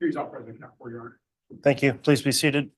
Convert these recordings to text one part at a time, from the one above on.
He's all present now for your honor. Thank you. Please be seated.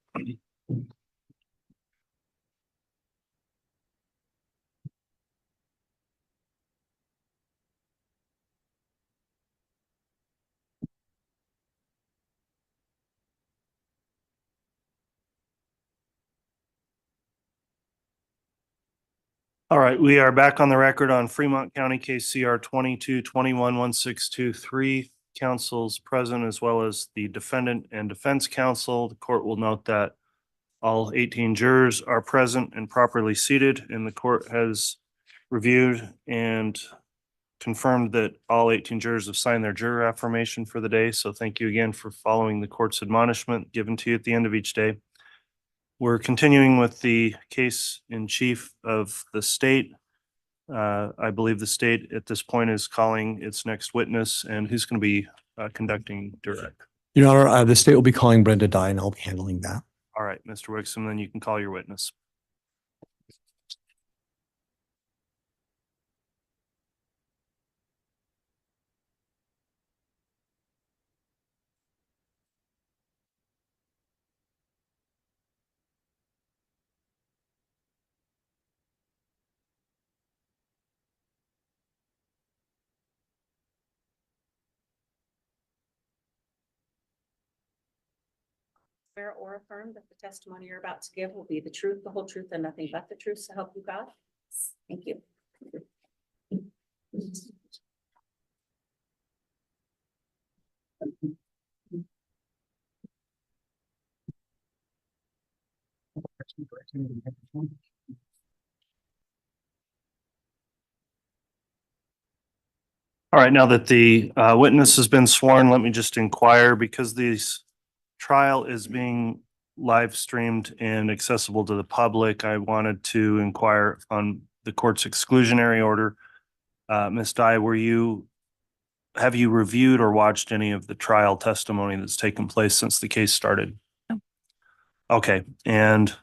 All right, we are back on the record on Fremont County case CR 22-21-1623. Council's present as well as the defendant and defense counsel. The court will note that all 18 jurors are present and properly seated, and the court has reviewed and confirmed that all 18 jurors have signed their juror affirmation for the day. So thank you again for following the court's admonishment given to you at the end of each day. We're continuing with the case in chief of the state. I believe the state at this point is calling its next witness, and who's going to be conducting direct. Your Honor, the state will be calling Brenda Dye, and I'll be handling that. All right, Mr. Wixom, then you can call your witness. Swear or affirm that the testimony you're about to give will be the truth, the whole truth, and nothing but the truth, so help you God. Thank you. All right, now that the witness has been sworn, let me just inquire, because this trial is being live streamed and accessible to the public. I wanted to inquire on the court's exclusionary order. Ms. Dye, have you reviewed or watched any of the trial testimony that's taken place since the case started? No. Okay, and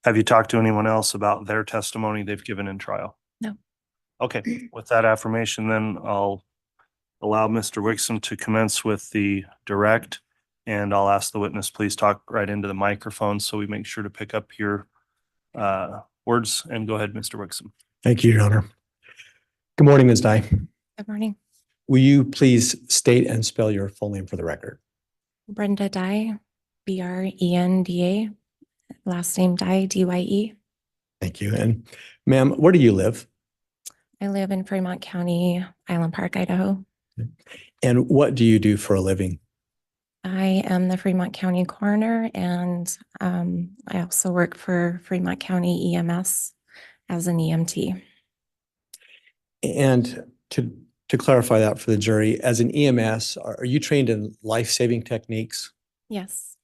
have you talked to anyone else about their testimony they've given in trial? No. Okay, with that affirmation, then I'll allow Mr. Wixom to commence with the direct, and I'll ask the witness, please talk right into the microphone so we make sure to pick up your words. And go ahead, Mr. Wixom. Thank you, Your Honor. Good morning, Ms. Dye. Good morning. Will you please state and spell your full name for the record? Brenda Dye, Brenda. Last name Dye, Dye. Thank you. And ma'am, where do you live? I live in Fremont County, Island Park, Idaho. And what do you do for a living? I am the Fremont County Coroner, and I also work for Fremont County EMS as an EMT. And to clarify that for the jury, as an EMS, are you trained in life-saving techniques? Yes.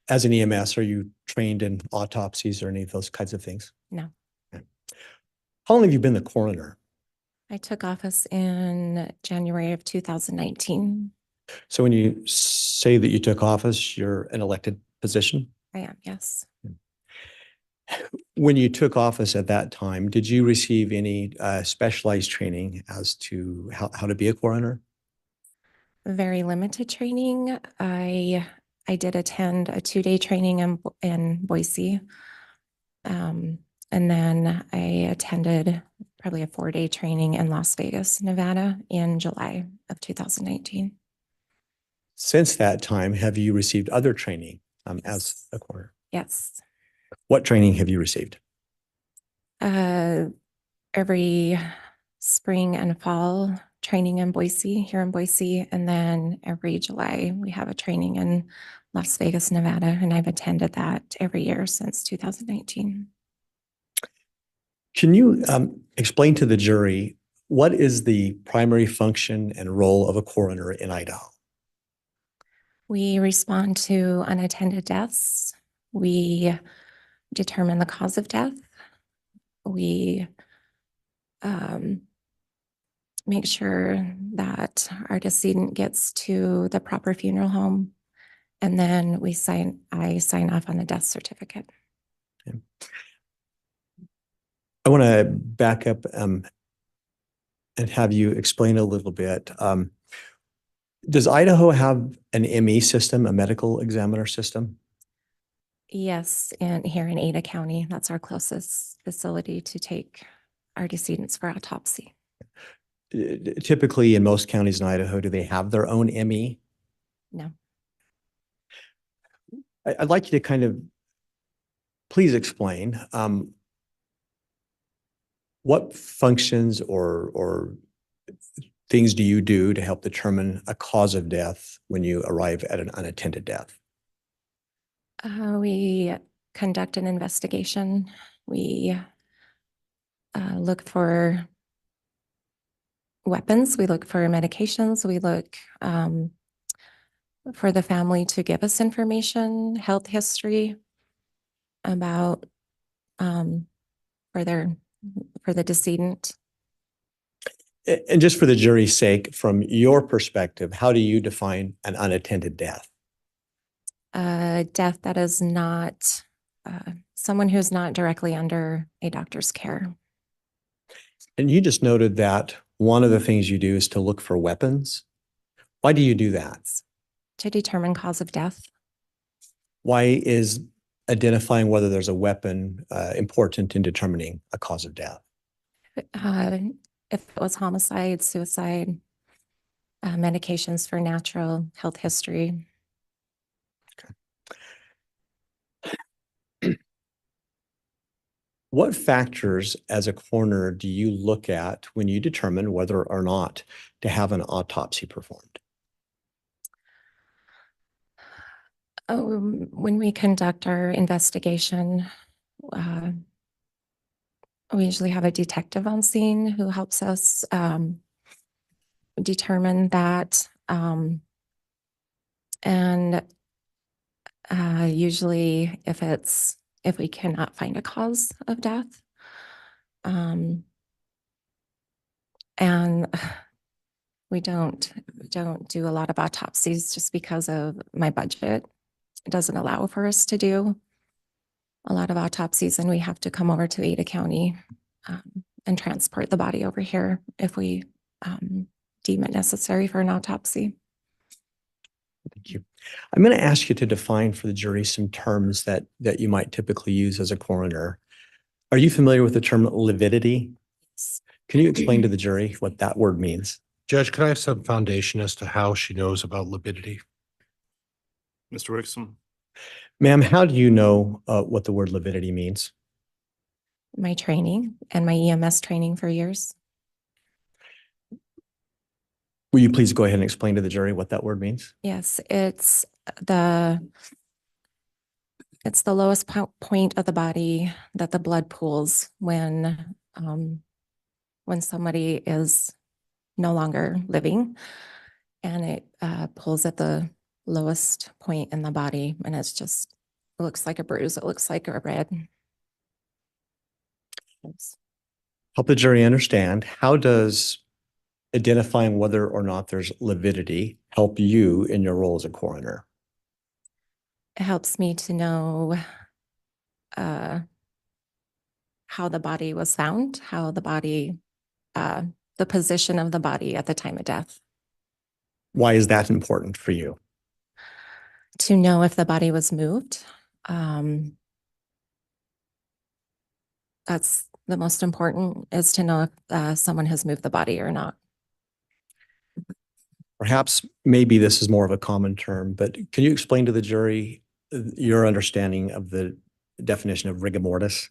As an EMS, are you trained in autopsies or any of those kinds of things? No. Okay. How long have you been the coroner? I took office in January of 2019. So when you say that you took office, you're an elected position? I am, yes. When you took office at that time, did you receive any specialized training as to how to be a coroner? Very limited training. I did attend a 2-day training in Boise. And then I attended probably a 4-day training in Las Vegas, Nevada in July of 2019. Since that time, have you received other training as a coroner? Yes. What training have you received? Every spring and fall training in Boise, here in Boise, and then every July we have a training in Las Vegas, Nevada, and I've attended that every year since 2019. Can you explain to the jury what is the primary function and role of a coroner in Idaho? We respond to unattended deaths. We determine the cause of death. We make sure that our decedent gets to the proper funeral home, and then I sign off on the death certificate. Okay. I want to back up and have you explain a little bit. Does Idaho have an ME system, a medical examiner system? Yes, and here in Ada County, that's our closest facility to take our decedents for autopsy. Typically, in most counties in Idaho, do they have their own ME? No. I'd like you to kind of please explain what functions or things do you do to help determine a cause of death when you arrive at an unattended death? We conduct an investigation. We look for weapons. We look for medications. We look for the family to give us information, health history about for the decedent. And just for the jury's sake, from your perspective, how do you define an unattended death? Death that is not someone who's not directly under a doctor's care. And you just noted that one of the things you do is to look for weapons. Why do you do that? To determine cause of death. Why is identifying whether there's a weapon important in determining a cause of death? If it was homicide, suicide, medications for natural health history. What factors as a coroner do you look at when you determine whether or not to have an autopsy performed? When we conduct our investigation, we usually have a detective on scene who helps us determine that. And usually if we cannot find a cause of death, and we don't do a lot of autopsies just because of my budget. It doesn't allow for us to do a lot of autopsies, and we have to come over to Ada County and transport the body over here if we deem it necessary for an autopsy. Thank you. I'm going to ask you to define for the jury some terms that you might typically use as a coroner. Are you familiar with the term lividity? Can you explain to the jury what that word means? Judge, could I have some foundation as to how she knows about lividity? Mr. Wixom? Ma'am, how do you know what the word lividity means? My training and my EMS training for years. Will you please go ahead and explain to the jury what that word means? Yes, it's the lowest point of the body that the blood pools when somebody is no longer living, and it pulls at the lowest point in the body, and it looks like a bruise. It looks like a red. Oops. Help the jury understand, how does identifying whether or not there's lividity help you in your role as a coroner? It helps me to know how the body was found, how the body, the position of the body at the time of death. Why is that important for you? To know if the body was moved. That's the most important, is to know if someone has moved the body or not. Perhaps maybe this is more of a common term, but can you explain to the jury your understanding of the definition of rigor mortis?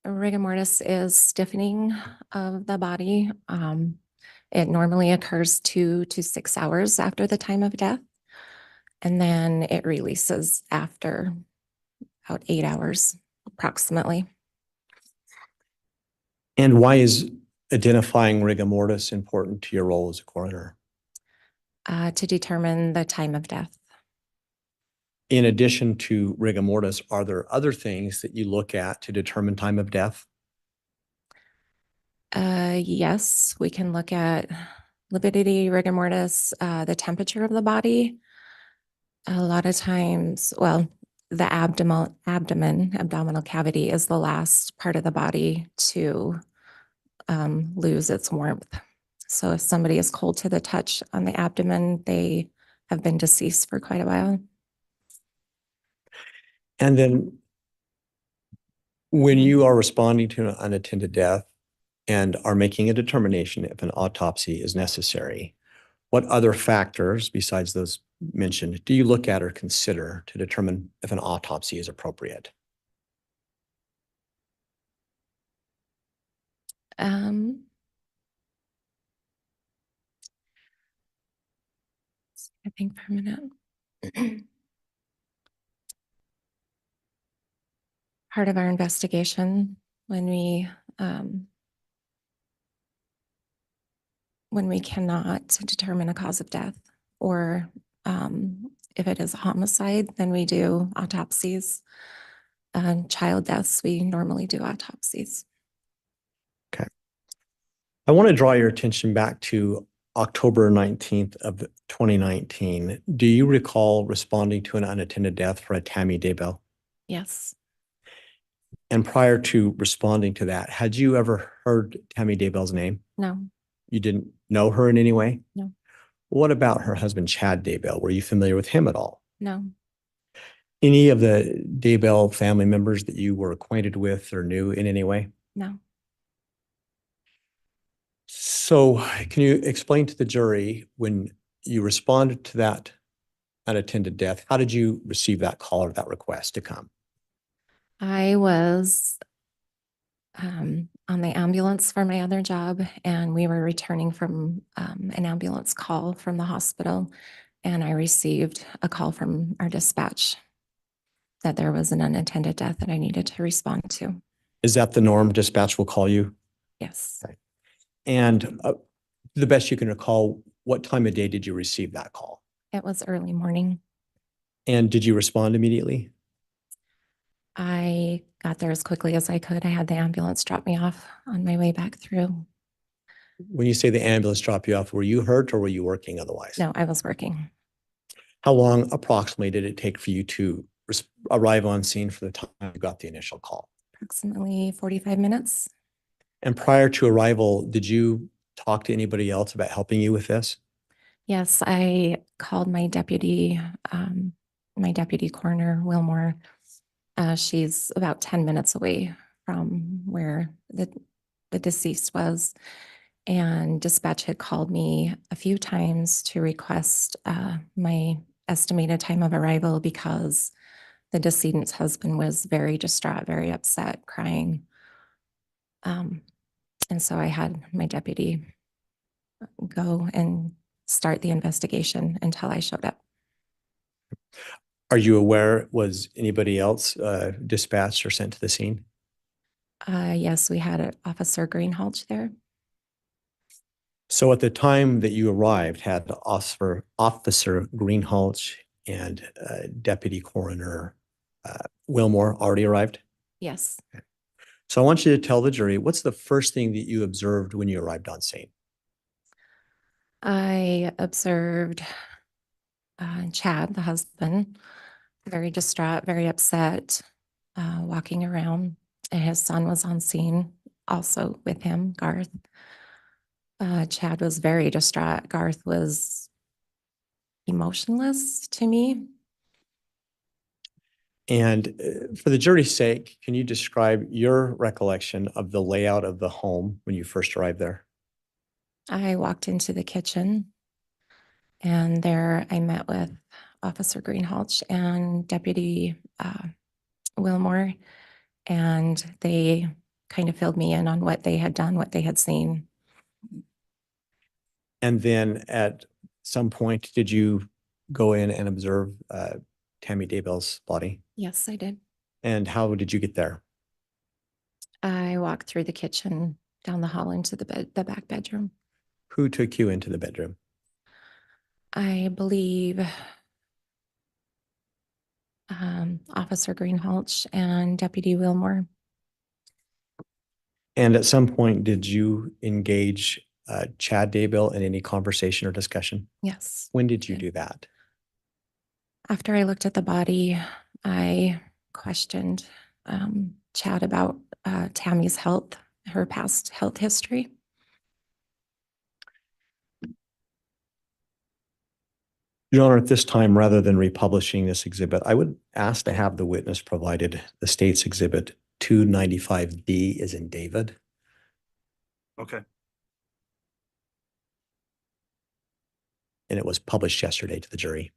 Rigor mortis is stiffening of the body. It normally occurs 2 to 6 hours after the time of death, and then it releases after about 8 hours approximately. And why is identifying rigor mortis important to your role as a coroner? To determine the time of death. In addition to rigor mortis, are there other things that you look at to determine time of death? Yes, we can look at lividity, rigor mortis, the temperature of the body. A lot of times, well, the abdominal cavity is the last part of the body to lose its warmth. So if somebody is cold to the touch on the abdomen, they have been deceased for quite a while. And then when you are responding to an unattended death and are making a determination if an autopsy is necessary, what other factors besides those mentioned do you look at or consider to determine if an autopsy is appropriate? I think for a minute. Part of our investigation when we cannot determine a cause of death, or if it is a homicide, then we do autopsies. Child deaths, we normally do autopsies. I want to draw your attention back to October 19th of 2019. Do you recall responding to an unattended death for a Tammy Daybell? Yes, And prior to responding to that, had you ever heard Tammy Daybell's name? no, You didn't know her in any way? No. What about her husband, Chad Daybell? Were you familiar with him at all? no, Any of the Daybell family members that you were acquainted with or knew in any way? no. So can you explain to the jury, when you responded to that unattended death, how did you receive that call or that request to come? I was on the ambulance for my other job, and we were returning from an ambulance call from the hospital, and I received a call from our dispatch that there was an unattended death that I needed to respond to. Is that the norm? Dispatch will call you? Yes. And to the best you can recall, what time of day did you receive that call? It was early morning. And did you respond immediately? I got there as quickly as I could. I had the ambulance drop me off on my way back through. When you say the ambulance dropped you off, were you hurt or were you working otherwise? No, I was working. How long approximately did it take for you to arrive on scene for the time you got the initial call? Approximately 45 minutes. And prior to arrival, did you talk to anybody else about helping you with this? Yes, I called my deputy coroner, Wilmore. She's about 10 minutes away from where the deceased was. And dispatch had called me a few times to request my estimated time of arrival because the decedent's husband was very distraught, very upset, crying. And so I had my deputy go and start the investigation until I showed up. Are you aware, was anybody else dispatched or sent to the scene? Yes, we had Officer Greenhalgh there. So at the time that you arrived, had Officer Greenhalgh and Deputy Coroner Wilmore already arrived? Yes. So I want you to tell the jury, what's the first thing that you observed when you arrived on scene? I observed Chad, the husband, very distraught, very upset, walking around. And his son was on scene also with him, Garth. Chad was very distraught. Garth was emotionless to me. And for the jury's sake, can you describe your recollection of the layout of the home when you first arrived there? I walked into the kitchen, and there I met with Officer Greenhalgh and Deputy Wilmore, and they kind of filled me in on what they had done, what they had seen. And then at some point, did you go in and observe Tammy Daybell's body? Yes, I did. And how did you get there? I walked through the kitchen, down the hall into the back bedroom. Who took you into the bedroom? I believe Officer Greenhalgh and Deputy Wilmore. And at some point, did you engage Chad Daybell in any conversation or discussion? Yes. When did you Okay. do that? After I looked at the body, I questioned Chad about Tammy's health, her past health history. Your Honor, at this time, rather than republishing this exhibit, I would ask to have the witness provided the state's exhibit 295D is in David. Okay. And it was published yesterday to the jury.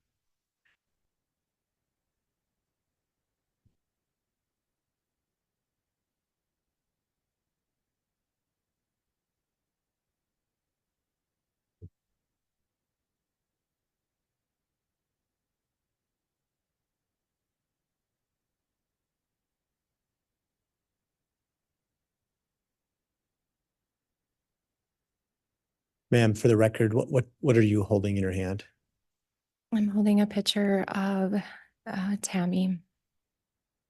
Ma'am, for the record, what are you holding in your hand? I'm holding a picture of Tammy,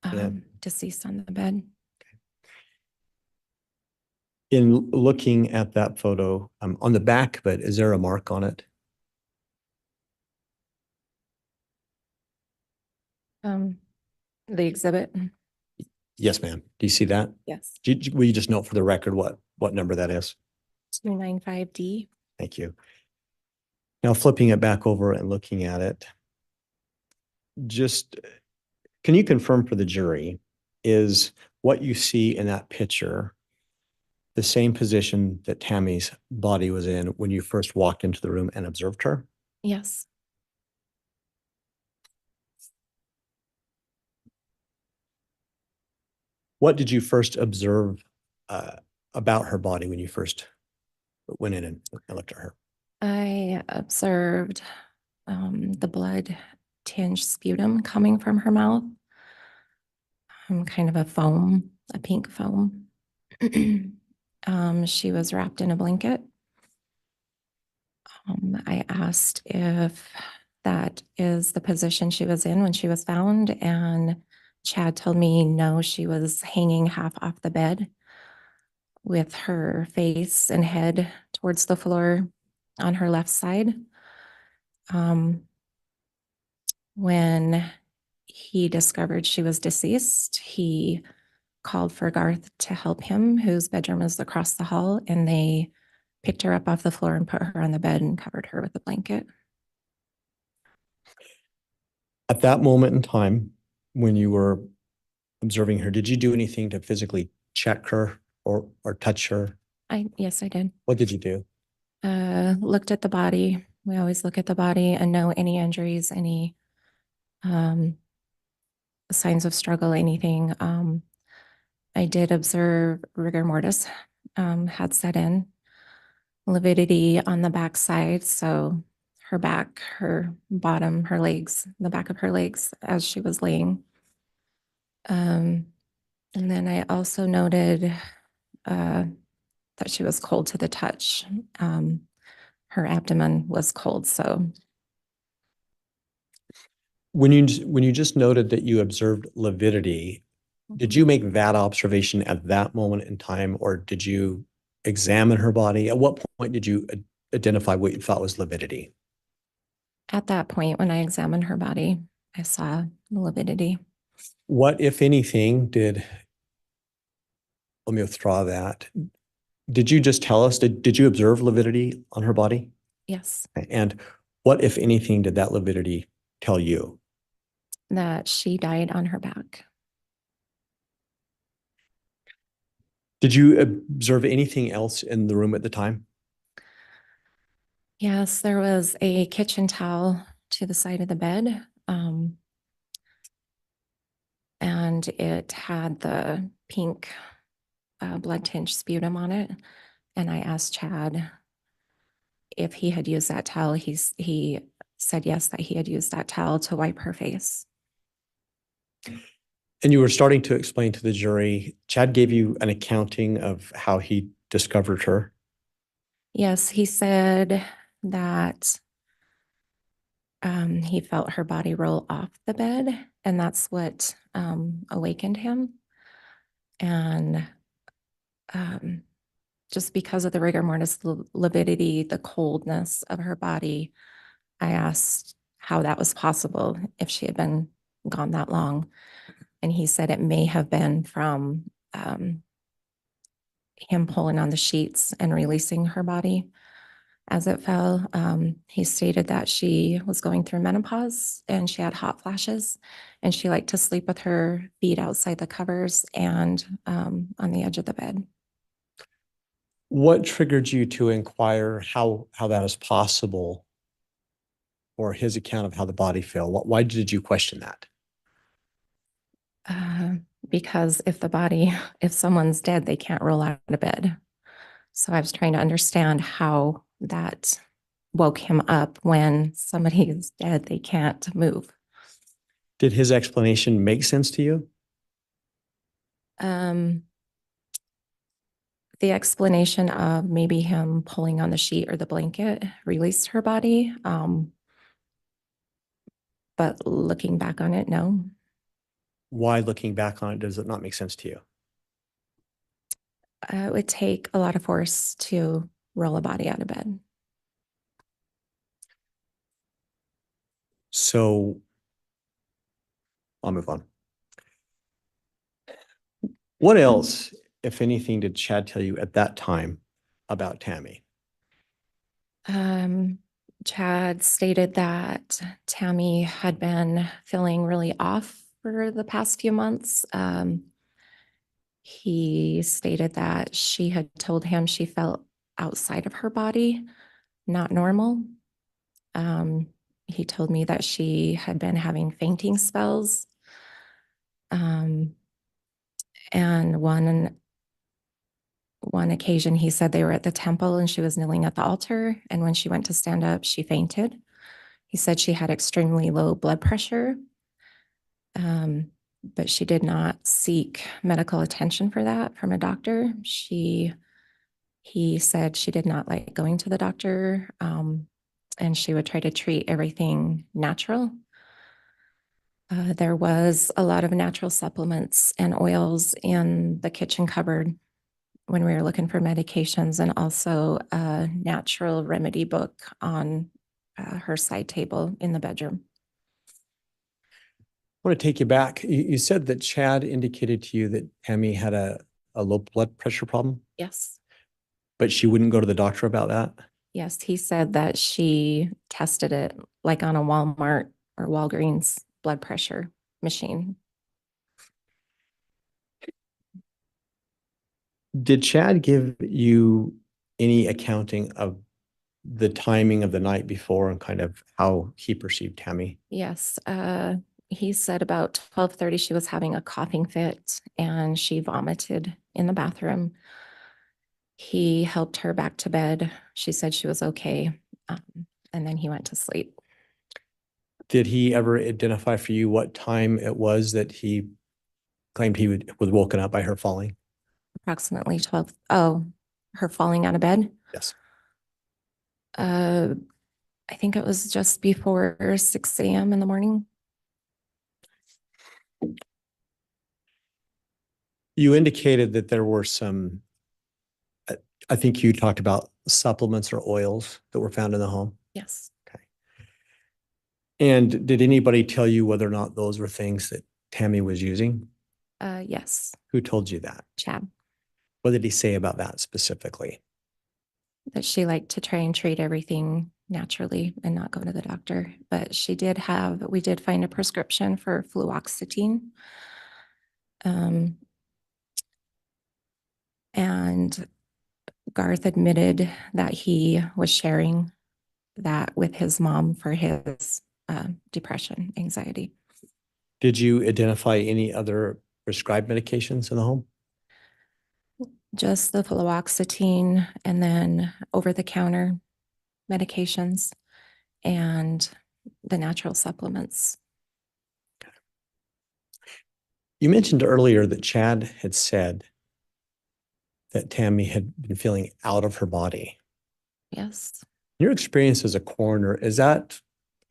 Yeah. deceased on the bed. In looking at that photo, on the back, but is there a mark on it? The exhibit. Yes, ma'am. Do you see that? Yes. Will you just note for the record what number that is? 295D. Thank you. Now flipping it back over and looking at it, just can you confirm for the jury, is what you see in that picture the same position that Tammy's body was in when you first walked into the room and observed her? Yes. What did you first observe about her body when you first went in and looked at her? I observed the blood tinged sputum coming from her mouth. Kind of a foam, a pink foam. She was wrapped in a blanket. I asked if that is the position she was in when she was found, and Chad told me no, she was hanging half off the bed with her face and head towards the floor on her left side. When he discovered she was deceased, he called for Garth to help him, whose bedroom is across the hall, and they picked her up off the floor and put her on the bed and covered her with a blanket. At that moment in time, when you were observing her, did you do anything to physically check her or touch her? Yes, I did. What did you do? Looked at the body. We always look at the body and know any injuries, any signs of struggle, anything. I did observe rigor mortis had set in, lividity on the back side. So her back, her bottom, her legs, the back of her legs as she was laying. And then I also noted that she was cold to the touch. Her abdomen was cold. So When you just noted that you observed lividity, did you make that observation at that moment in time, or did you examine her body? At what point did you identify what you thought was lividity? at that point, when I examined her body, I saw lividity. What, if anything, let me withdraw that. Did you just tell us, did you observe lividity on her body? Yes, And what, if anything, did that lividity tell you? that she died on her back. Did you observe anything else in the room at the time? Yes, there was a kitchen towel to the side of the bed. And it had the pink blood tinged sputum on it. And I asked Chad if he had used that towel. He said yes, that he had used that towel to wipe her face. And you were starting to explain to the jury, Chad gave you an accounting of how he discovered her. Yes, he said that he felt her body roll off the bed, and that's what awakened him. And just because of the rigor mortis, lividity, the coldness of her body, I asked how that was possible if she had been gone that long. And he said it may have been from him pulling on the sheets and releasing her body. as it fell. He stated that she was going through menopause and she had hot flashes and she liked to sleep with her feet outside the covers and on the edge of the bed. What triggered you to inquire how that is possible, or his account of how the body fell? Why did you question that? Because if someone's dead, they can't roll out of bed. So I was trying to understand how that woke him up when somebody is dead, they can't move. Did his explanation make sense to you? The explanation of maybe him pulling on the sheet or the blanket released her body. But looking back on it, no. Why, looking back on it, does it not make sense to you? It would take a lot of force to roll a body out of bed. So I'll move on. What else, if anything, did Chad tell you at that time about Tammy? Chad stated that Tammy had been feeling really off for the past few months. He stated that she had told him she felt outside of her body, not normal. He told me that she had been having fainting spells. And one occasion he said they were at the temple and she was kneeling at the altar. And when she went to stand up, she fainted. He said she had extremely low blood pressure, but she did not seek medical attention for that from a doctor. He said she did not like going to the doctor, and she would try to treat everything natural. There was a lot of natural supplements and oils in the kitchen cupboard when we were looking for medications, and also a natural remedy book on her side table in the bedroom. I want to take you back. You said that Chad indicated to you that Tammy had a low blood pressure problem, Yes. but she wouldn't go to the doctor about that? Yes, he said that she tested it like on a Walmart or Walgreens blood pressure machine. Did Chad give you any accounting of the timing of the night before and kind of how he perceived Tammy? Yes, he said about 12:30 she was having a coughing fit and she vomited in the bathroom. He helped her back to bed. She said she was okay, and then he went to sleep. Did he ever identify for you what time it was that he claimed he was woken up by her falling? Approximately 12. Oh, her falling out of bed? Yes. I think it was just before 6 a.m. in the morning. You indicated that there were some, I think you talked about supplements or oils that were found in the home. Yes. Okay. And did anybody tell you whether or not those were things that Tammy was using? Yes, Who told you that? Chad, What did he say about that specifically? that she liked to try and treat everything naturally and not go to the doctor. But we did find a prescription for fluoxetine. And Garth admitted that he was sharing that with his mom for his depression, anxiety. Did you identify any other prescribed medications in the home? Just the fluoxetine and then over-the-counter medications and the natural supplements. You mentioned earlier that Chad had said that Tammy had been feeling out of her body. Yes. Your experience as a coroner, is that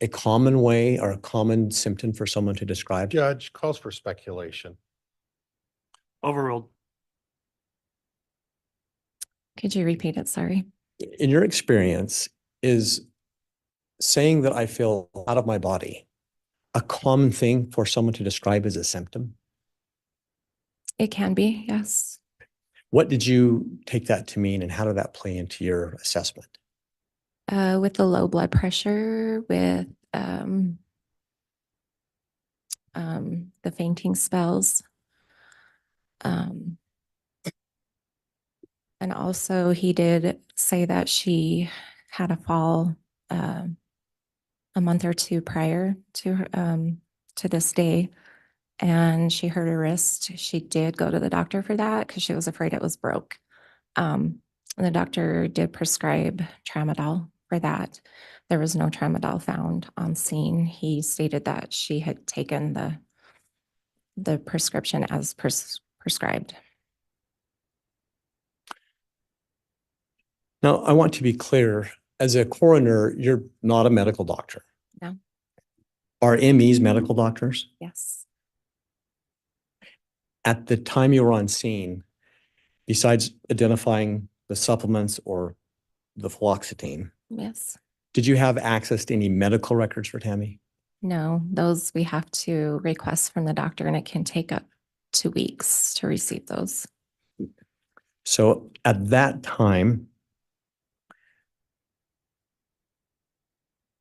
a common way or a common symptom for someone to describe? Judge calls for speculation. Overruled. Could you repeat it? Sorry. In your experience, is saying that I feel out of my body a common thing for someone to describe as a symptom? It can be, yes. What did you take that to mean, and how did that play into your assessment? With the low blood pressure, with the fainting spells. And also he did say that she had a fall a month or two prior to to this day, and she hurt her wrist. She did go to the doctor for that because she was afraid it was broke. And the doctor did prescribe tramadol for that. There was no tramadol found on scene. He stated that she had taken the prescription as prescribed. Now, I want to be clear, as a coroner, you're not a medical doctor. No. Are MEs medical doctors? Yes. At the time you were on scene, besides identifying the supplements or the fluoxetine, Yes. did you have access to any medical records for Tammy? No, those we have to request from the doctor, and it can take up to weeks to receive those. So at that time,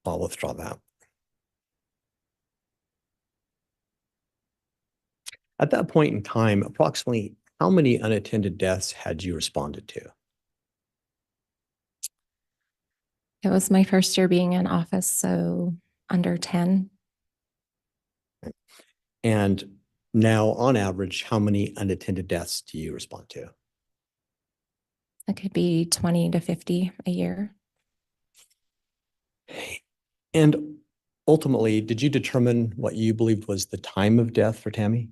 I'll withdraw that. At that point in time, approximately how many unattended deaths had you responded to? It was my first year being in office, so under 10. And now, on average, how many unattended deaths do you respond to? It could be 20 to 50 a year. And ultimately, did you determine what you believed was the time of death for Tammy?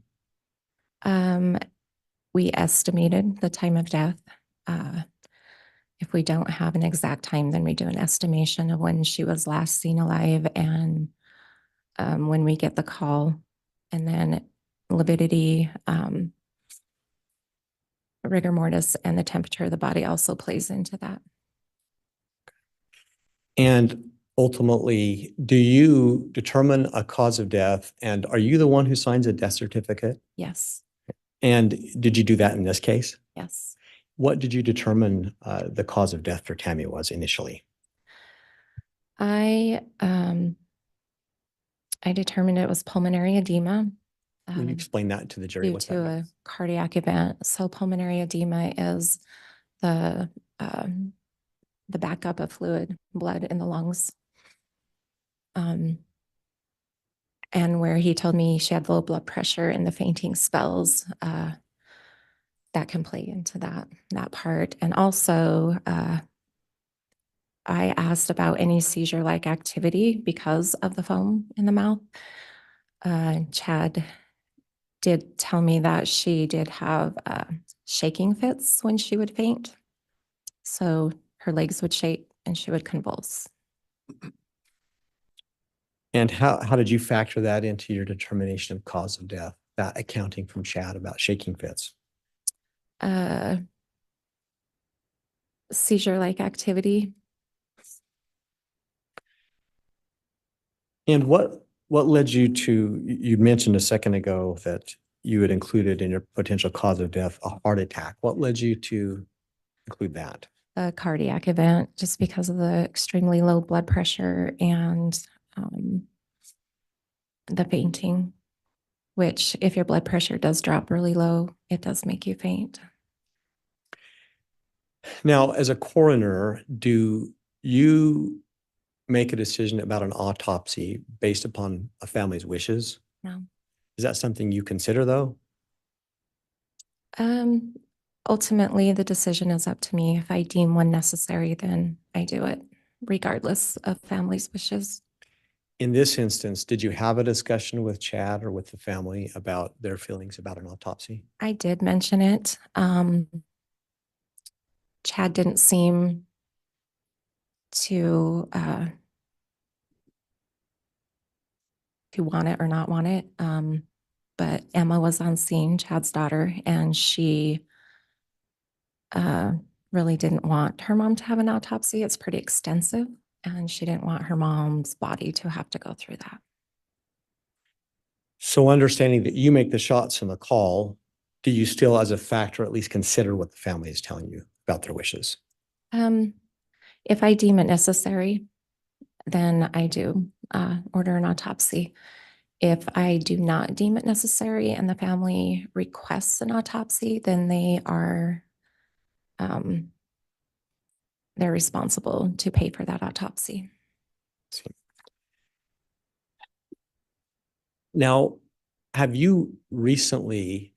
We estimated the time of death. If we don't have an exact time, then we do an estimation of when she was last seen alive and when we get the call. And then lividity, rigor mortis, and the temperature of the body also plays into that. And ultimately, do you determine a cause of death? And are you the one who signs a death certificate? Yes. And did you do that in this case? Yes. What did you determine the cause of death for Tammy was initially? I determined it was pulmonary edema. Can you explain that to the jury? Due What to that a means? cardiac event. So pulmonary edema is the backup of fluid, blood in the lungs. And where he told me she had low blood pressure and the fainting spells, that can play into that part. And also, I asked about any seizure-like activity because of the foam in the mouth. Chad did tell me that she did have shaking fits when she would faint. So her legs would shake and she would convulse. And how did you factor that into your determination of cause of death, that accounting from Chad about shaking fits? Seizure-like activity. And what led you to, you mentioned a second ago that you had included in your potential cause of death a heart attack. What led you to include that? A cardiac event, just because of the extremely low blood pressure and the fainting, which if your blood pressure does drop really low, it does make you faint. Now, as a coroner, do you make a decision about an autopsy based upon a family's wishes? No. Is that something you consider, though? Ultimately, the decision is up to me. If I deem one necessary, then I do it, regardless of family's wishes. In this instance, did you have a discussion with Chad or with the family about their feelings about an autopsy? I did mention it. Chad didn't seem to want it or not want it. But Emma was on scene, Chad's daughter, and she really didn't want her mom to have an autopsy. It's pretty extensive, and she didn't want her mom's body to have to go through that. So understanding that you make the shots in the call, do you still, as a factor, at least consider what the family is telling you about their wishes? If I deem it necessary, then I do order an autopsy. If I do not deem it necessary and the family requests an autopsy, then they're responsible to pay for that autopsy. Now, have you recently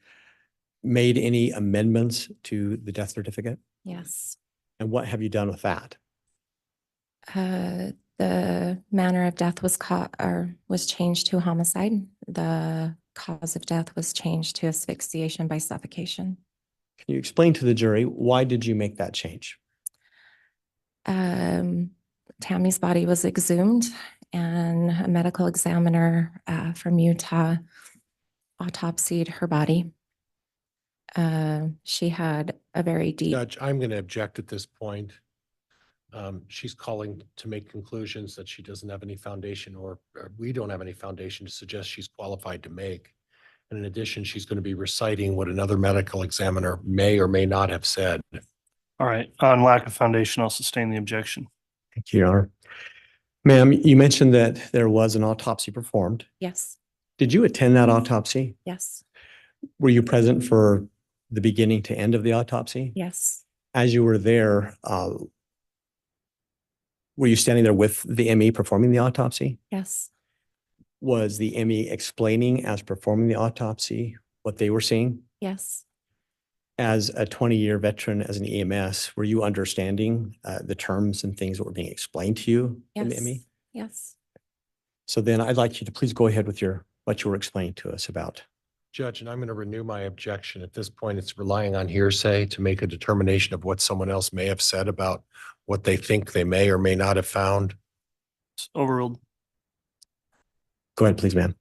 made any amendments to the death certificate? Yes. And what have you done with that? The manner of death was changed to homicide. The cause of death was changed to asphyxiation by suffocation. Can you explain to the jury, why did you make that change? Tammy's body was exhumed and a medical examiner from Utah autopsied her body. She had a very deep, Judge, I'm going to object at this point. She's calling to make conclusions that she doesn't have any foundation or we don't have any foundation to suggest she's qualified to make. And in addition, she's going to be reciting what another medical examiner may or may not have said. All right, on lack of foundation, I'll sustain the objection. Thank you, Your Honor. Ma'am, you mentioned that there was an autopsy performed. yes, Did you attend that autopsy? yes, Were you present for the beginning to end of the autopsy? yes, As you were there, were you standing there with the ME performing the autopsy? yes, Was the ME explaining as performing the autopsy what they were seeing? yes, As a 20-year veteran as an EMS, were you understanding the terms and things that were being explained to you from the yes, ME? yes. So then I'd like you to please go ahead with what you were explaining to us about. Judge, and I'm going to renew my objection. At this point, it's relying on hearsay to make a determination of what someone else may have said about what they think they may or may not have found. It's overruled. Go ahead, please, ma'am.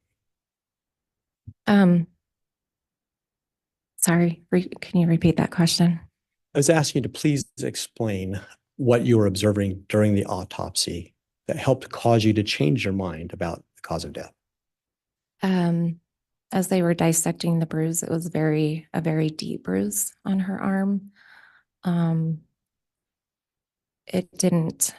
Sorry, can you repeat that question? I was asking you to please explain what you were observing during the autopsy that helped cause you to change your mind about the cause of death. As they were dissecting the bruise, it was a very deep bruise on her arm. It didn't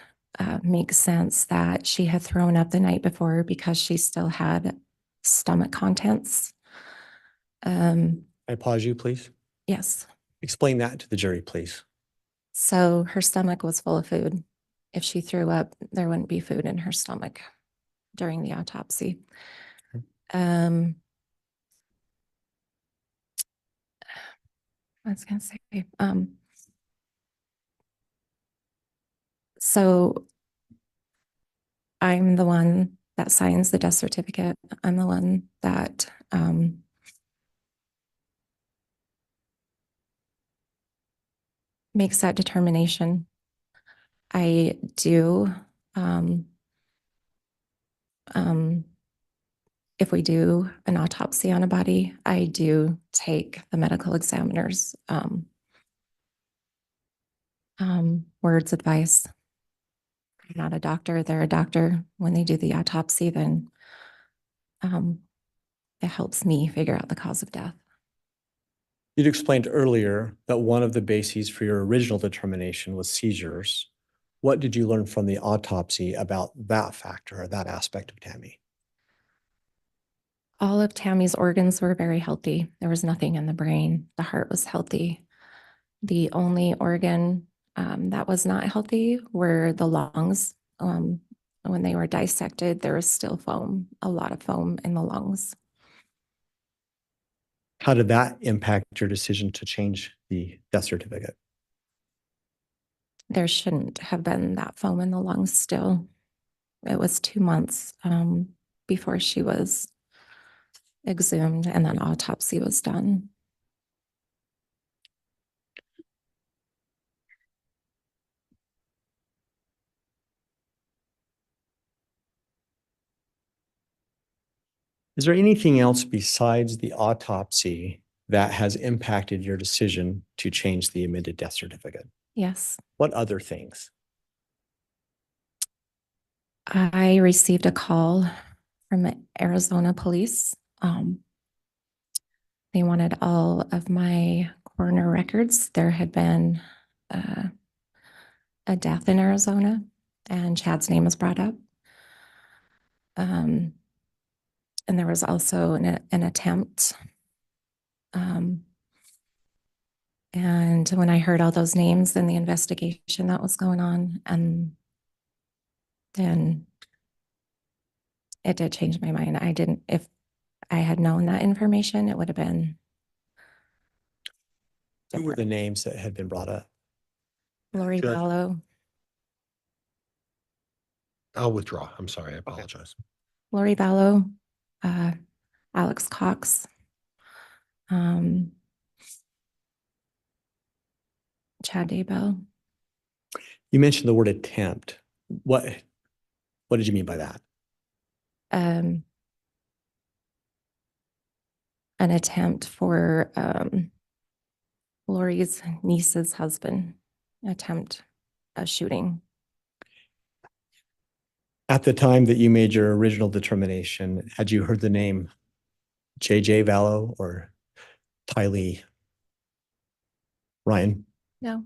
make sense that she had thrown up the night before because she still had stomach contents. I pause you, please. Yes. Explain that to the jury, please. So her stomach was full of food. If she threw up, there wouldn't be food in her stomach during the autopsy. I was going to say, so I'm the one that signs the death certificate. I'm the one that makes that determination. I do, if we do an autopsy on a body, I do take the medical examiner's words, advice. I'm not a doctor, they're a doctor. When they do the autopsy, then it helps me figure out the cause of death. You'd explained earlier that one of the bases for your original determination was seizures. What did you learn from the autopsy about that factor or that aspect of Tammy? All of Tammy's organs were very healthy. There was nothing in the brain. The heart was healthy. The only organ that was not healthy were the lungs. When they were dissected, there was still foam, a lot of foam in the lungs. How did that impact your decision to change the death certificate? There shouldn't have been that foam in the lungs still. It was 2 months before she was exhumed and then autopsy was done. Is there anything else besides the autopsy that has impacted your decision to change the amended death certificate? Yes. What other things? I received a call from Arizona police. They wanted all of my coroner records. There had been a death in Arizona, and Chad's name was brought up. And there was also an attempt. And when I heard all those names and the investigation that was going on, and then it did change my mind. If I had known that information, it would have been Who were the different. names that had been brought up? Lori Judge. Vallow, I'll withdraw. I'm sorry. I apologize. Lori Vallow, Alex Cox, Chad Daybell. You mentioned the word attempt. What did you mean by that? An attempt for Lori's niece's husband, attempt a shooting. At the time that you made your original determination, had you heard the name J.J. Vallow or Tylee Ryan? No,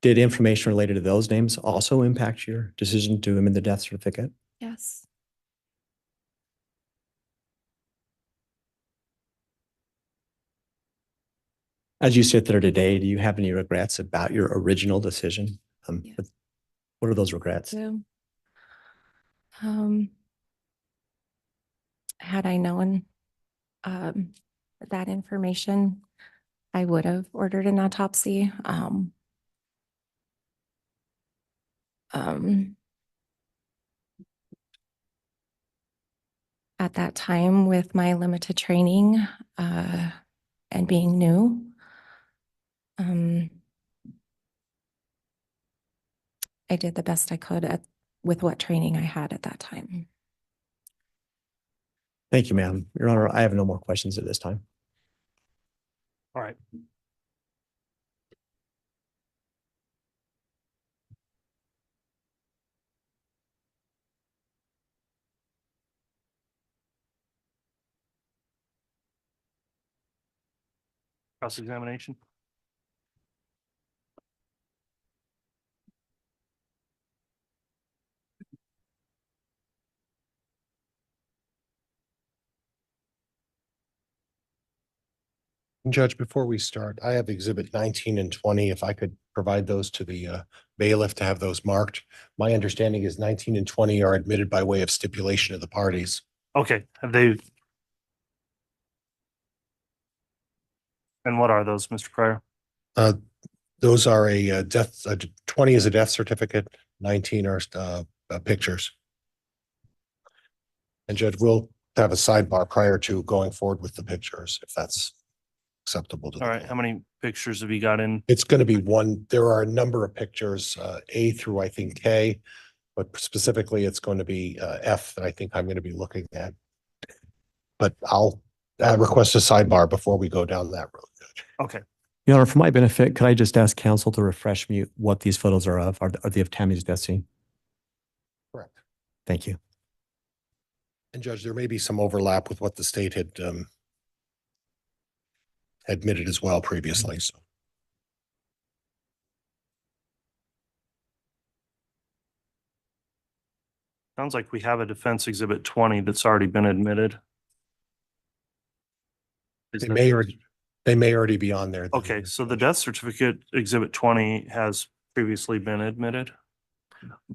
Did information related to those names also impact your decision to amend the death certificate? yes, As you sit there today, do you have any regrets about your original decision? Yeah. What are those regrets? so. Had I known that information, I would have ordered an autopsy. At that time, with my limited training and being new, I did the best I could with what training I had at that time. Thank you, ma'am. Your Honor, I have no more questions at this time. All right. Cross-examination. Judge, before we start, I have exhibit 19 and 20. If I could provide those to the bailiff to have those marked. My understanding is 19 and 20 are admitted by way of stipulation of the parties. Okay, have they? And what are those, Mr. Pryor? Those are a death, 20 is a death certificate, 19 are pictures. And Judge, we'll have a sidebar prior to going forward with the pictures, if that's acceptable to the All right, board. how many pictures have you got in? It's going to be one. There are a number of pictures, A through I think K, but specifically it's going to be F that I think I'm going to be looking at. But I'll request a sidebar before we go down that road, Judge. Okay, Your Honor, for my benefit, could I just ask counsel to refresh me what these photos are of? Are they of Tammy's death scene? Correct. Thank you. And Judge, there may be some overlap with what the state had admitted as well previously, so. sounds like we have a defense exhibit 20 that's already been admitted. Is They that- may already be on there. then. Okay, so the death certificate exhibit 20 has previously been admitted.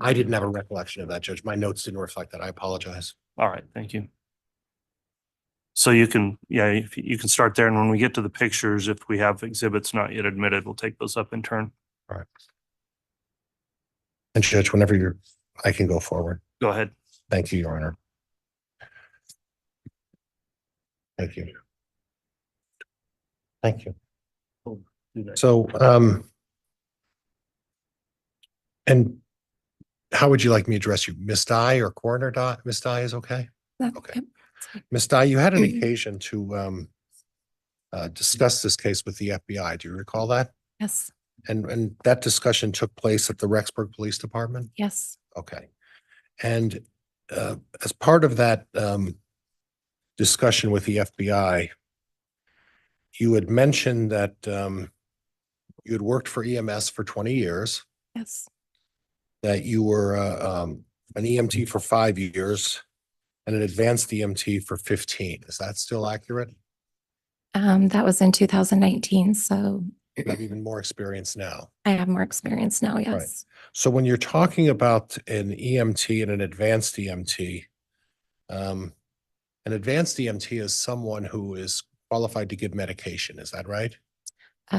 I didn't have a recollection of that, Judge. My notes didn't reflect that. I apologize. All right, thank you. So you can, yeah, if you can start there, and when we get to the pictures, if we have exhibits not yet admitted, we'll take those up in turn. All right. And Judge, whenever I can go forward. Go ahead. Thank you, Your Honor. Thank you. Thank you. So, and how would you like me to address you? Miss Dye or Coroner Dye? Miss Dye is okay? Okay. Yep. Miss Dye, you had an occasion to discuss this case with the FBI. Do you recall that? Yes, And that discussion took place at the Rexburg Police Department? yes, Okay. And as part of that discussion with the FBI, you had mentioned that you had worked for EMS for 20 years, Yes. that you were an EMT for 5 years and an advanced EMT for 15. Is that still accurate? That was in 2019, so You have even more experience now. I have more experience now, yes. So when you're talking about an EMT and an advanced EMT, an advanced EMT is someone who is qualified to give medication. Is that right?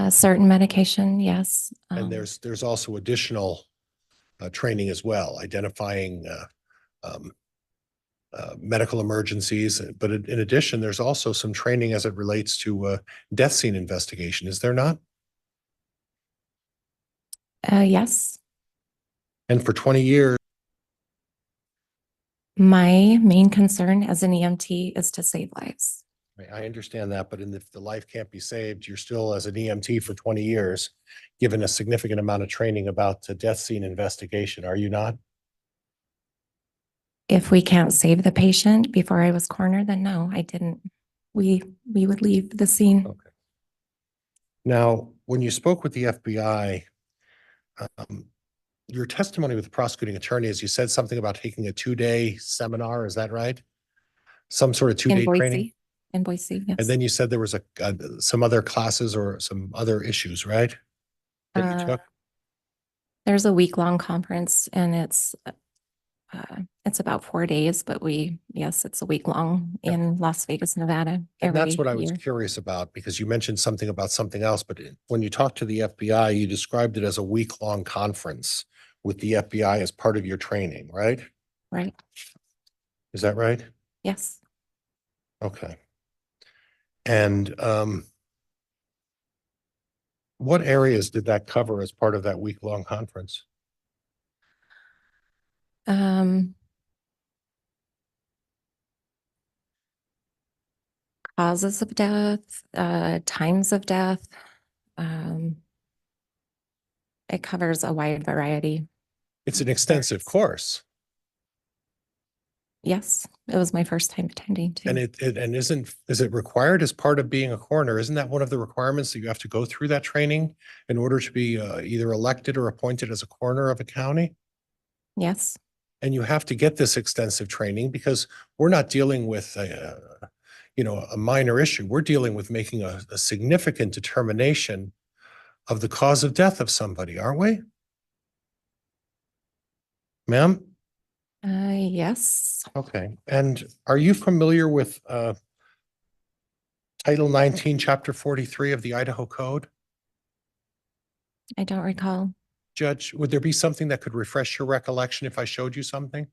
Certain medication, yes. And there's also additional training as well, identifying um, medical emergencies. But in addition, there's also some training as it relates to death scene investigation. Is there not? Yes. And for 20 years, My main concern as an EMT is to save lives. I understand that, but if the life can't be saved, you're still as an EMT for 20 years, given a significant amount of training about the death scene investigation, are you not? If we can't save the patient before I was coroner, then no, I didn't. We would leave the scene. Okay. Now, when you spoke with the FBI, your testimony with the prosecuting attorney is you said something about taking a 2-day seminar. Is that right? Some sort of 2-day training? In Boise, yes. And then you said there was some other classes or some other issues, right? That you took? There's a week-long conference and it's about 4 days, but yes, it's a week long Yeah. in Las Vegas, Nevada. And that's every what I was year. curious about, because you mentioned something about something else, but when you talked to the FBI, you described it as a week-long conference with the FBI as part of your training, right? Right? Is that right? Yes. Okay. And what areas did that cover as part of that week-long conference? Causes of death, times of death. It covers a wide variety. It's an extensive course. Yes, it was my first time attending too. And is it required as part of being a coroner? Isn't that one of the requirements that you have to go through that training in order to be either elected or appointed as a coroner of a county? Yes. And you have to get this extensive training because we're not dealing with a minor issue. We're dealing with making a significant determination of the cause of death of somebody, aren't we? Ma'am? Yes. Okay. And are you familiar with Title 19, Chapter 43 of the Idaho Code? I don't recall. Judge, would there be something that could refresh your recollection if I showed you something?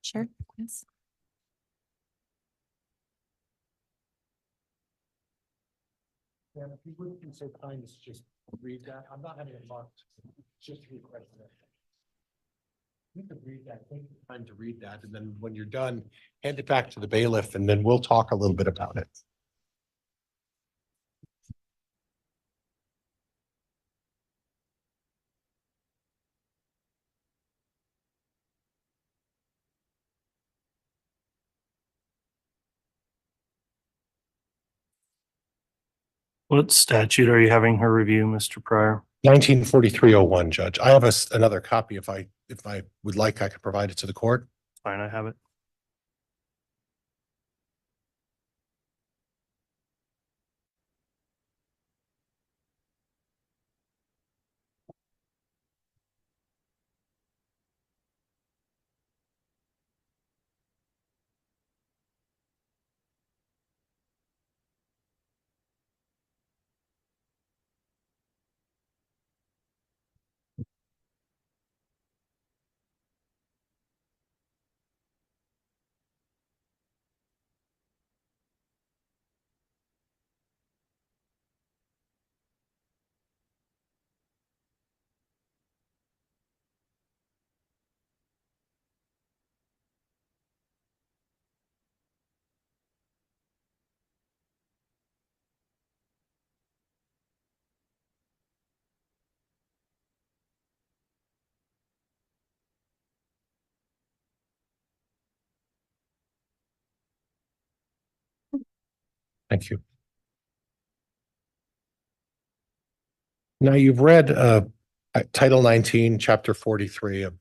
Sure. Yes. Yeah, if you wouldn't be so kind as to just read that. I'm not having it marked, just read right there. You can read that, take the time to read that, and then when you're done, hand it back to the bailiff, and then we'll talk a little bit about it. What statute are you having her review, Mr. Pryor? 1943-01, Judge. I have another copy. If I would like, I could provide it to the court. Fine, I have it. Thank you. Now you've read Title 19, Chapter 43 of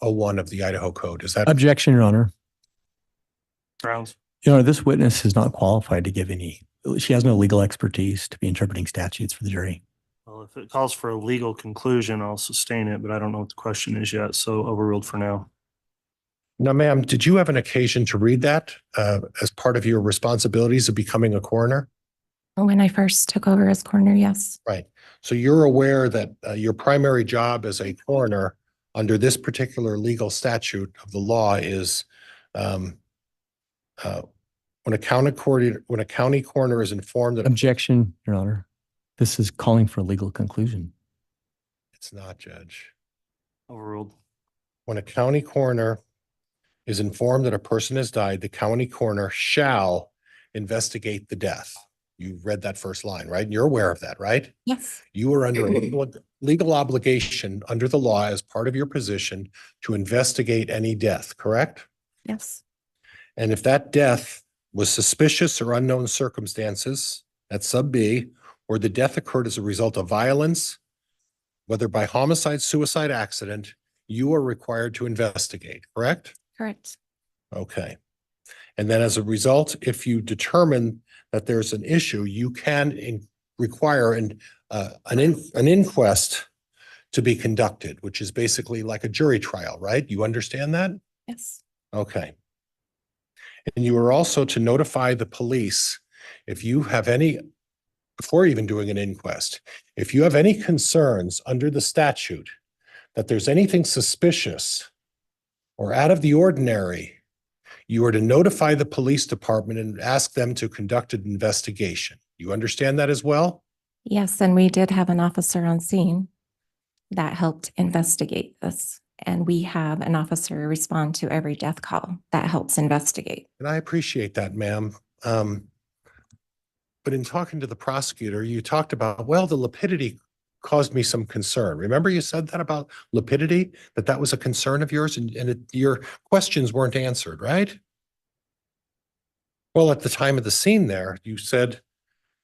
01 of the Idaho Code. Is that Objection, Your Honor. Grounds. Your Honor, this witness is not qualified to give any, she has no legal expertise to be interpreting statutes for the jury. Well, if it calls for a legal conclusion, I'll sustain it, but I don't know what the question is yet, so overruled for now. now, ma'am? Did you have an occasion to read that as part of your responsibilities of becoming a coroner? When I first took over as coroner, yes. Right. So you're aware that your primary job as a coroner under this particular legal statute of the law is when a county coroner is informed that Objection, Your Honor. This is calling for a legal conclusion. it's not, Judge. Overruled. When a county coroner is informed that a person has died, the county coroner shall investigate the death. You read that first line, right? You're aware of that, right? Yes. You are under a legal obligation under the law as part of your position to investigate any death, correct? Yes. And if that death was suspicious or unknown circumstances, that's sub B, or the death occurred as a result of violence, whether by homicide, suicide, accident, you are required to investigate, correct? Correct. Okay. And then as a result, if you determine that there's an issue, you can require an inquest to be conducted, which is basically like a jury trial, right? You understand that? Yes. Okay. And you are also to notify the police if you have any, before even doing an inquest, if you have any concerns under the statute that there's anything suspicious or out of the ordinary, you are to notify the police department and ask them to conduct an investigation. You understand that as well? Yes, and we did have an officer on scene that helped investigate this. And we have an officer respond to every death call that helps investigate. And I appreciate that, ma'am. But in talking to the prosecutor, you talked about, well, the lapidity caused me some concern. Remember you said that about lapidity, that was a concern of yours and your questions weren't answered, right? Well, at the time of the scene there, you said,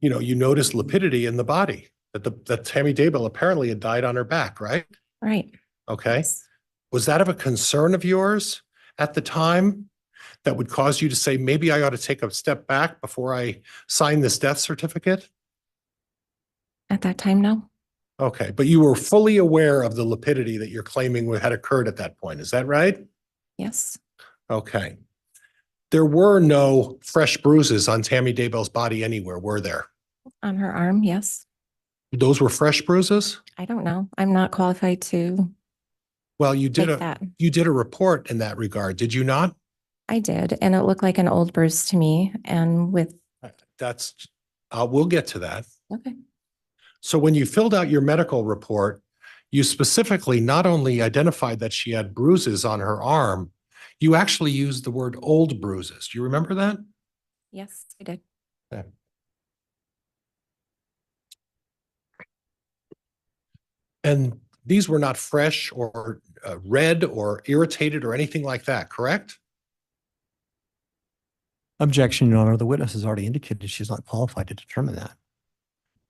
you noticed lapidity in the body, that Tammy Daybell apparently had died on her back, right? Right. Okay. Yes. Was that of a concern of yours at the time that would cause you to say, maybe I ought to take a step back before I sign this death certificate? At that time, no. Okay, but you were fully aware of the lapidity that you're claiming had occurred at that point. Is that right? Yes. Okay. There were no fresh bruises on Tammy Daybell's body anywhere, were there? On her arm, yes. Those were fresh bruises? I don't know. I'm not qualified to Well, you take did that. you did a report in that regard, did you not? I did, and it looked like an old bruise to me. And with, We'll get to that. okay, So when you filled out your medical report, you specifically not only identified that she had bruises on her arm, you actually used the word old bruises. Do you remember that? yes, I did. Okay. And these were not fresh or red or irritated or anything like that, correct? Objection, Your Honor. The witness has already indicated she's not qualified to determine that.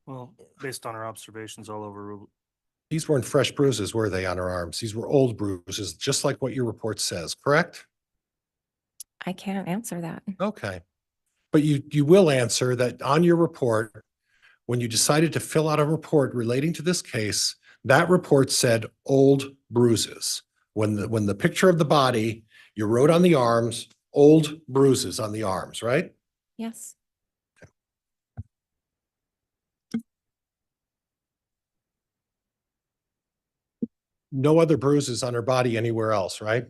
Well, based on our observations, all overruled. These weren't fresh bruises, were they, on her arms? These were old bruises, just like what your report says, correct? I can't answer that. Okay. But you will answer that on your report, when you decided to fill out a report relating to this case, that report said old bruises. When the picture of the body, you wrote on the arms, old bruises on the arms, right? Yes. No other bruises on her body anywhere else, right?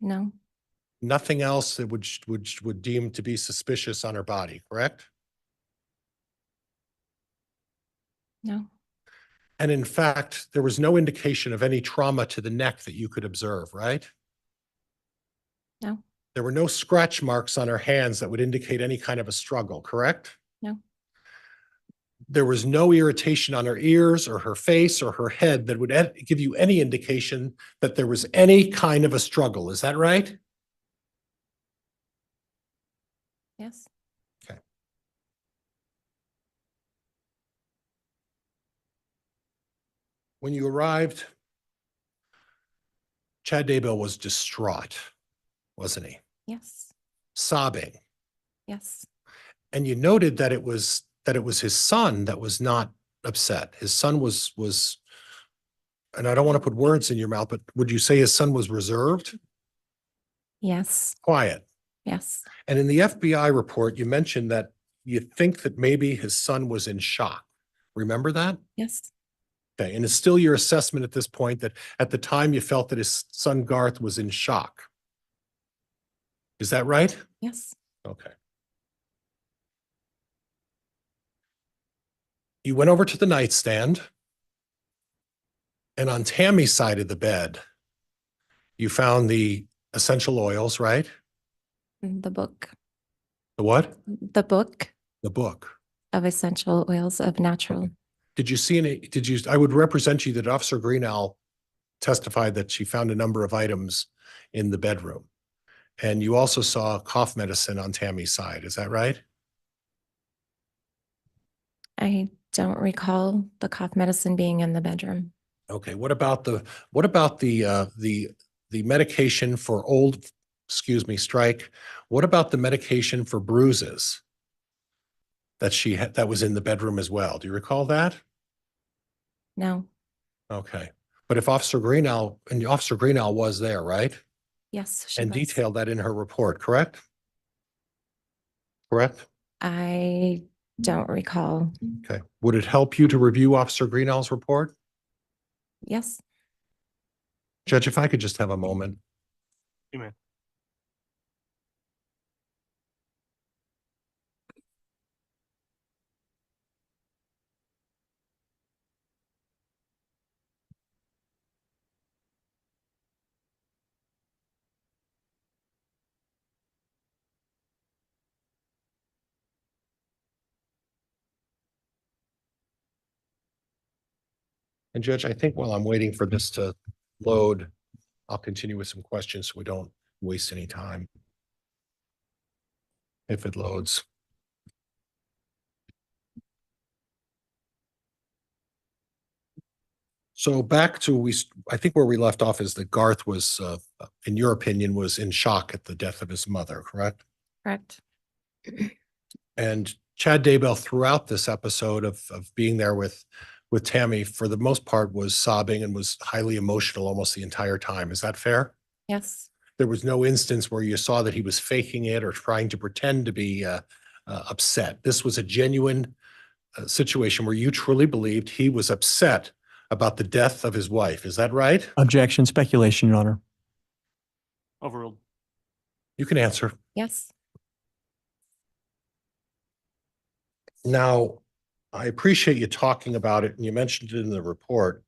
No. Nothing else that would deem to be suspicious on her body, correct? No. And in fact, there was no indication of any trauma to the neck that you could observe, right? No. There were no scratch marks on her hands that would indicate any kind of a struggle, correct? No. There was no irritation on her ears or her face or her head that would give you any indication that there was any kind of a struggle. Is that right? Yes. Okay. When you arrived, Chad Daybell was distraught, wasn't he? Yes, Sobbing. yes, And you noted that it was his son that was not upset. His son was, and I don't want to put words in your mouth, but would you say his son was reserved, yes, quiet? yes, And in the FBI report, you mentioned that you think that maybe his son was in shock. Remember that? yes, Okay. And it's still your assessment at this point that at the time you felt that his son Garth was in shock. Is that right? yes, Okay. You went over to the nightstand, and on Tammy's side of the bed, you found the essential oils, right? the book, The what? the book The book. of essential oils of natural. Did you see any, I would represent you that Officer Greenall testified that she found a number of items in the bedroom. And you also saw cough medicine on Tammy's side. Is that right? I don't recall the cough medicine being in the bedroom. Okay. What about the medication for strike? What about the medication for bruises that she had, that was in the bedroom as well? Do you recall that? No, Okay. But if Officer Greenall was there, right? yes, she And was. detailed that in her report, correct? Correct? I don't recall. Okay. Would it help you to review Officer Greenall's report? Yes, Judge, if I could just have a moment. You may. And Judge, I think while I'm waiting for this to load, I'll continue with some questions so we don't waste any time. If it loads. So back to I think where we left off is that Garth was, in your opinion, was in shock at the death of his mother, correct? correct. And Chad Daybell throughout this episode of being there with Tammy, for the most part, was sobbing and was highly emotional almost the entire time. Is that fair? Yes, There was no instance where you saw that he was faking it or trying to pretend to be upset. This was a genuine situation where you truly believed he was upset about the death of his wife. Is that right? Objection, speculation, Your Honor. Overruled. You can answer. yes, Now, I appreciate you talking about it, and you mentioned it in the report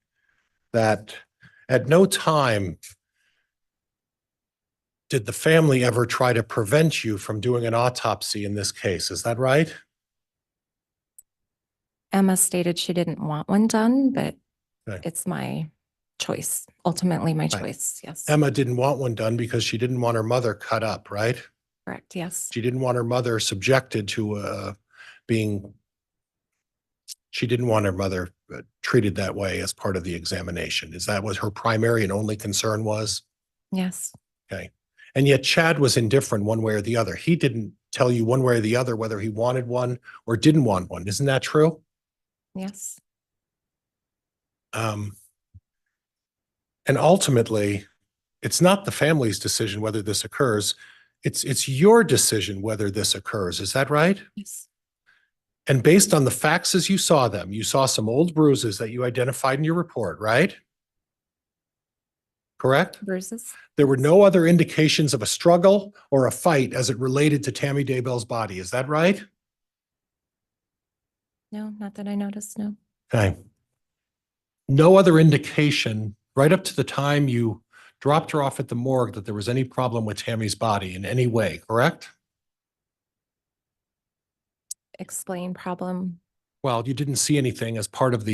that at no time did the family ever try to prevent you from doing an autopsy in this case. Is that right? Emma stated she didn't want one done, but Okay. it's my choice, ultimately my Right. choice. Yes, Emma didn't want one done because she didn't want her mother cut up, right? correct. Yes, She didn't want her mother subjected to she didn't want her mother treated that way as part of the examination. Is that what her primary and only concern was? yes, Okay. And yet Chad was indifferent one way or the other. He didn't tell you one way or the other whether he wanted one or didn't want one. Isn't that true? yes, And ultimately, it's not the family's decision whether this occurs. It's your decision whether this occurs. Is that right? yes, And based on the facts as you saw them, you saw some old bruises that you identified in your report, right? Correct? bruises. There were no other indications of a struggle or a fight as it related to Tammy Daybell's body. Is that right? No, not that I noticed. No, Okay. No other indication right up to the time you dropped her off at the morgue that there was any problem with Tammy's body in any way, correct? explain problem. Well, you didn't see anything as part of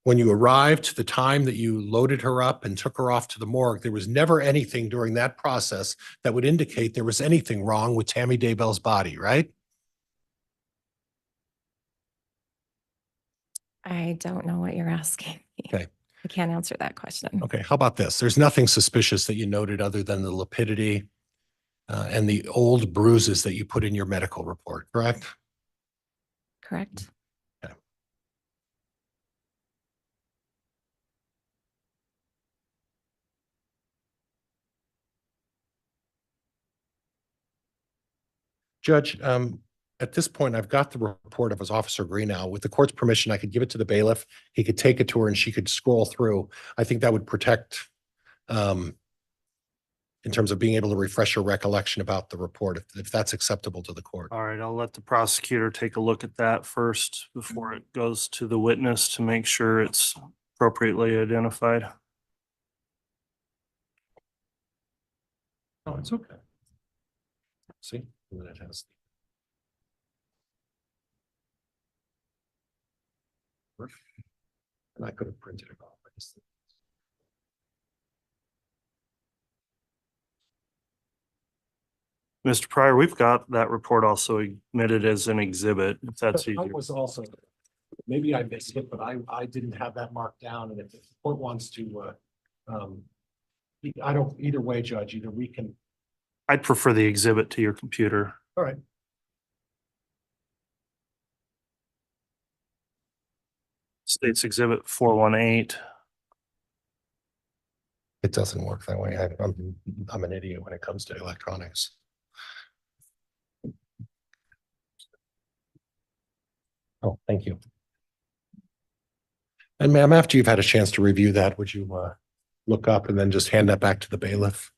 when you arrived to the time that you loaded her up and took her off to the morgue, there was never anything during that process that would indicate there was anything wrong with Tammy Daybell's body, right? I don't know what you're asking. Okay. I can't answer that question. Okay, how about this? There's nothing suspicious that you noted other than the lipidity and the old bruises that you put in your medical report, correct? Correct? Judge, at this point, I've got the report of his Officer Green now. With the court's permission, I could give it to the bailiff. He could take it to her and she could scroll through. I think that would protect in terms of being able to refresh your recollection about the report, if that's acceptable to the court. All right, I'll let the prosecutor take a look at that first before it goes to the witness to make sure it's appropriately identified. Oh, it's okay. See? And then it has. And I could have printed it off. I just- Mr. Pryor, we've got that report also admitted as an exhibit, if that's That easier. was also, maybe I missed it, but I didn't have that marked down, and if the court wants to, I don't, either way, Judge, either we can, I'd prefer the exhibit to your computer. all right. States Exhibit 418. It doesn't work that way. I'm an idiot when it comes to electronics. Oh, thank you. And ma'am, after you've had a chance to review that, would you look up and then just hand that back to the bailiff?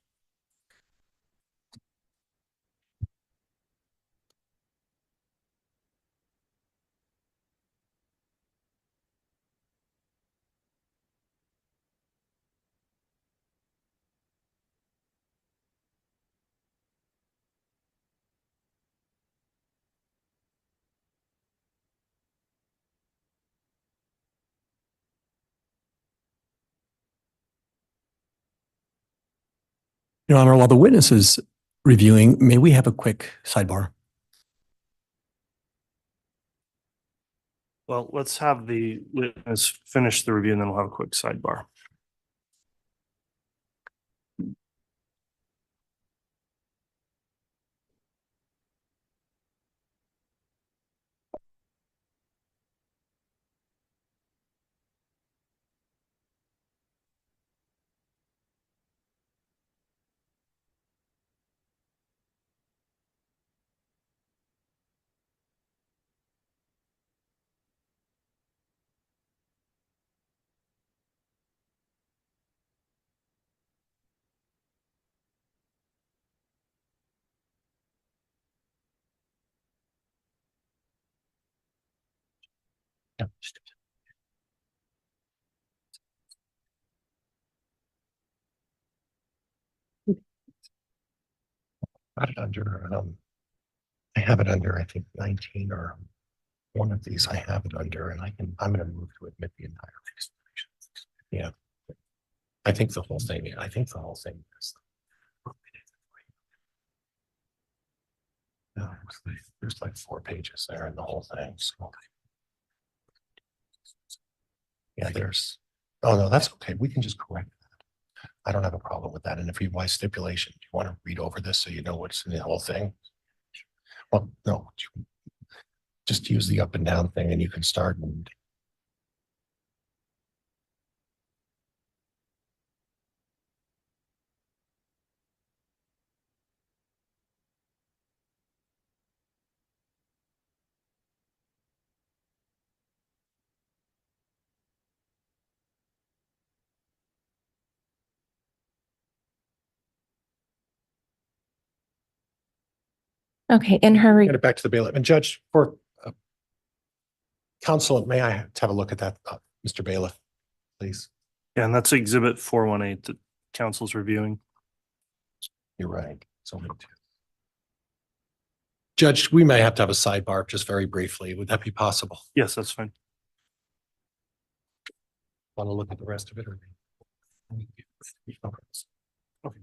Your Honor, while the witness is reviewing, may we have a quick sidebar? Well, let's have the witness finish the review and then we'll have a quick sidebar. Yeah. Got it under, I have it under, I think 19 or one of these I have it under, and I'm going to move to admit the entire explanation. Yeah. I think the whole thing is. No, there's like 4 pages there in the whole thing. So. Yeah, oh no, that's okay. We can just correct that. I don't have a problem with that. And if you want stipulation, do you want to read over this so you know what's in the whole thing? Well, no, just use the up and down thing and you can start and. Okay, in her, Get it back to the bailiff. And Judge, for counsel, may I have a look at that, Mr. Bailiff, please? Yeah, and that's Exhibit 418 that council's reviewing. You're right. So Judge, we may have to have a sidebar just very briefly. Would that be possible? Yes, that's fine. Want to look at the rest of it or? Okay.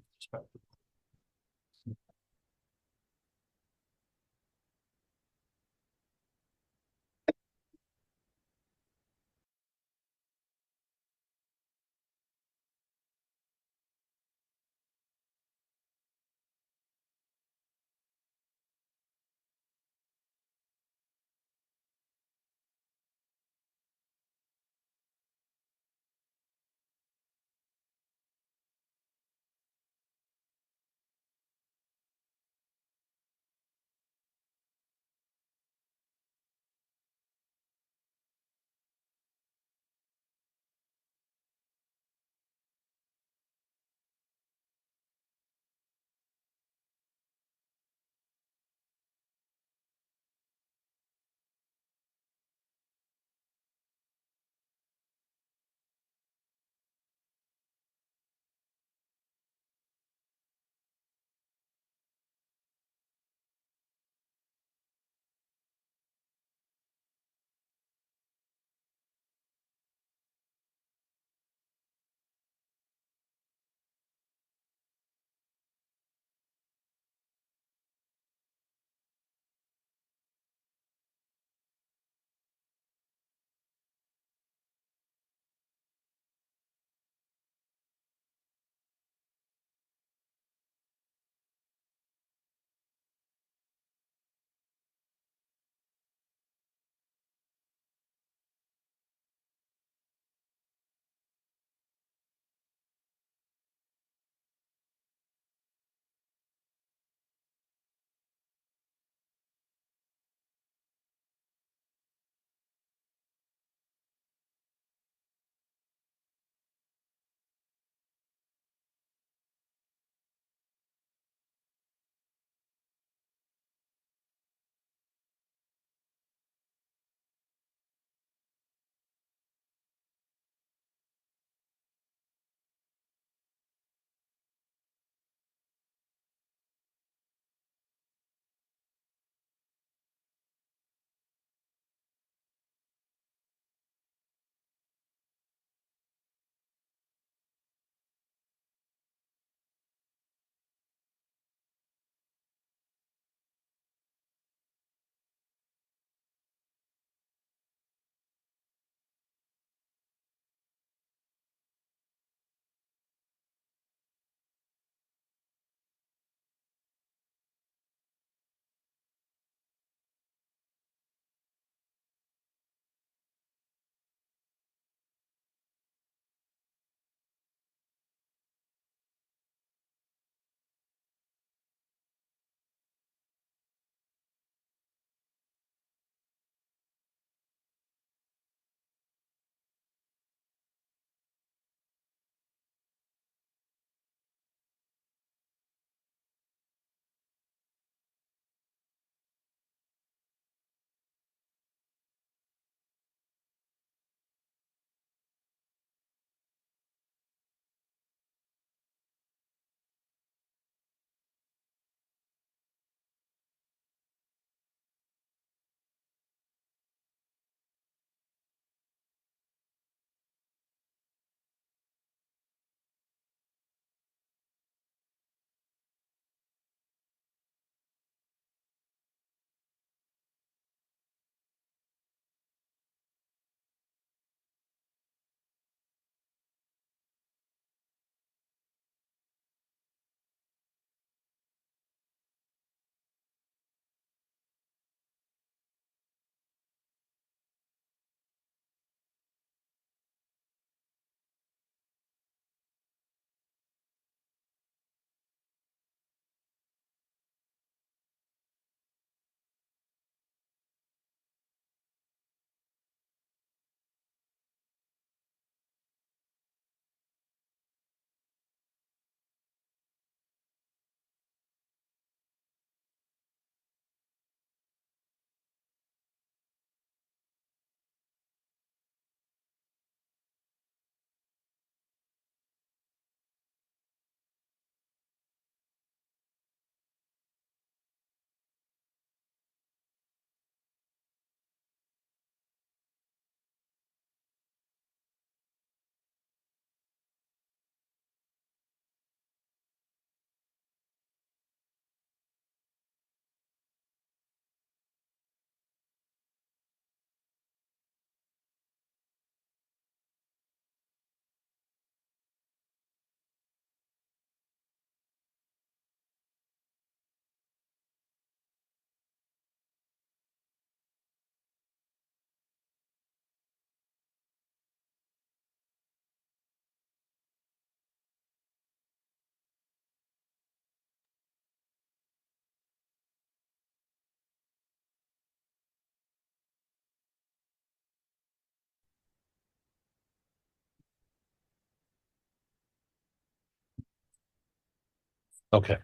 Okay.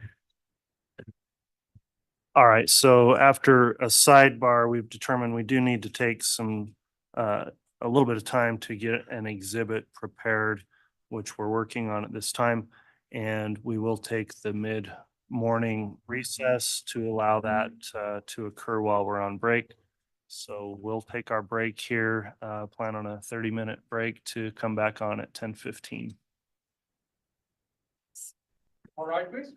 All right, so after a sidebar, we've determined we do need to take some, a little bit of time to get an exhibit prepared, which we're working on at this time. And we will take the mid-morning recess to allow that to occur while we're on break. So we'll take our break here, plan on a 30-minute break to come back on at 10:15. All right, please.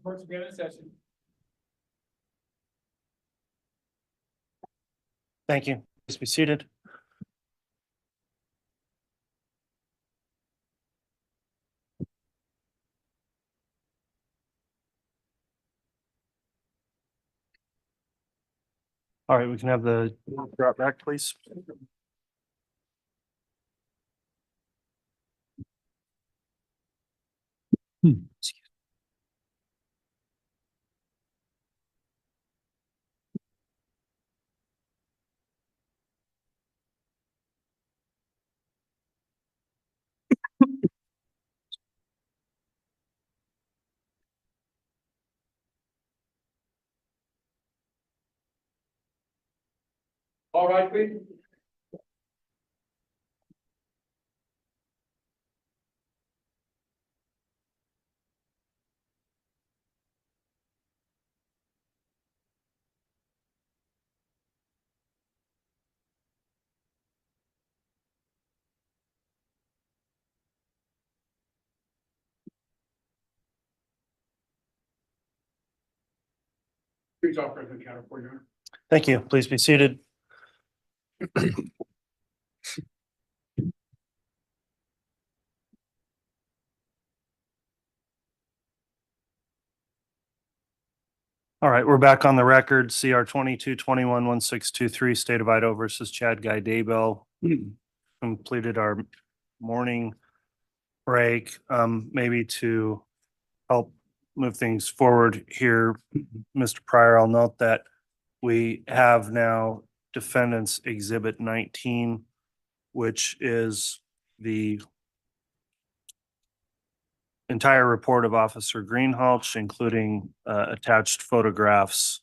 Court's again in session. Thank you. Please be seated. All right, we can have the drop back, please. All right, please. Please offer the counter for you. Thank you. Please be seated. All right, we're back on the record. CR 22-21-1623, State of Idaho versus Chad Guy Daybell. Completed our morning break. Maybe to help move things forward here, Mr. Pryor, I'll note that we have now Defendant's Exhibit 19, which is the entire report of Officer Greenhalgh, including attached photographs.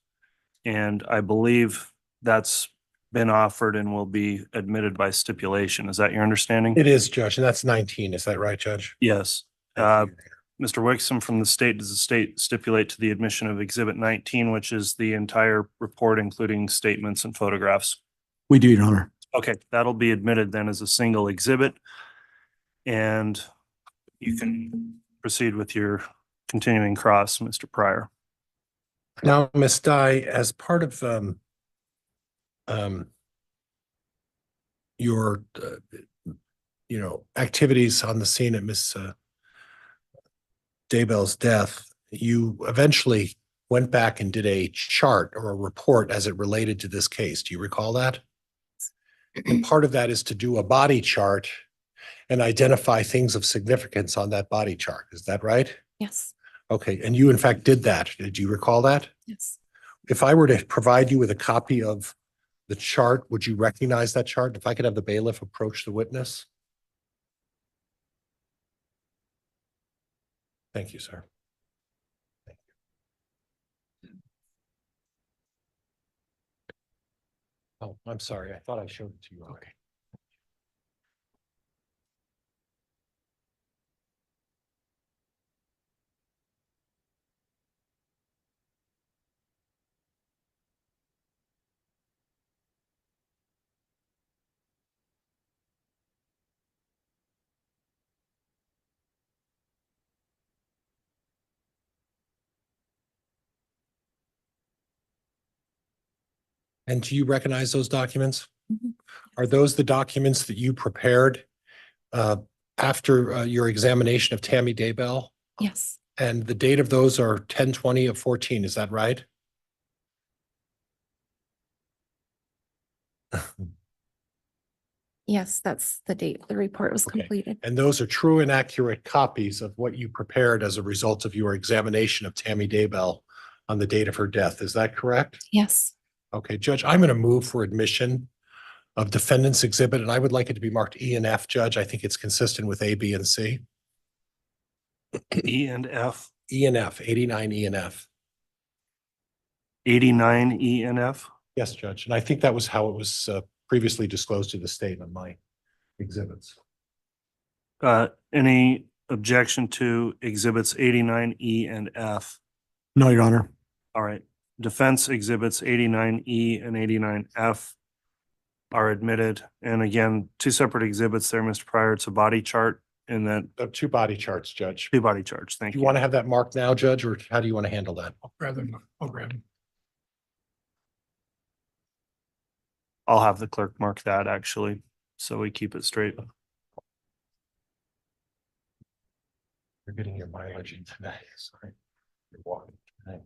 And I believe that's been offered and will be admitted by stipulation. Is that your understanding? It is, Judge, and that's 19. Is that right, Judge? Yes. Thank you. Mr. Wixom from the state, does the state stipulate to the admission of Exhibit 19, which is the entire report, including statements and photographs? We do, Your Honor. Okay, that'll be admitted then as a single exhibit. And you can proceed with your continuing cross, Mr. Pryor. Now, Ms. Dye, as part of your activities on the scene at Miss Daybell's death, you eventually went back and did a chart or a report as it related to this case. Do you recall that? And part of that is to do a body chart and identify things of significance on that body chart. Is that right? Yes. Okay, and you in fact did that. Did you recall that? Yes. If I were to provide you with a copy of the chart, would you recognize that chart? If I could have the bailiff approach the witness? Thank you, sir. Thank you. Oh, I'm sorry. I thought I showed it to you. Okay. And do you recognize those documents? Mhm. Are those the documents that you prepared after your examination of Tammy Daybell? Yes. And the date of those are 10/20/14, is that right? Yes, that's the date the report was Okay. completed. And those are true and accurate copies of what you prepared as a result of your examination of Tammy Daybell on the date of her death. Is that correct? Yes. Okay, Judge, I'm going to move for admission of defendant's exhibit, and I would like it to be marked E and F, Judge. I think it's consistent with A, B, and C. E and F, E and F, 89 E and F. 89 E and F. Yes, Judge. And I think that was how it was previously disclosed to the state on my exhibits. Any objection to exhibits 89 E and F? No, Your Honor. All right. Defense exhibits 89 E and 89 F are admitted. And again, two separate exhibits there, Mr. Pryor. It's a body chart in that Two body charts, Judge. two body charge. Thank Do you. you want to have that marked now, Judge, or how do you want to handle that? I'll grab them. I'll grab them. I'll have the clerk mark that actually, so we keep it straight. You're getting your mileage in today. Sorry. You're walking today.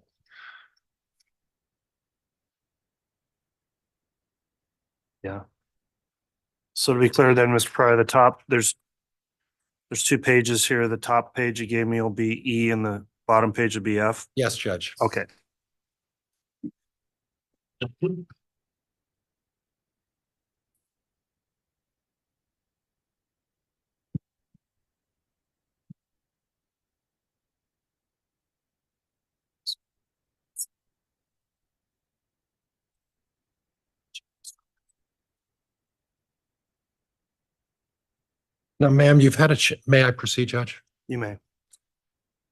Yeah. So to be clear then, Mr. Pryor, the top, there's two pages here. The top page you gave me will be E and the bottom page will be F. Yes, Judge. Okay. Now, ma'am, you've had may I proceed, Judge? You may.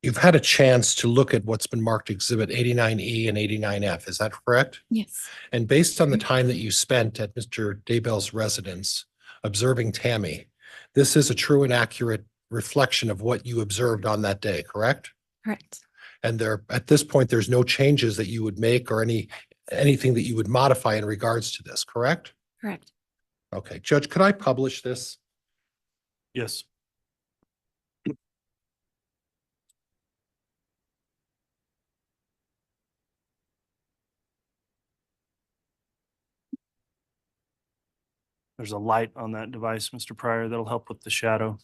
You've had a chance to look at what's been marked Exhibit 89E and 89F. Is that correct? Yes. And based on the time that you spent at Mr. Daybell's residence observing Tammy, this is a true and accurate reflection of what you observed on that day, correct? Correct. And there, at this point, there's no changes that you would make or anything that you would modify in regards to this, correct? Correct. Okay, Judge, could I publish this? Yes. There's a light on that device, Mr. Pryor, that'll help with the shadow.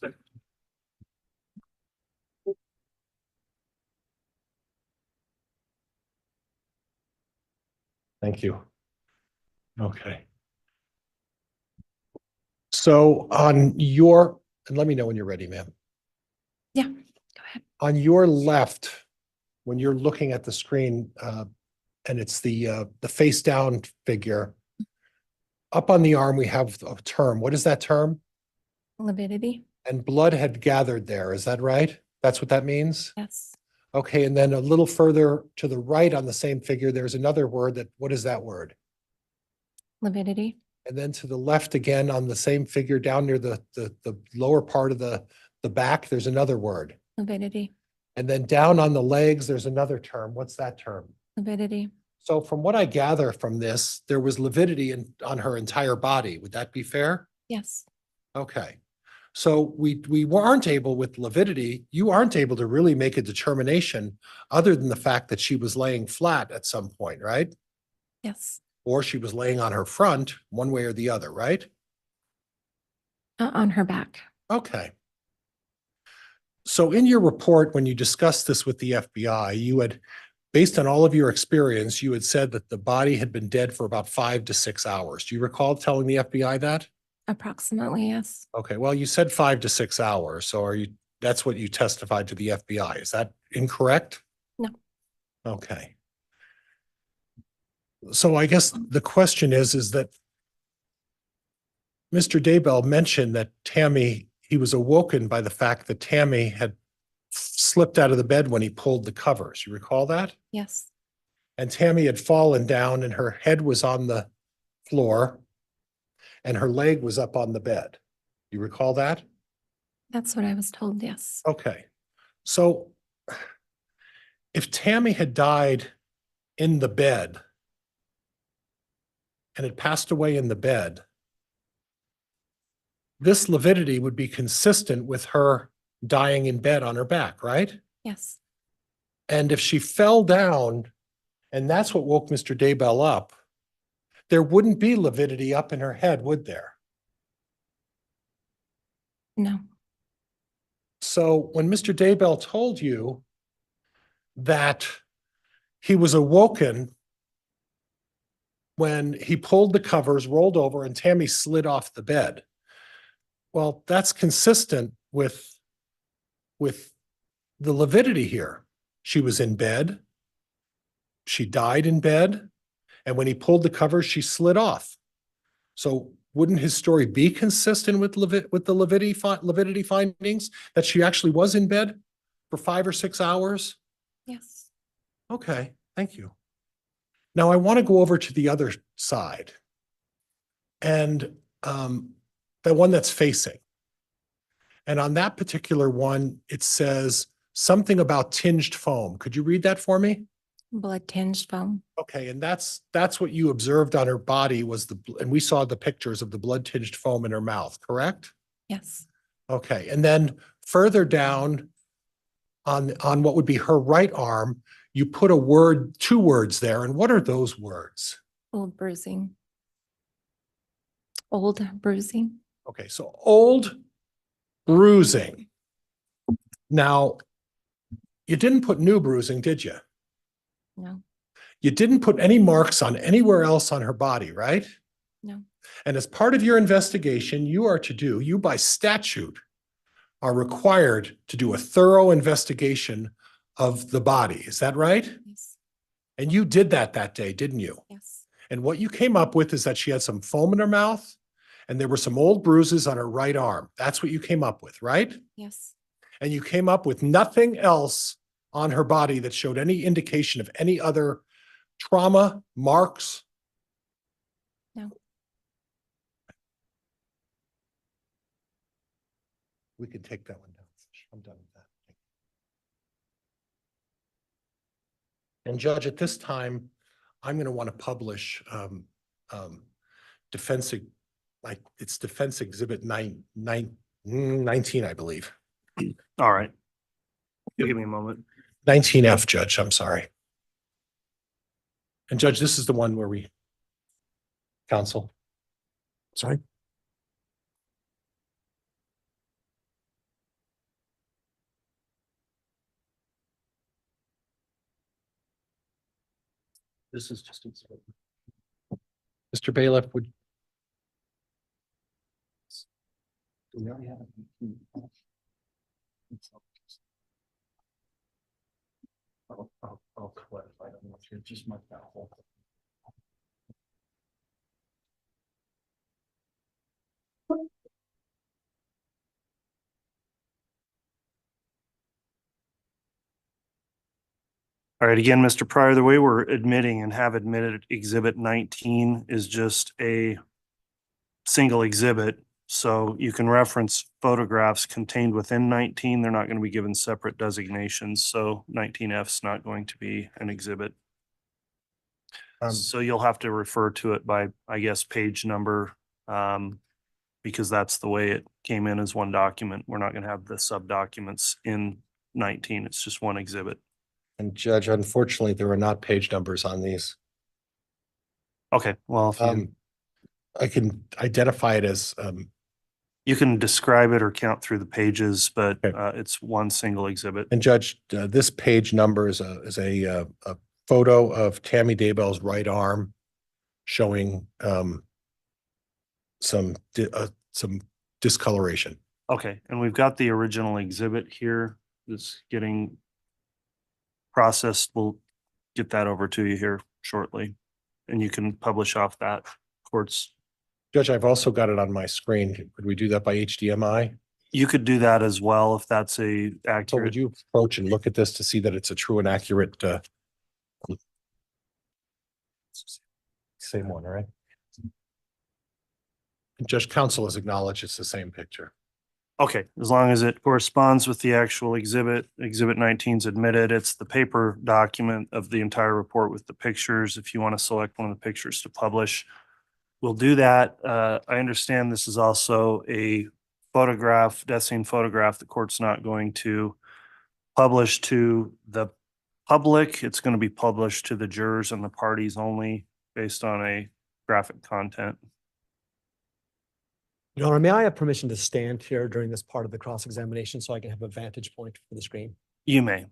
Thank you. Okay. So on your, and let me know when you're ready, ma'am. Yeah, go ahead. On your left, when you're looking at the screen, and it's the face down figure, up on the arm, we have a term. What is that term? Lividity. And blood had gathered there. Is that right? That's what that means? Yes. Okay, and then a little further to the right on the same figure, there's another word what is that word? Lividity. And then to the left again on the same figure down near the lower part of the back, there's another word. Lividity. And then down on the legs, there's another term. What's that term? Lividity. So from what I gather from this, there was lividity on her entire body. Would that be fair? Yes. Okay. So we weren't able with lividity, you aren't able to really make a determination other than the fact that she was laying flat at some point, right? Yes. Or she was laying on her front, one way or the other, right? On her back. Okay. So in your report, when you discussed this with the FBI, you had, based on all of your experience, you had said that the body had been dead for about 5 to 6 hours. Do you recall telling the FBI that? Approximately, yes. Okay, well, you said 5 to 6 hours. So that's what you testified to the FBI. Is that incorrect? No. Okay. So I guess the question is that Mr. Daybell mentioned that he was awoken by the fact that Tammy had slipped out of the bed when he pulled the covers. You recall that? Yes. And Tammy had fallen down and her head was on the floor and her leg was up on the bed. You recall that? That's what I was told. Yes. Okay. So if Tammy had died in the bed and had passed away in the bed, this lividity would be consistent with her dying in bed on her back, right? Yes. And if she fell down and that's what woke Mr. Daybell up, there wouldn't be lividity up in her head, would there? No. So when Mr. Daybell told you that he was awoken when he pulled the covers, rolled over, and Tammy slid off the bed, well, that's consistent with the lividity here. She was in bed. She died in bed. And when he pulled the covers, she slid off. So wouldn't his story be consistent with the lividity findings that she actually was in bed for 5 or 6 hours? Yes. Okay, thank you. Now I want to go over to the other side and the one that's facing. And on that particular one, it says something about tinged foam. Could you read that for me? Blood tinged foam. Okay, and that's what you observed on her body was and we saw the pictures of the blood tinged foam in her mouth, correct? Yes. Okay, and then further down on what would be her right arm, you put two words there. And what are those words? Old bruising. Old bruising. Okay, so old bruising. Now, you didn't put new bruising, did you? No. You didn't put any marks on anywhere else on her body, right? No. And as part of your investigation, you by statute are required to do a thorough investigation of the body. Is that right? Yes. And you did that day, didn't you? Yes. And what you came up with is that she had some foam in her mouth and there were some old bruises on her right arm. That's what you came up with, right? Yes. And you came up with nothing else on her body that showed any indication of any other trauma, marks? No. We can take that one down. I'm done with that. And Judge, at this time, I'm going to want to publish defense, it's Defense Exhibit 19, I believe. All right. Give me a moment. 19F, Judge, I'm sorry. And Judge, this is the one where we counsel. Sorry. This is just. Mr. Bailiff, would. Do we already have it? I'll clarify. I don't know if you're just mark that whole. All right, again, Mr. Pryor, the way we're admitting and have admitted Exhibit 19 is just a single exhibit. So you can reference photographs contained within 19. They're not going to be given separate designations. So 19F is not going to be an exhibit. So you'll have to refer to it by, I guess, page number, because that's the way it came in as one document. We're not going to have the sub documents in 19. It's just one exhibit. And Judge, unfortunately, there are not page numbers on these. Okay, well, if you, I can identify it as, you can describe it or count through the pages, but Okay. it's one single exhibit. and Judge, this page number is a photo of Tammy Daybell's right arm showing some discoloration. Okay, and we've got the original exhibit here that's getting processed. We'll get that over to you here shortly. And you can publish off that court's. Judge, I've also got it on my screen. Could we do that by HDMI? You could do that as well if that's a So would accurate. you approach and look at this to see that it's a true and accurate same one, right? Judge, counsel has acknowledged it's the same picture. Okay, as long as it corresponds with the actual exhibit, Exhibit 19 is admitted. It's the paper document of the entire report with the pictures. If you want to select one of the pictures to publish, we'll do that. I understand this is also a photograph, death scene photograph. The court's not going to publish to the public. It's going to be published to the jurors and the parties only based on a graphic content. Your Honor, may I have permission to stand here during this part of the cross-examination so I can have a vantage point for the screen? You may.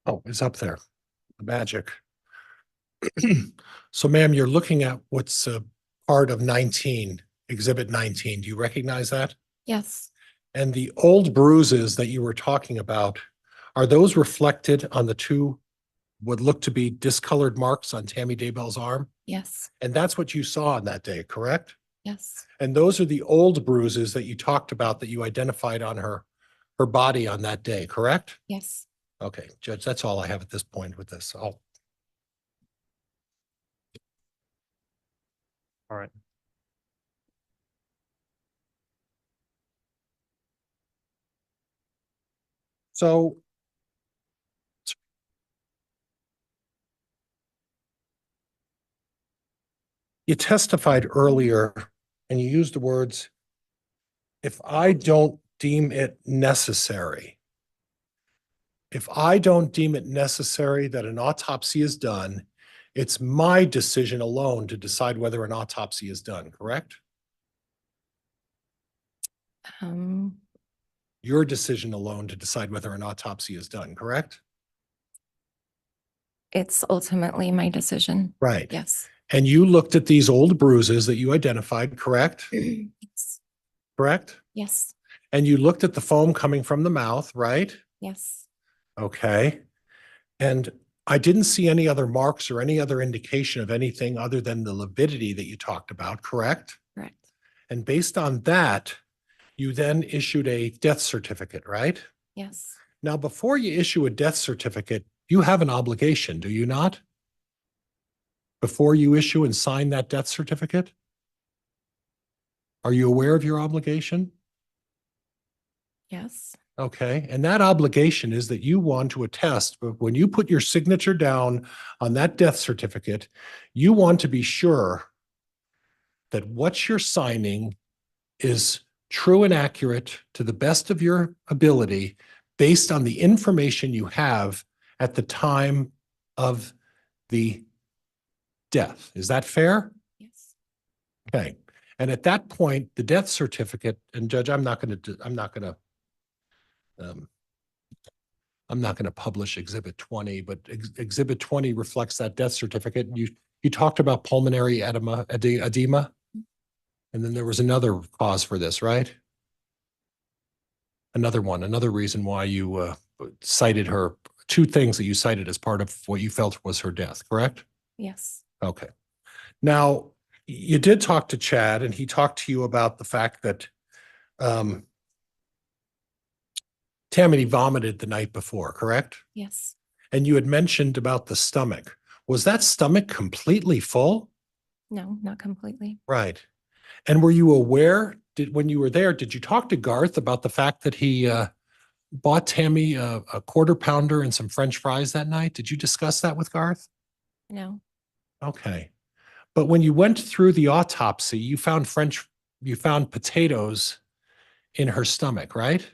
Oh, it's up there. The magic. So ma'am, you're looking at what's part of 19, Exhibit 19. Do you recognize that? Yes, And the old bruises that you were talking about, are those reflected on the two what look to be discolored marks on Tammy Daybell's arm? yes, And that's what you saw on that day, correct? yes, And those are the old bruises that you talked about that you identified on her body on that day, correct? yes. Okay, Judge, that's all I have at this point with this. All right. So you testified earlier and you used the words, if I don't deem it necessary, if I don't deem it necessary that an autopsy is done, it's my decision alone to decide whether an autopsy is done, correct? Um, Your decision alone to decide whether an autopsy is done, correct? it's ultimately my decision. Right. Yes. And you looked at these old bruises that you identified, correct? Yes. Correct? Yes. And you looked at the foam coming from the mouth, right? Yes. Okay. And I didn't see any other marks or any other indication of anything other than the lividity that you talked about, correct? Correct. And based on that, you then issued a death certificate, right? Yes. Now, before you issue a death certificate, you have an obligation, do you not? Before you issue and sign that death certificate? Are you aware of your obligation? Yes. Okay, and that obligation is that you want to attest, but when you put your signature down on that death certificate, you want to be sure that what you're signing is true and accurate to the best of your ability based on the information you have at the time of the death. Is that fair? Yes. Okay. And at that point, the death certificate, and Judge, I'm not going to publish Exhibit 20, but Exhibit 20 reflects that death certificate. You talked about pulmonary edema, and then there was another cause for this, right? Another reason why you cited her, two things that you cited as part of what you felt was her death, correct? Yes. Okay. Now, you did talk to Chad, and he talked to you about the fact that Tammy vomited the night before, correct? Yes. And you had mentioned about the stomach. Was that stomach completely full? No, not completely. Right. And were you aware, when you were there, did you talk to Garth about the fact that he bought Tammy a quarter pounder and some French fries that night? Did you discuss that with Garth? No. Okay. But when you went through the autopsy, you found potatoes in her stomach, right?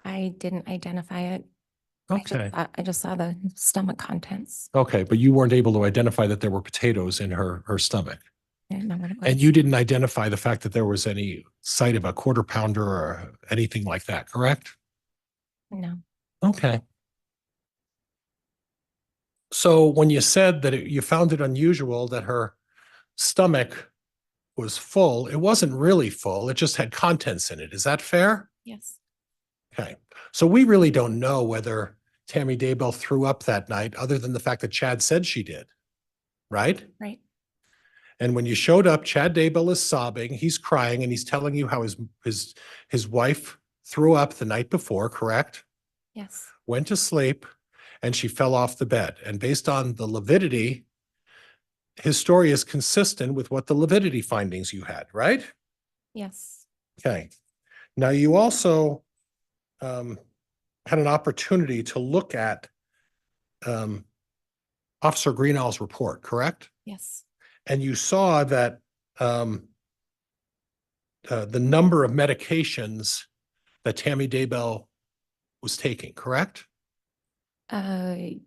I didn't identify it. Okay. I just saw the stomach contents. Okay, but you weren't able to identify that there were potatoes in her stomach. I didn't know what it was. And you didn't identify the fact that there was any sight of a quarter pounder or anything like that, correct? No. Okay. So when you said that you found it unusual that her stomach was full, it wasn't really full. It just had contents in it. Is that fair? Yes. Okay. So we really don't know whether Tammy Daybell threw up that night, other than the fact that Chad said she did, right? Right. And when you showed up, Chad Daybell is sobbing, he's crying, and he's telling you how his wife threw up the night before, correct? Yes. Went to sleep, and she fell off the bed. And based on the lividity, his story is consistent with what the lividity findings you had, right? Yes. Okay. Now, you also had an opportunity to look at Officer Greenall's report, correct? Yes. And you saw that the number of medications that Tammy Daybell was taking, correct? Do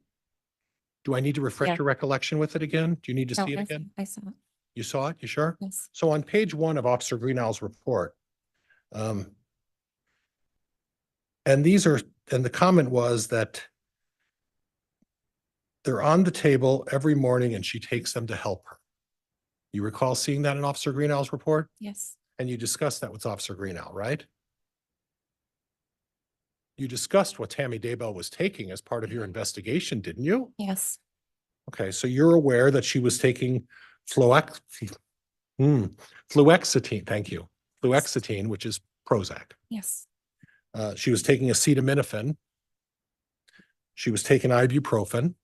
I need to refresh Yeah. your recollection with it again? Do you need to No, see it again? I saw it. You saw it? You sure? Yes. So on page 1 of Officer Greenall's report, and the comment was that they're on the table every morning and she takes them to help her. You recall seeing that in Officer Greenow's report? Yes, And you discussed that with Officer Greenow, right? You discussed what Tammy Daybell was taking as part of your investigation, didn't you? yes, Okay, so you're aware that she was taking fluoxetine, thank you, fluoxetine, which is Prozac. yes, She was taking acetaminophen. She was taking ibuprofen,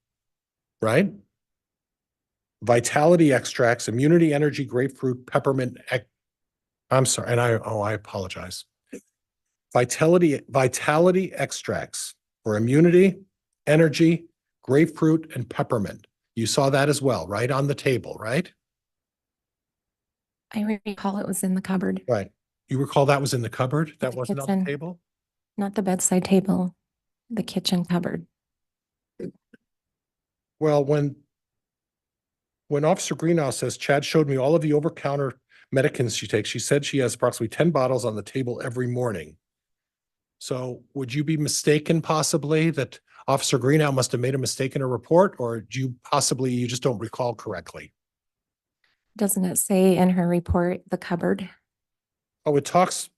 right? Vitality extracts, immunity, energy, grapefruit, peppermint. I'm sorry, and I apologize. Vitality extracts for immunity, energy, grapefruit, and peppermint. You saw that as well, right? On the table, right? I recall it was in the cupboard, Right. You recall that was in the cupboard? That the wasn't on the kitchen. table? not the bedside table, the kitchen cupboard. Well, when Officer Greenow says Chad showed me all of the over-counter medicines she takes, she said she has approximately 10 bottles on the table every morning. So would you be mistaken possibly that Officer Greenow must have made a mistake in her report, or do you possibly, you just don't recall correctly? Doesn't it say in her report, the cupboard? Oh, it talks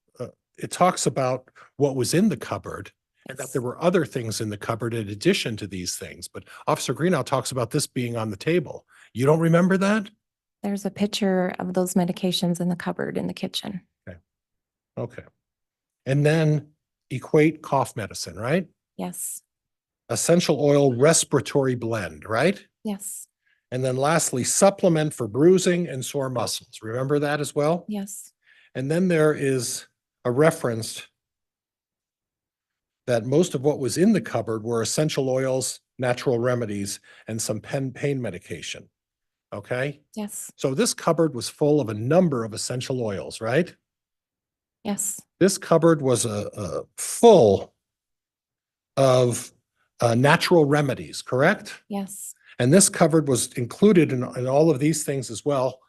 about what was in the cupboard and that there were other things in the cupboard in addition to these things. But Officer Greenow talks about this being on the table. You don't remember that? There's a picture of those medications in the cupboard in the kitchen. Okay. And then equate cough medicine, right? Yes, Essential oil respiratory blend, right? yes, And then lastly, supplement for bruising and sore muscles. Remember that as well? yes, And then there is a reference that most of what was in the cupboard were essential oils, natural remedies, and some pain medication. Okay? yes, So this cupboard was full of a number of essential oils, right? yes, This cupboard was full of natural remedies, correct? yes, And this cupboard was included in all of these things as well.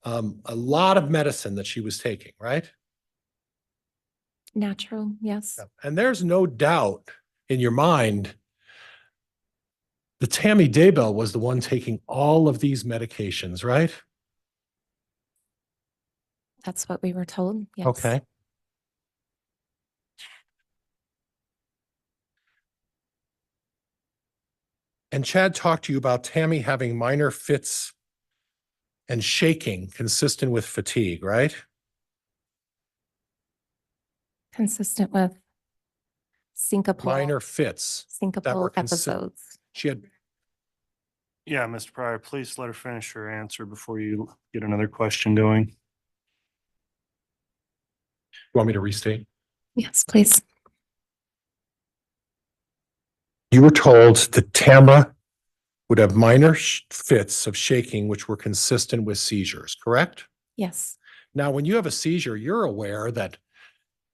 A lot of medicine that she was taking, right? natural, yes, And there's no doubt in your mind that Tammy Daybell was the one taking all of these medications, right? that's what we were told, yes. Okay. And Chad talked to you about Tammy having minor fits and shaking consistent with fatigue, right? Consistent with Minor fits. that were syncopal consi- episodes. She had, Yeah, Mr. Pryor, please let her finish her answer before you get another question going. want me to restate? Yes, please. You were told that Tamra would have minor fits of shaking, which were consistent with seizures, correct? Yes, Now, when you have a seizure, you're aware that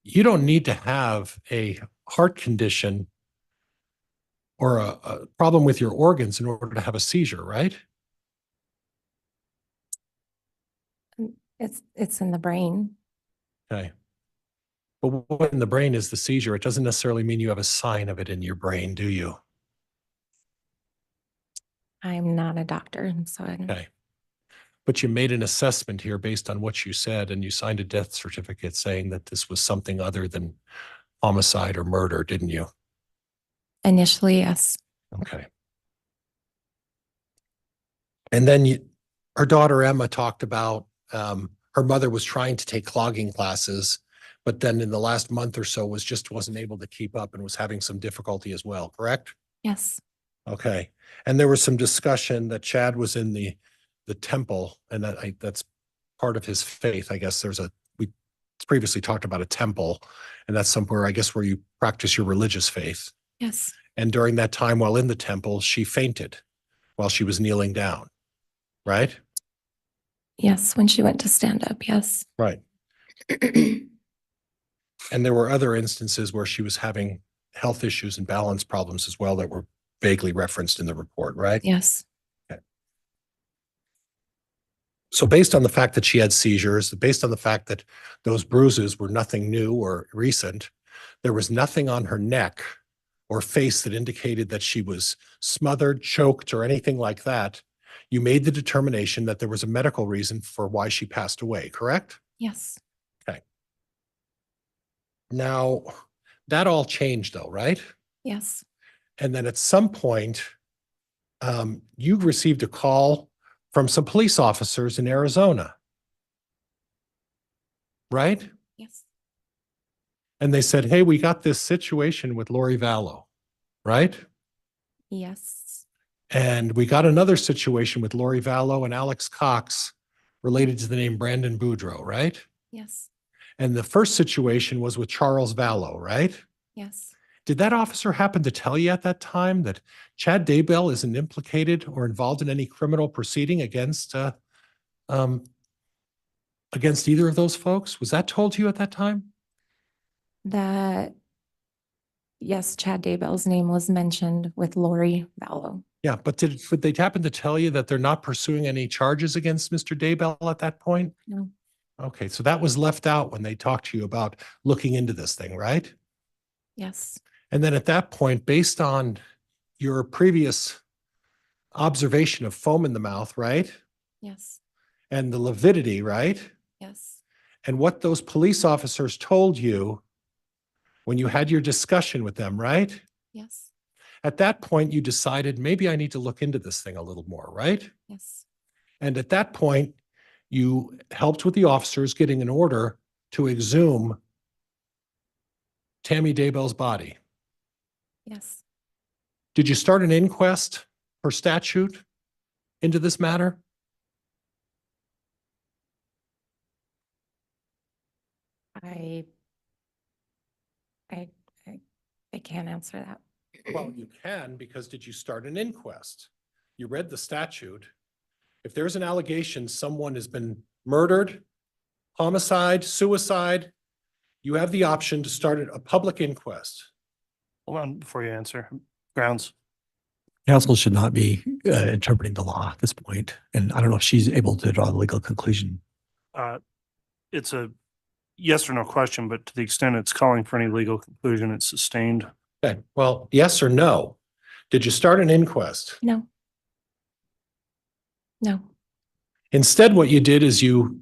you don't need to have a heart condition or a problem with your organs in order to have a seizure, right? it's in the brain. Okay. But what in the brain is the seizure? It doesn't necessarily mean you have a sign of it in your brain, do you? I'm not a doctor, so I don't. Okay. But you made an assessment here based on what you said, and you signed a death certificate saying that this was something other than homicide or murder, didn't you? Initially, yes. Okay. And then her daughter Emma talked about her mother was trying to take clogging classes, but then in the last month or so wasn't able to keep up and was having some difficulty as well, correct? Yes, Okay. And there was some discussion that Chad was in the temple, and that's part of his faith. I guess we previously talked about a temple, and that's somewhere, I guess, where you practice your religious faith. yes, And during that time while in the temple, she fainted while she was kneeling down, right? yes. When she went to stand up, yes. Right. And there were other instances where she was having health issues and balance problems as well that were vaguely referenced in the report, right? Yes, So based on the fact that she had seizures, based on the fact that those bruises were nothing new or recent, there was nothing on her neck or face that indicated that she was smothered, choked, or anything like that, you made the determination that there was a medical reason for why she passed away, correct? Yes. Now, that all changed though, right? Yes. And then at some point, you received a call from some police officers in Arizona, right? Yes. And they said, hey, we got this situation with Lori Vallow, right? Yes. And we got another situation with Lori Vallow and Alex Cox related to the name Brandon Boudreaux, right? Yes. And the first situation was with Charles Vallow, right? Yes. Did that officer happen to tell you at that time that Chad Daybell isn't implicated or involved in any criminal proceeding against either of those folks? Was that told to you at that time? That, yes, Chad Daybell's name was mentioned with Lori Vallow. Yeah, but did they happen to tell you that they're not pursuing any charges against Mr. Daybell at that point? No. Okay, so that was left out when they talked to you about looking into this thing, right? Yes. And then at that point, based on your previous observation of foam in the mouth, right? Yes. And the lividity, right? Yes. And what those police officers told you when you had your discussion with them, right? Yes. At that point, you decided maybe I need to look into this thing a little more, right? Yes. And at that point, you helped with the officers getting an order to exhume Tammy Daybell's body. Yes. Did you start an inquest per statute into this matter? I can't answer that. Well, you can, because did you start an inquest? You read the statute. If there's an allegation someone has been murdered, homicide, suicide, you have the option to start a public inquest. Hold on before you answer. Grounds. Counsel should not be interpreting the law at this point, and I don't know if she's able to draw the legal conclusion. It's a yes or no question, but to the extent it's calling for any legal conclusion, it's sustained. Okay, well, yes or no? Did you start an inquest? No. No. Instead, what you did is you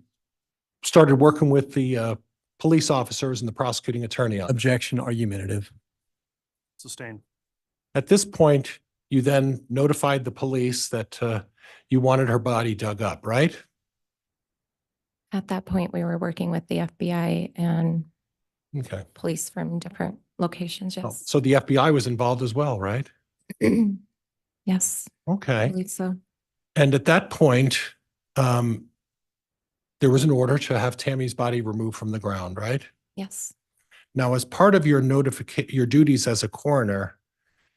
started working with the police officers and the prosecuting attorney on it. Objection argumentative. Sustained. At this point, you then notified the police that you wanted her body dug up, right? At that point, we were working with the FBI and Okay. police from different locations. Oh, Yes. so the FBI was involved as well, right? Yes. I Okay. believe so. And at that point, there was an order to have Tammy's body removed from the ground, right? Yes. Now, as part of your your duties as a coroner,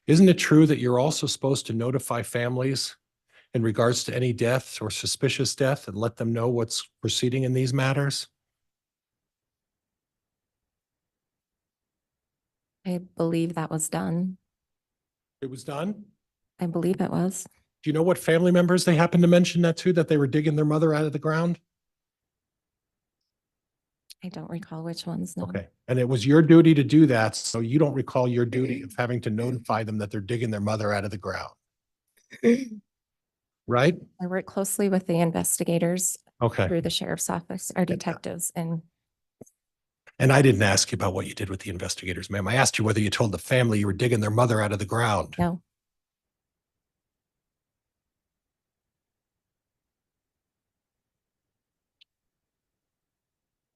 isn't it true that you're also supposed to notify families in regards to any deaths or suspicious death and let them know what's proceeding in these matters? I believe that was done. It was done? I believe it was. Do you know what family members they happened to mention that to, that they were digging their mother out of the ground? I don't recall which ones. No. Okay. And it was your duty to do that, so you don't recall your duty of having to notify them that they're digging their mother out of the ground, right? I work closely with the investigators Okay. through the sheriff's office, our detectives, and And I didn't ask you about what you did with the investigators, ma'am. I asked you whether you told the family you were digging their mother out of the ground. no.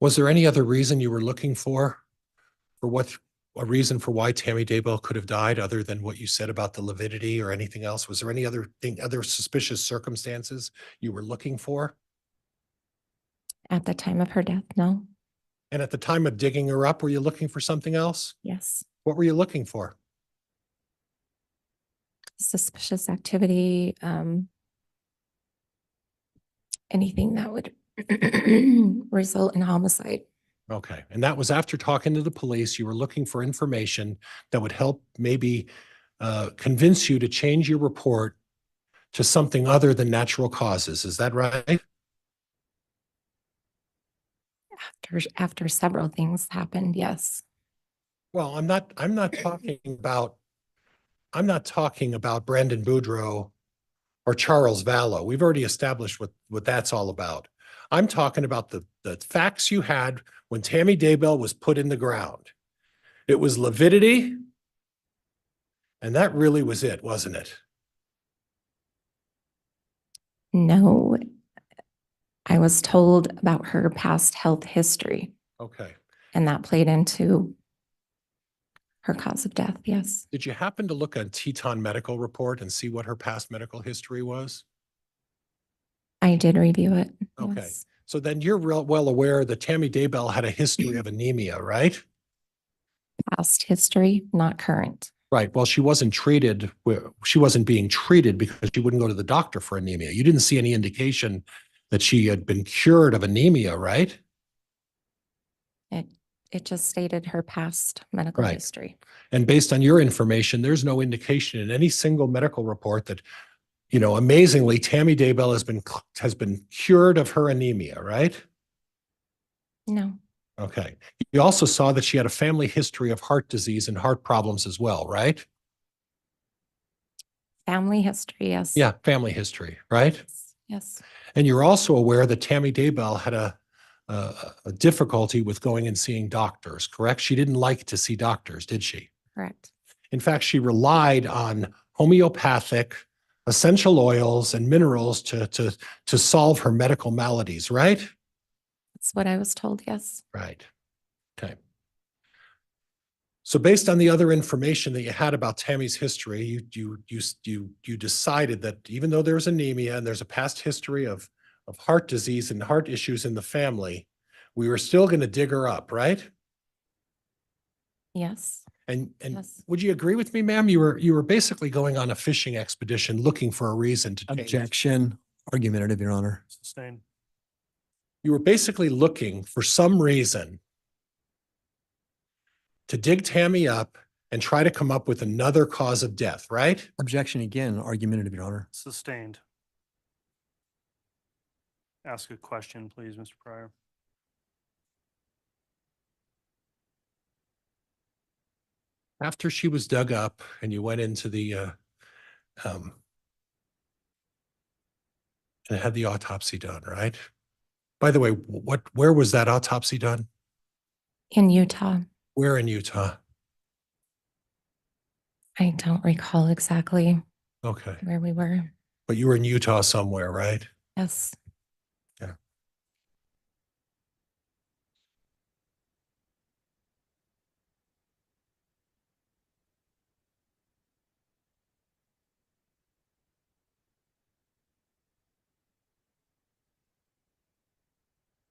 Was there any other reason you were looking for what, a reason for why Tammy Daybell could have died other than what you said about the lividity or anything else? Was there any other thing, other suspicious circumstances you were looking for? At the time of her death, no. And at the time of digging her up, were you looking for something else? Yes. What were you looking for? Suspicious activity, anything that would result in homicide. Okay. And that was after talking to the police, you were looking for information that would help maybe convince you to change your report to something other than natural causes. Is that right? After several things happened, yes. Well, I'm not talking about I'm not talking about Brandon Boudreaux or Charles Vallow. We've already established what that's all about. I'm talking about the facts you had when Tammy Daybell was put in the ground. It was lividity, and that really was it, wasn't it? No, I was told about her past health history, Okay. and that played into her cause of death. Yes, Did you happen to look on Teton Medical Report and see what her past medical history was? I did review it. Okay. Yes. So then you're real well aware that Tammy Daybell had a history of anemia, right? Past history, not current. Right. Well, she wasn't being treated because she wouldn't go to the doctor for anemia. You didn't see any indication that she had been cured of anemia, right? It just stated her past medical Right. history. And based on your information, there's no indication in any single medical report that, amazingly, Tammy Daybell has been cured of her anemia, right? No, Okay. You also saw that she had a family history of heart disease and heart problems as well, right? family history. Yes. Yeah, family history, right? Yes. And you're also aware that Tammy Daybell had a difficulty with going and seeing doctors, correct? She didn't like to see doctors, did she? Correct. In fact, she relied on homeopathic essential oils and minerals to solve her medical maladies, right? That's what I was told. Yes. Right. Okay. So based on the other information that you had about Tammy's history, you decided that even though there's anemia and there's a past history of heart disease and heart issues in the family, we were still going to dig her up, right? Yes. And Yes. would you agree with me, ma'am? You were basically going on a fishing expedition looking for a reason to change. Objection, argumentative, Your Honor. Sustained. You were basically looking for some reason to dig Tammy up and try to come up with another cause of death, right? Objection again, argumentative, Your Honor. Sustained. Ask a question, please, Mr. Pryor. After she was dug up and you went into the and had the autopsy done, right? By the way, where was that autopsy done? In Utah. Where in Utah? I don't recall exactly Okay. where we were. But you were in Utah somewhere, right? Yes. Yeah.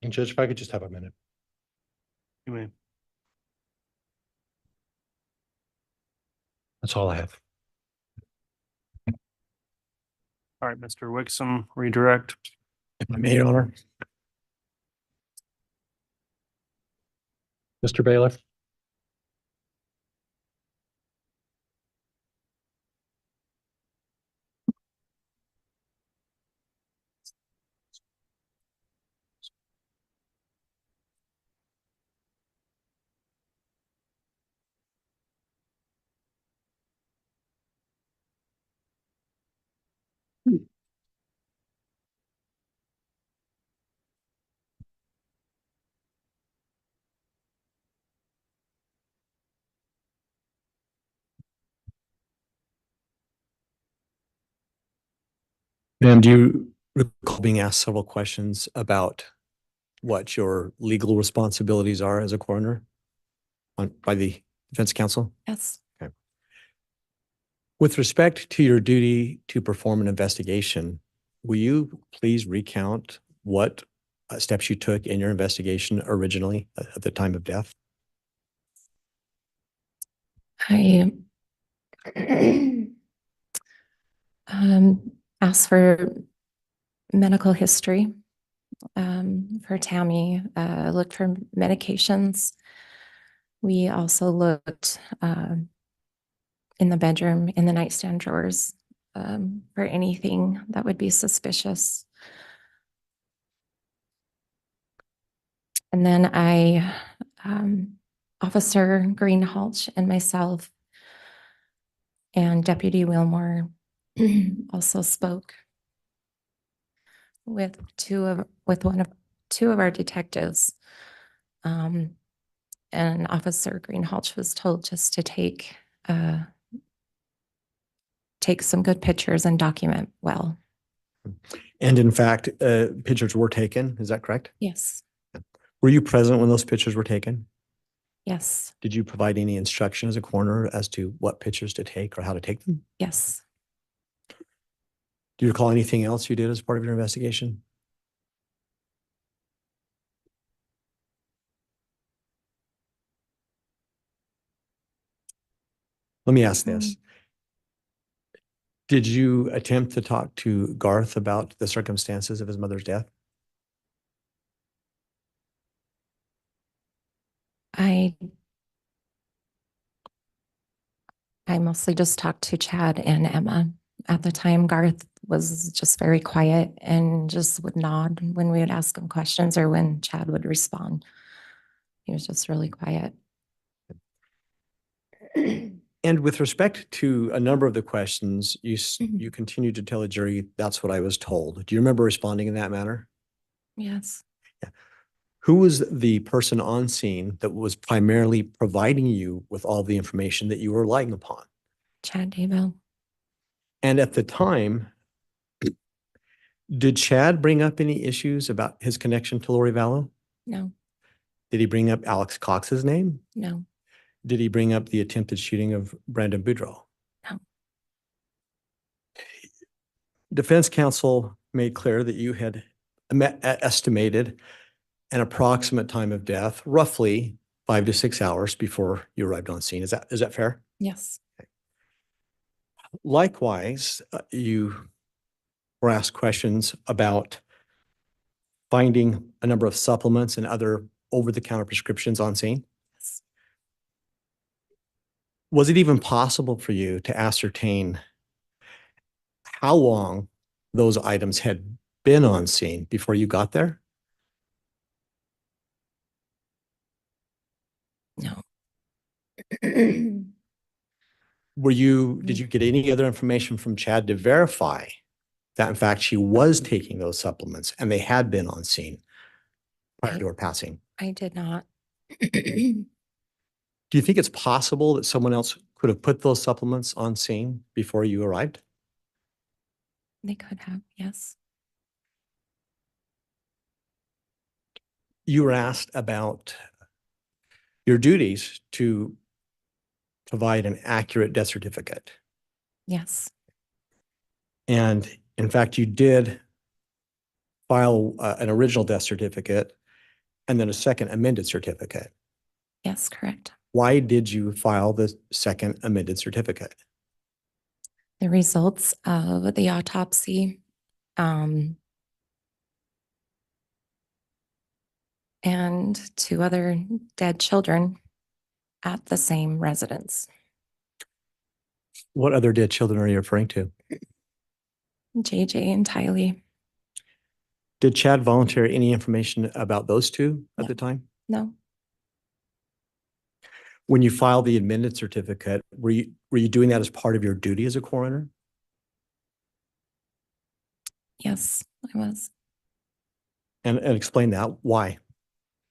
And Judge, if I could just have a minute. You may. That's all I have. All right, Mr. Wixom, redirect. If I may, Your Honor. Mr. Bailiff? Ma'am, do you recall being asked several questions about what your legal responsibilities are as a coroner by the defense counsel? Yes. With respect to your duty to perform an investigation, will you please recount what steps you took in your investigation originally at the time of death? I asked for medical history for Tammy, looked for medications. We also looked in the bedroom, in the nightstand drawers, for anything that would be suspicious. And then Officer Greenhalgh and myself And Deputy Wilmore also spoke with two of our detectives. And Officer Greenhalgh was told just to take some good pictures and document well. And in fact, pictures were taken. Is that correct? Yes, Were you present when those pictures were taken? yes, Did you provide any instruction as a coroner as to what pictures to take or how to take them? yes. Do you recall anything else you did as part of your investigation? Let me ask this. Did you attempt to talk to Garth about the circumstances of his mother's death? I mostly just talked to Chad and Emma. At the time, Garth was just very quiet and just would nod when we would ask him questions or when Chad would respond. He was just really quiet. And with respect to a number of the questions, you Mhm. you continued to tell the jury, that's what I was told. Do you remember responding in that manner? Yes, Who was the person on scene that was primarily providing you with all the information that you were relying upon? Chad Daybell. And at the time, did Chad bring up any issues about his connection to Lori Vallow? No, Did he bring up Alex Cox's name? no, Did he bring up the attempted shooting of Brandon Boudreaux? no. Defense counsel made clear that you had estimated an approximate time of death, roughly 5 to 6 hours before you arrived on scene. Is that fair? Yes, Likewise, you were asked questions about finding a number of supplements and other over-the-counter prescriptions on scene. yes. Was it even possible for you to ascertain how long those items had been on scene before you got there? No. Did you get any other information from Chad to verify that in fact she was taking those supplements and they had been on scene prior to her passing? I did not. Do you think it's possible that someone else could have put those supplements on scene before you arrived? They could have, yes. You were asked about your duties to provide an accurate death certificate. Yes, And in fact, you did file an original death certificate and then a second amended certificate. yes, correct. Why did you file the second amended certificate? The results of the autopsy, and 2 other dead children at the same residence. What other dead children are you referring to? JJ and Tylee. Did Chad volunteer any information about those two at No. the time? No, When you filed the amended certificate, were you doing that as part of your duty as a coroner? yes, I was. And explain that. Why?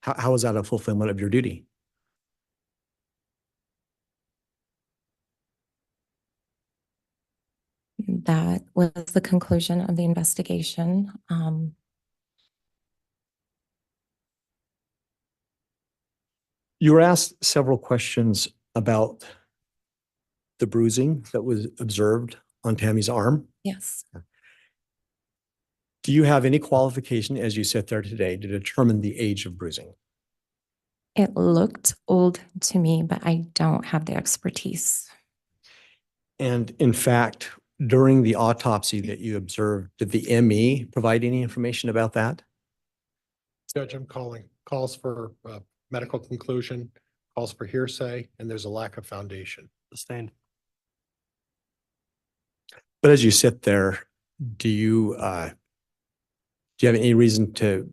How is that a fulfillment of your duty? That was the conclusion of the investigation. You were asked several questions about the bruising that was observed on Tammy's arm. Yes, Do you have any qualification as you sit there today to determine the age of bruising? it looked old to me, but I don't have the expertise. And in fact, during the autopsy that you observed, did the ME provide any information about that? Judge, I'm calls for medical conclusion, calls for hearsay, and there's a lack of foundation. Sustained. But as you sit there, do you have any reason to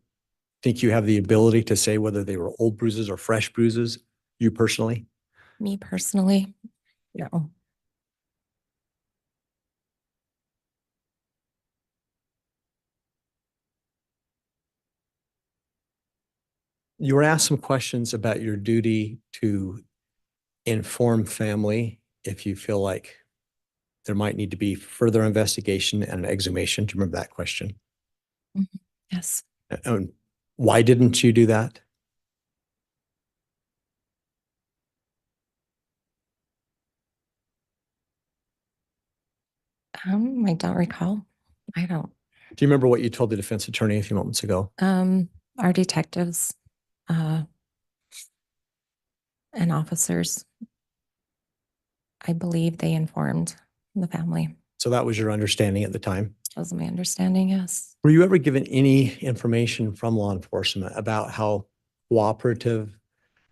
think you have the ability to say whether they were old bruises or fresh bruises, you personally? Me personally, no. You were asked some questions about your duty to inform family if you feel like there might need to be further investigation and an exhumation. Do you remember that question? Yes. And why didn't you do that? I don't recall. I don't. Do you remember what you told the defense attorney a few moments ago? Our detectives, and officers, I believe they informed the family. So that was your understanding at the time. That was my understanding, yes. Were you ever given any information from law enforcement about how cooperative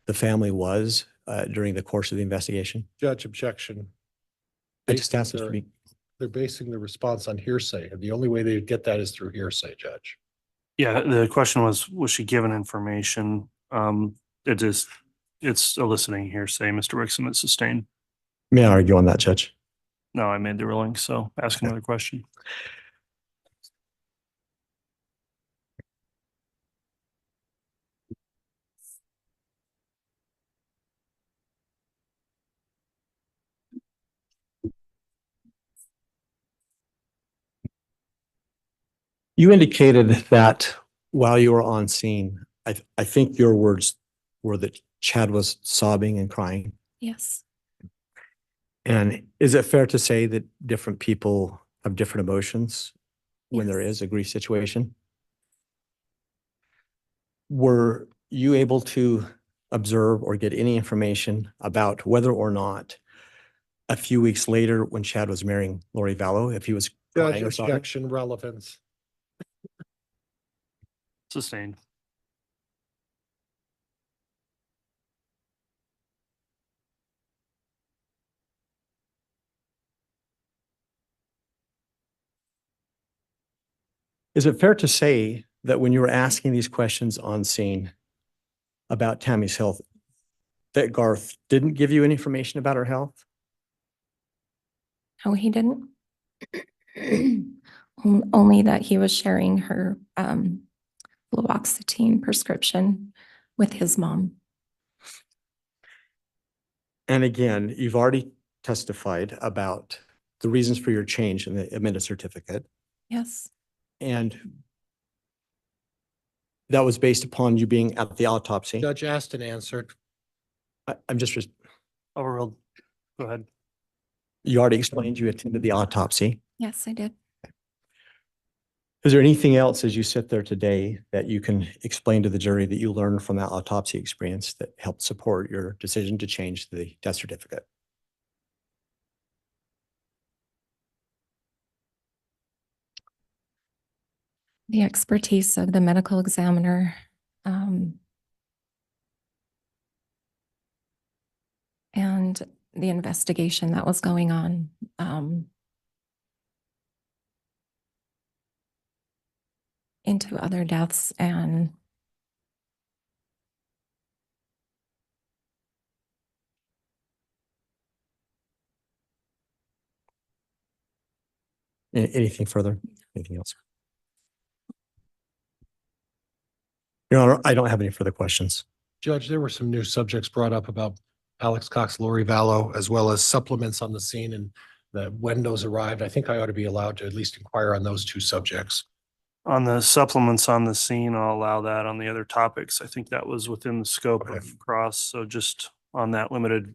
the family was during the course of the investigation? Judge, objection. I just asked this to be. They're basing the response on hearsay, and the only way they get that is through hearsay, Judge. Yeah, the question was she given information? It's eliciting hearsay, Mr. Wixom. It's sustained. May I argue on that, Judge? No, I made the ruling, so ask another question. You indicated that while you were on scene, I think your words were that Chad was sobbing and crying. Yes. And is it fair to say that different people have different emotions when there Yes. is a grief situation? Were you able to observe or get any information about whether or not a few weeks later when Chad was marrying Lori Vallow, if he was Judge, crying or sobbing? objection, relevance. Sustained. Is it fair to say that when you were asking these questions on scene about Tammy's health, that Garth didn't give you any information about her health? No, he didn't. Only that he was sharing her fluoxetine prescription with his mom. And again, you've already testified about the reasons for your change in the admitted certificate. Yes. And that was based upon you being at the autopsy. Judge asked and answered. I'm just, Overruled. Go ahead. you already explained you attended the autopsy. Yes, I did. Is there anything else as you sit there today that you can explain to the jury that you learned from that autopsy experience that helped support your decision to change the death certificate? The expertise of the medical examiner, and the investigation that was going on. Into other deaths and Anything further? Anything else? Your Honor, I don't have any further questions. Judge, there were some new subjects brought up about Alex Cox, Lori Vallow, as well as supplements on the scene and that when those arrived. I think I ought to be allowed to at least inquire on those two subjects. On the supplements on the scene, I'll allow that. On the other topics, I think that was within the scope Okay. of Cross. So just on that limited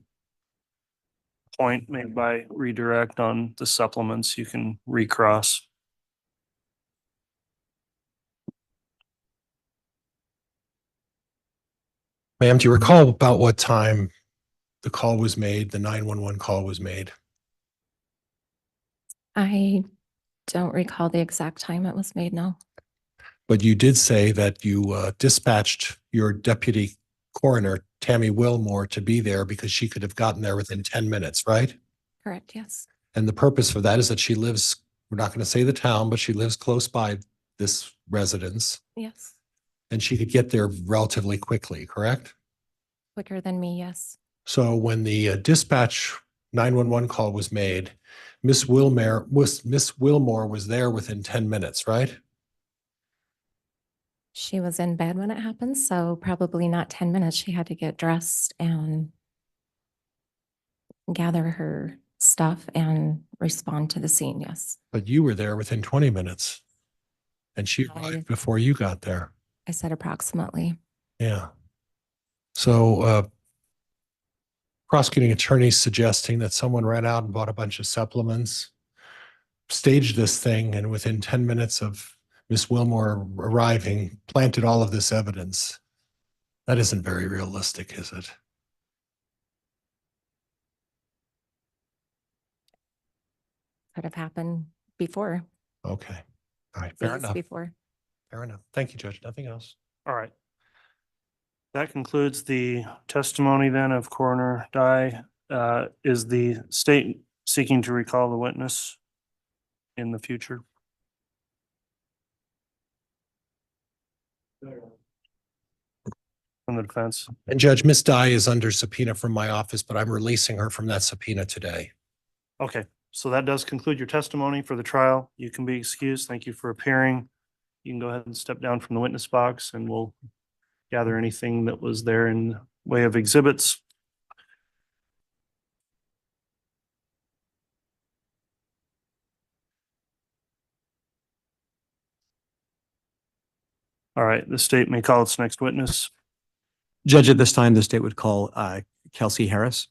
point made by redirect on the supplements, you can recross. Ma'am, do you recall about what time the call was made, the 911 call was made? I don't recall the exact time it was made, no. But you did say that you dispatched your deputy coroner, Tammy Wilmore, to be there because she could have gotten there within 10 minutes, right? Correct, yes. And the purpose for that is that she lives, we're not going to say the town, but she lives close by this residence Yes. and she could get there relatively quickly, correct? Quicker than me, yes. So when the dispatch 911 call was made, Miss Wilmore was there within 10 minutes, right? She was in bed when it happened, so probably not 10 minutes. She had to get dressed and gather her stuff and respond to the scene. Yes. But you were there within 20 minutes. And she I- arrived before you got there. I said approximately. Yeah. So prosecuting attorneys suggesting that someone ran out and bought a bunch of supplements, staged this thing, and within 10 minutes of Miss Wilmore arriving, planted all of this evidence. That isn't very realistic, is it? Could have happened before, Okay. All right. Fair days enough. before. Fair enough. Thank you, Judge. Nothing else. All right. That concludes the testimony then of Coroner Dye. Is the state seeking to recall the witness in the future? From the defense? And Judge, Miss Dye is under subpoena from my office, but I'm releasing her from that subpoena today. Okay, so that does conclude your testimony for the trial. You can be excused. Thank you for appearing. You can go ahead and step down from the witness box and we'll gather anything that was there in way of exhibits. All right, the state may call its next witness. Judge, at this time, the state would call Kelsey Harris.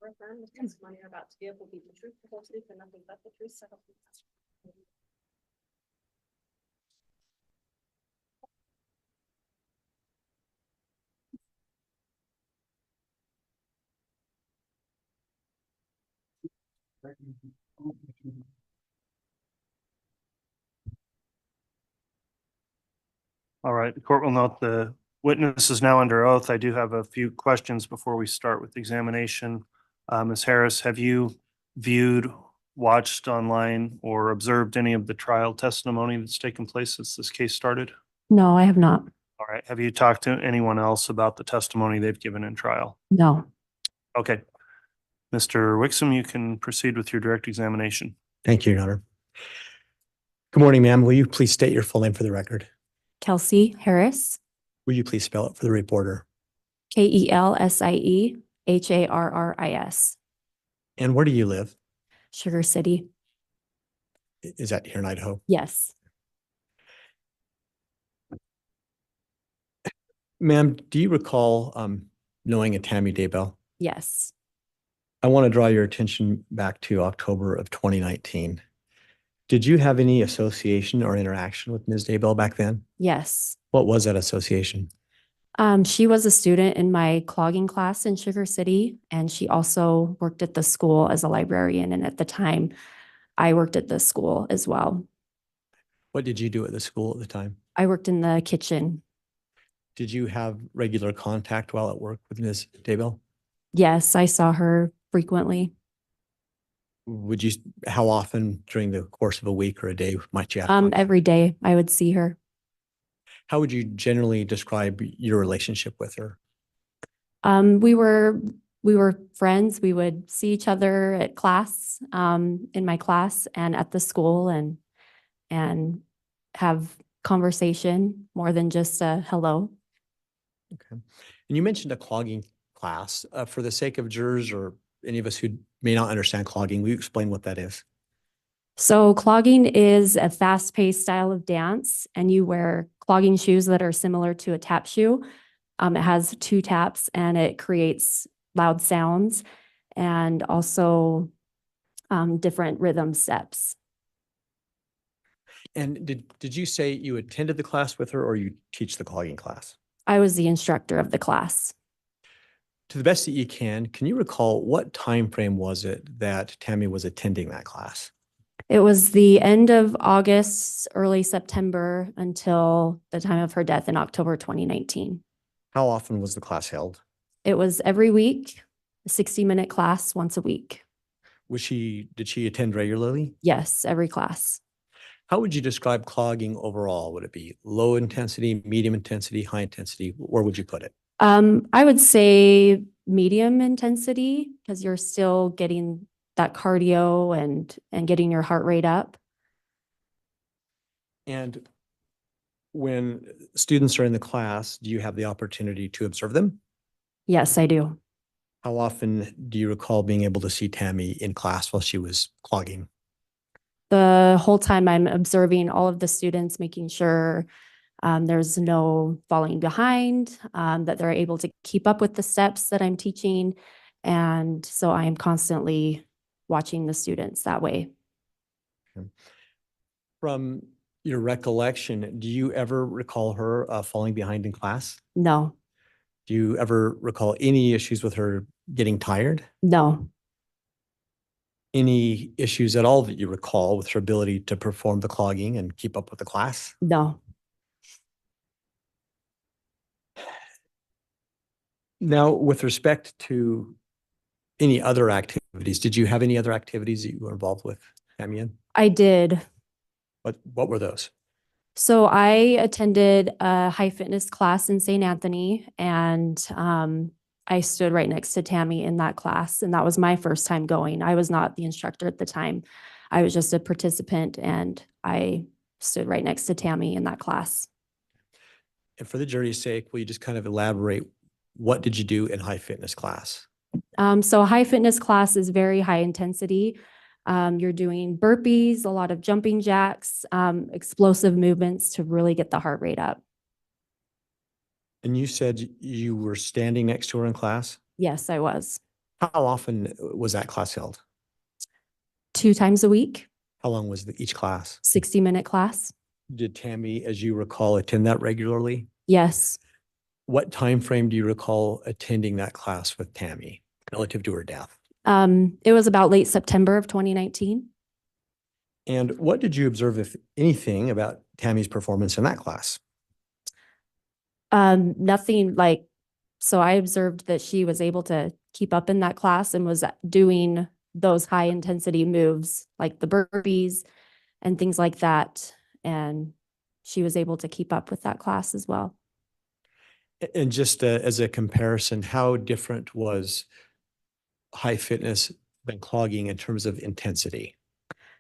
Or affirm the testimony you're about to give will be the truth, the whole truth, and nothing but the truth, so help you God. All right, the court will note the witness is now under oath. I do have a few questions before we start with the examination. Ms. Harris, have you viewed, watched online, or observed any of the trial testimony that's taken place since this case started? No, I have not. All right, have you talked to anyone else about the testimony they've given in trial? No. Okay. Mr. Wixom, you can proceed with your direct examination. Thank you, Your Honor. Good morning, ma'am. Will you please state your full name for the record? Kelsey Harris, Will you please spell it for the reporter? Kelsie Harris, And where do you live? Sugar City. Is that here in Idaho? Yes. Ma'am, do you recall knowing a Tammy Daybell? Yes. I want to draw your attention back to October of 2019. Did you have any association or interaction with Ms. Daybell back then? Yes. What was that association? She was a student in my clogging class in Sugar City, and she also worked at the school as a librarian. And at the time, I worked at the school as well. What did you do at the school at the time? I worked in the kitchen. Did you have regular contact while at work with Ms. Daybell? Yes, I saw her frequently. How often during the course of a week or a day might you have contact? Every day I would see her. How would you generally describe your relationship with her? We were friends. We would see each other at class, in my class and at the school, and have conversation more than just a hello. Okay. And you mentioned a clogging class. For the sake of jurors or any of us who may not understand clogging, will you explain what that is? So clogging is a fast-paced style of dance, and you wear clogging shoes that are similar to a tap shoe. It has 2 taps and it creates loud sounds and also different rhythm steps. And did you say you attended the class with her or you teach the clogging class? I was the instructor of the class. To the best that you can you recall what time frame was it that Tammy was attending that class? It was the end of August, early September until the time of her death in October 2019. How often was the class held? It was every week, a 60-minute class once a week. Did she attend regularly? Yes, every class. How would you describe clogging overall? Would it be low intensity, medium intensity, high intensity? Where would you put it? I would say medium intensity because you're still getting that cardio and getting your heart rate up. And when students are in the class, do you have the opportunity to observe them? Yes, I do. How often do you recall being able to see Tammy in class while she was clogging? The whole time I'm observing all of the students, making sure there's no falling behind, that they're able to keep up with the steps that I'm teaching. And so I am constantly watching the students that way. From your recollection, do you ever recall her falling behind in class? No, Do you ever recall any issues with her getting tired? no, Any issues at all that you recall with her ability to perform the clogging and keep up with the class? no. Now, with respect to any other activities, did you have any other activities that you were involved with, Tammy? In? I did. What were those? So I attended a high fitness class in St. Anthony, and I stood right next to Tammy in that class, and that was my first time going. I was not the instructor at the time. I was just a participant, and I stood right next to Tammy in that class. And for the jury's sake, will you just kind of elaborate, what did you do in high fitness class? So a high fitness class is very high intensity. You're doing burpees, a lot of jumping jacks, explosive movements to really get the heart rate up. And you said you were standing next to her in class? Yes, I was. How often was that class held? 2 times a week, How long was each class? 60-minute class. Did Tammy, as you recall, attend that regularly? Yes. What time frame do you recall attending that class with Tammy relative to her death? It was about late September of 2019. And what did you observe, if anything, about Tammy's performance in that class? Nothing like, so I observed that she was able to keep up in that class and was doing those high intensity moves like the burpees and things like that. And she was able to keep up with that class as well. And just as a comparison, how different was high fitness than clogging in terms of intensity?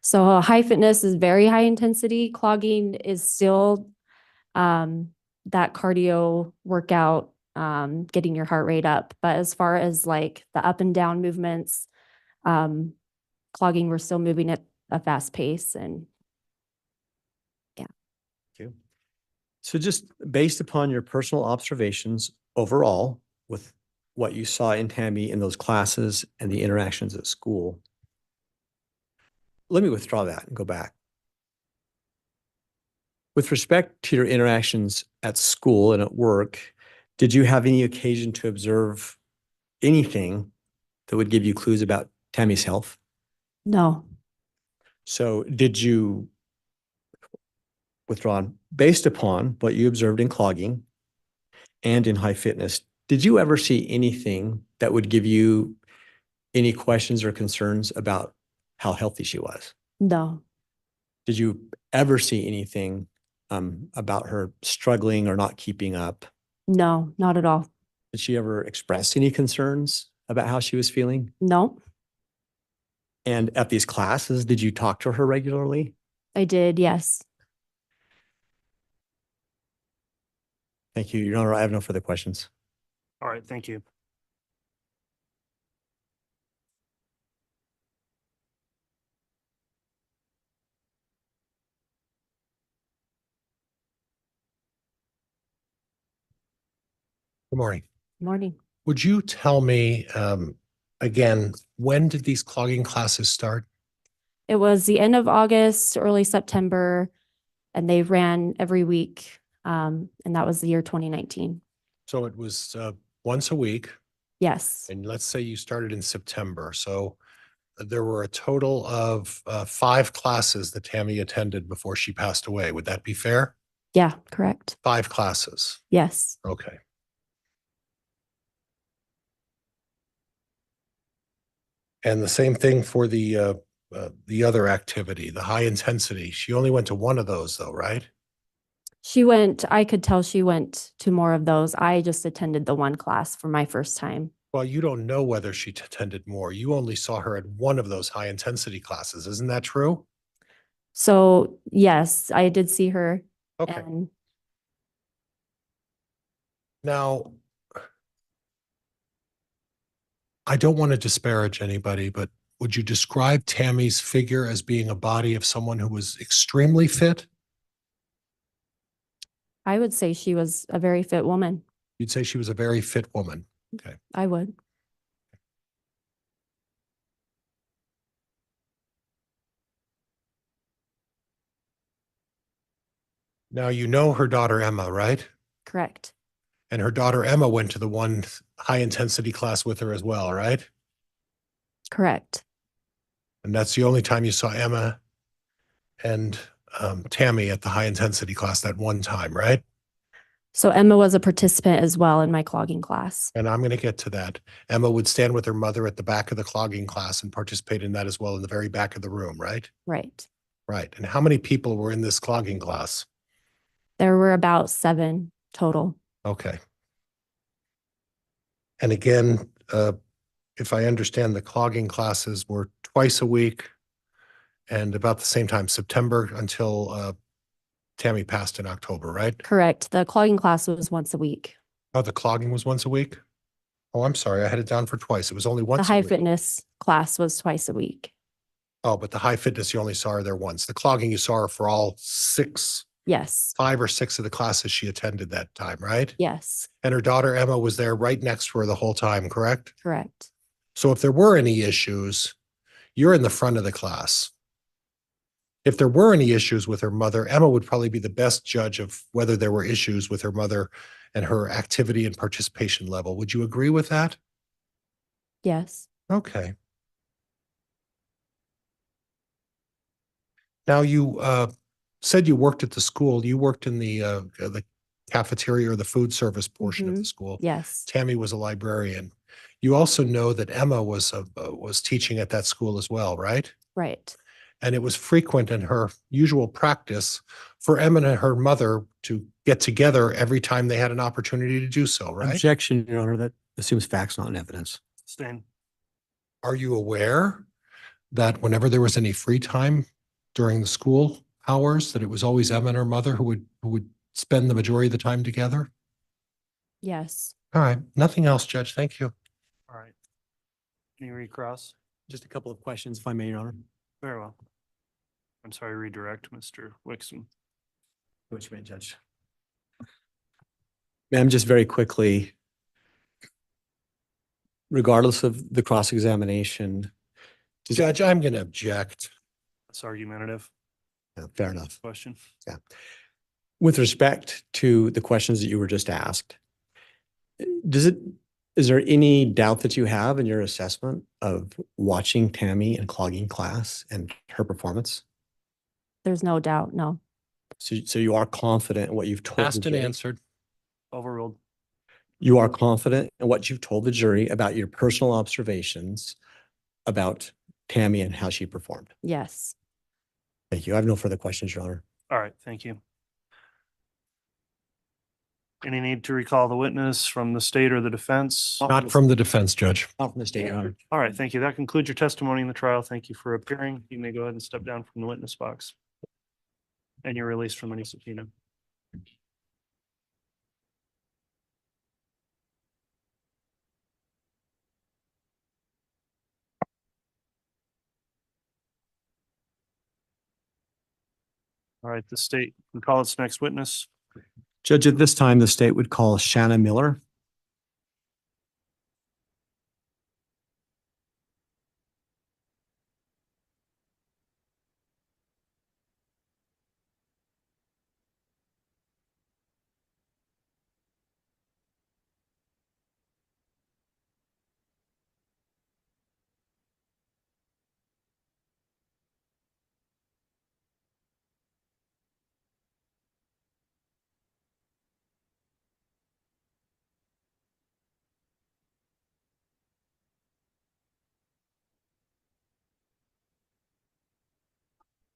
So high fitness is very high intensity. Clogging is still that cardio workout, getting your heart rate up. But as far as like the up and down movements, clogging, we're still moving at a fast pace. And Thank you. So just based upon your personal observations overall with what you saw in Tammy in those classes and the interactions at school, let me withdraw that and go back. With respect to your interactions at school and at work, did you have any occasion to observe anything that would give you clues about Tammy's health? no, So did you withdraw based upon what you observed in clogging and in high fitness? Did you ever see anything that would give you any questions or concerns about how healthy she was? no, Did you ever see anything about her struggling or not keeping up? no, not at all. Did she ever express any concerns about how she was feeling? No, And at these classes, did you talk to her regularly? I did. Yes. Thank you, Your Honor. I have no further questions. All right, thank you. Good morning. Morning. Would you tell me, again, when did these clogging classes start? It was the end of August, early September, and they ran every week. And that was the year 2019. So it was once a week Yes, And let's say you started in September, so there were a total of 5 classes that Tammy attended before she passed away. Would that be fair? yeah, correct. 5 classes. Yes. Okay. And the same thing for the other activity, the high intensity. She only went to one of those though, right? I could tell she went to more of those. I just attended the one class for my first time. Well, you don't know whether she attended more. You only saw her at one of those high intensity classes. Isn't that true? So yes, I did see her. Okay. And Now, I don't want to disparage anybody, but would you describe Tammy's figure as being a body of someone who was extremely fit? I would say she was a very fit woman. You'd say she was a very fit woman. Okay. I would. Now, you know her daughter Emma, right? Correct. And her daughter Emma went to the one high intensity class with her as well, right? Correct. And that's the only time you saw Emma and Tammy at the high intensity class that one time, right? So Emma was a participant as well in my clogging class. And I'm going to get to that. Emma would stand with her mother at the back of the clogging class and participate in that as well in the very back of the room, right? Right. Right. And how many people were in this clogging class? There were about 7 total. Okay. And again, if I understand, the clogging classes were twice a week and about the same time, September until Tammy passed in October, right? Correct. The clogging class was once a week. Oh, the clogging was once a week? Oh, I'm sorry. I had it down for twice. It was only The once a high week. fitness class was twice a week. Oh, but the high fitness, you only saw her there once. The clogging, you saw her for all 6, Yes. 5 or 6 of the classes she attended that time, right? Yes. And her daughter Emma was there right next to her the whole time, correct? Correct. So if there were any issues, you're in the front of the class. If there were any issues with her mother, Emma would probably be the best judge of whether there were issues with her mother and her activity and participation level. Would you agree with that? Yes. Okay. Now you said you worked at the school. You worked in the cafeteria or the food service portion of the school. Yes. Tammy was a librarian. You also know that Emma was teaching at that school as well, right? Right. And it was frequent in her usual practice for Emma and her mother to get together every time they had an opportunity to do so, right? Objection, Your Honor, that assumes facts, not evidence. Stain. Are you aware that whenever there was any free time during the school hours, that it was always Emma and her mother who would spend the majority of the time together? Yes. All right, nothing else, Judge. Thank you. All right. Can you recross? Just a couple of questions, if I may, Your Honor. Very well. I'm sorry, redirect, Mr. Wixom. Which may, Judge. Ma'am, just very quickly, regardless of the cross-examination. Judge, I'm going to object. That's argumentative Yeah, fair enough. question. With respect to the questions that you were just asked, is there any doubt that you have in your assessment of watching Tammy in clogging class and her performance? There's no doubt. No. So you are confident in what you've told the Asked and jury? answered. Overruled. You are confident in what you've told the jury about your personal observations about Tammy and how she performed? Yes. Thank you. I have no further questions, Your Honor. All right, thank you. Any need to recall the witness from the state or the defense? Not from the defense, Judge. Not from the state, Your Honor. All right, thank you. That concludes your testimony in the trial. Thank you for appearing. You may go ahead and step down from the witness box. And you're released from any subpoena. All right, the state can call its next witness. Judge, at this time, the state would call Shanna Miller.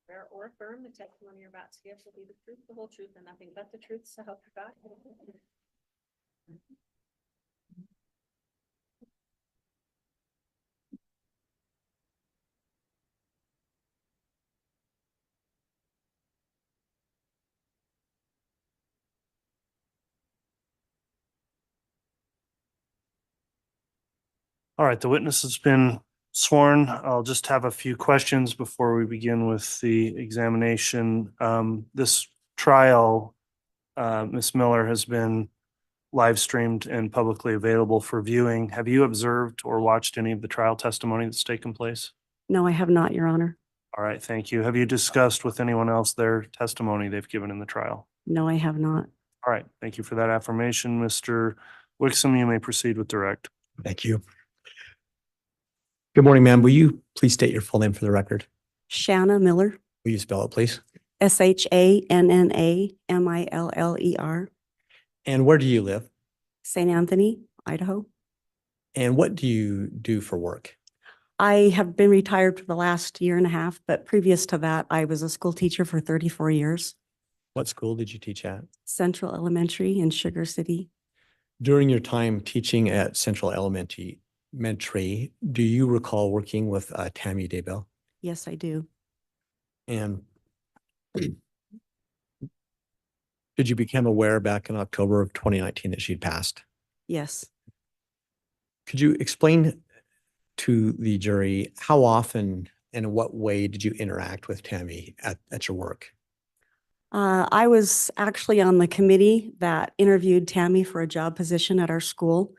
Swear or affirm the testimony you're about to give will be the truth, the whole truth, and nothing but the truth, so help you God. All right, the witness has been sworn. I'll just have a few questions before we begin with the examination. This trial, Ms. Miller, has been live streamed and publicly available for viewing. Have you observed or watched any of the trial testimony that's taken place? No, I have not, Your Honor. All right, thank you. Have you discussed with anyone else their testimony they've given in the trial? No, I have not. All right, thank you for that affirmation. Mr. Wixom, you may proceed with direct. Thank you. Good morning, ma'am. Will you please state your full name for the record? Shanna Miller, Will you spell it, please? SHANNAMILLER, And where do you live? St. Anthony, Idaho. And what do you do for work? I have been retired for the last year and a half, but previous to that, I was a school teacher for 34 years. What school did you teach at? Central Elementary in Sugar City. During your time teaching at Central Elementary, do you recall working with Tammy Daybell? Yes, I do. And did you become aware back in October of 2019 that she'd passed? Yes. Could you explain to the jury how often and in what way did you interact with Tammy at your work? I was actually on the committee that interviewed Tammy for a job position at our school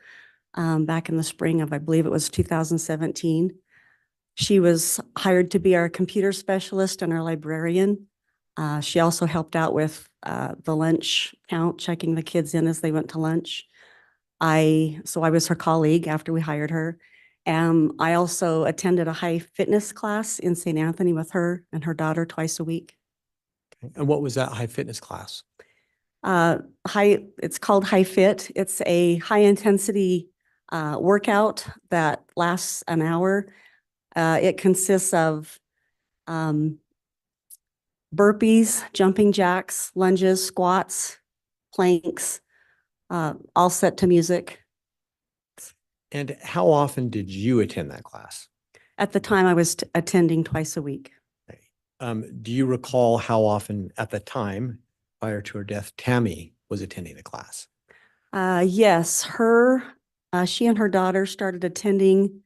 back in the spring of, I believe it was 2017. She was hired to be our computer specialist and our librarian. She also helped out with the lunch count, checking the kids in as they went to lunch. So I was her colleague after we hired her. I also attended a high fitness class in St. Anthony with her and her daughter twice a week. And what was that high fitness class? It's called High Fit. It's a high intensity workout that lasts an hour. It consists of burpees, jumping jacks, lunges, squats, planks, all set to music. And how often did you attend that class? At the time, I was attending twice a week. Do you recall how often at the time, prior to her death, Tammy was attending the class? Yes, she and her daughter started attending,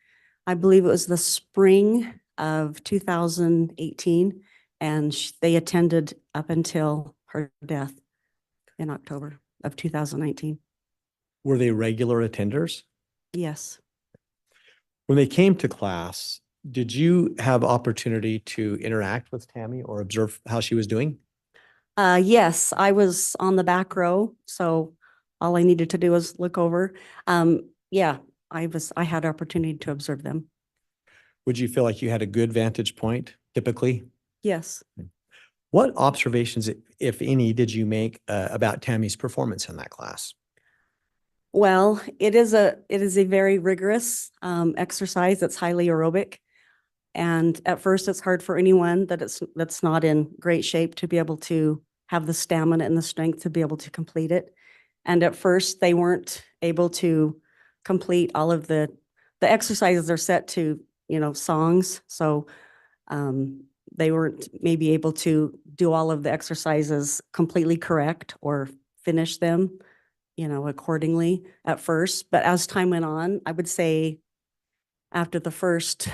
I believe it was the spring of 2018, and they attended up until her death in October of 2019. Were they regular attenders? Yes. When they came to class, did you have opportunity to interact with Tammy or observe how she was doing? Yes, I was on the back row, so all I needed to do was look over. Yeah, I had opportunity to observe them. Would you feel like you had a good vantage point typically? Yes. What observations, if any, did you make about Tammy's performance in that class? Well, it is a very rigorous exercise that's highly aerobic. And at first it's hard for anyone that's not in great shape to be able to have the stamina and the strength to be able to complete it. And at first they weren't able to complete all of the exercises are set to, songs. So they weren't maybe able to do all of the exercises completely correct or finish them, accordingly at first. But as time went on, I would say after the first,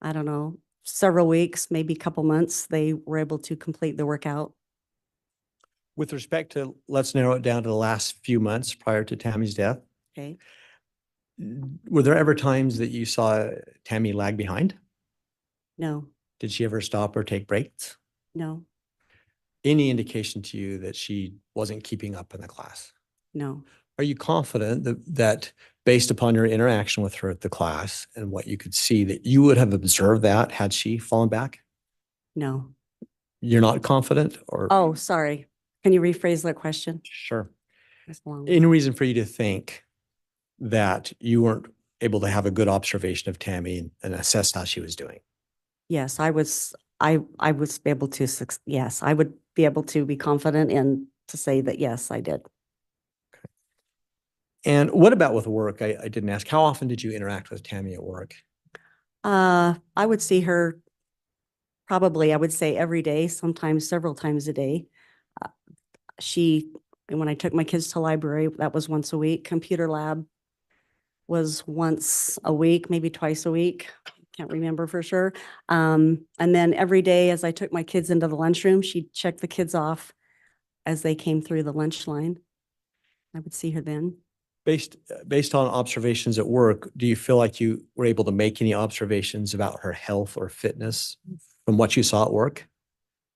I don't know, several weeks, maybe a couple months, they were able to complete the workout. With respect to, let's narrow it down to the last few months prior to Tammy's death. Okay. Were there ever times that you saw Tammy lag behind? No, Did she ever stop or take breaks? no, Any indication to you that she wasn't keeping up in the class? no, Are you confident that based upon your interaction with her at the class and what you could see, that you would have observed that had she fallen back? no. You're not confident or? Oh, sorry. Can you rephrase that question? Sure. That's long. Any reason for you to think that you weren't able to have a good observation of Tammy and assess how she was doing? Yes, I was I was able to, yes, I would be able to be confident and to say that, yes, I did. And what about with work? I didn't ask. How often did you interact with Tammy at work? I would see her probably, I would say every day, sometimes several times a day. Uh, when I took my kids to library, that was once a week. Computer lab was once a week, maybe twice a week. Can't remember for sure. And then every day as I took my kids into the lunchroom, she'd check the kids off as they came through the lunch line. I would see her then. Based on observations at work, do you feel like you were able to make any observations about her health or fitness from what you saw at work?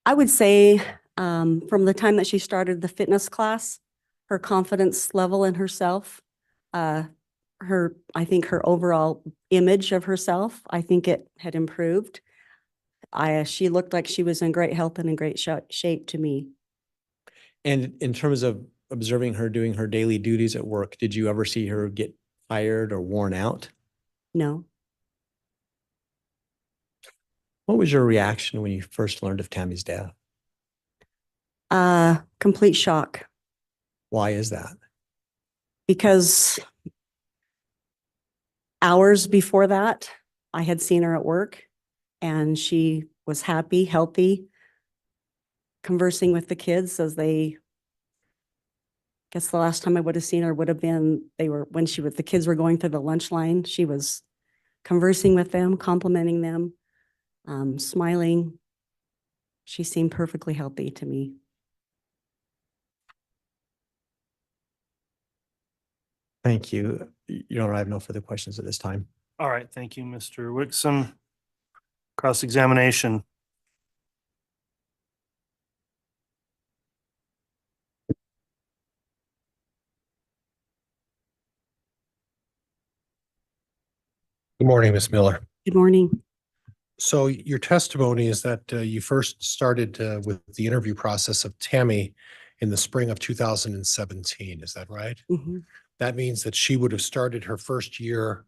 I would say from the time that she started the fitness class, her confidence level in herself, I think her overall image of herself, I think it had improved. She looked like she was in great health and in great shape to me. And in terms of observing her doing her daily duties at work, did you ever see her get tired or worn out? No. What was your reaction when you first learned of Tammy's death? Complete shock, Why is that? because hours before that, I had seen her at work and she was happy, healthy, conversing with the kids as they, guess the last time I would have seen her would have been, the kids were going through the lunch line. She was conversing with them, complimenting them, smiling. She seemed perfectly healthy to me. Thank you. Your Honor, I have no further questions at this time. All right, thank you, Mr. Wixom. Cross-examination. Good morning, Ms. Miller. Good morning. So your testimony is that you first started with the interview process of Tammy in the spring of 2017. Is that right? Mhm. That means that she would have started her first year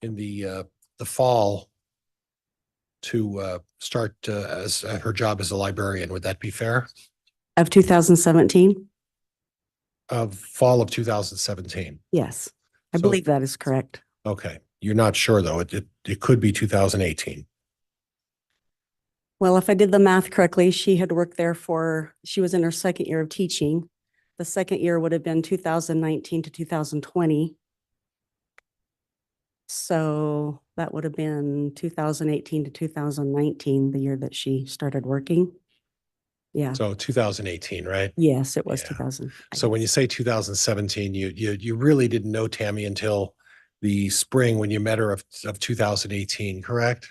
in the fall to start as her job as a librarian. Would that be fair? Of 2017? Of fall of 2017. Yes, I So- believe that is correct. Okay. You're not sure though. It could be 2018. Well, if I did the math correctly, she was in her second year of teaching. The second year would have been 2019 to 2020. So that would have been 2018 to 2019, the year that she started working. Yeah, So 2018, right? yes, it was Yeah. 2000. So when you say 2017, you really didn't know Tammy until the spring when you met her of 2018, correct?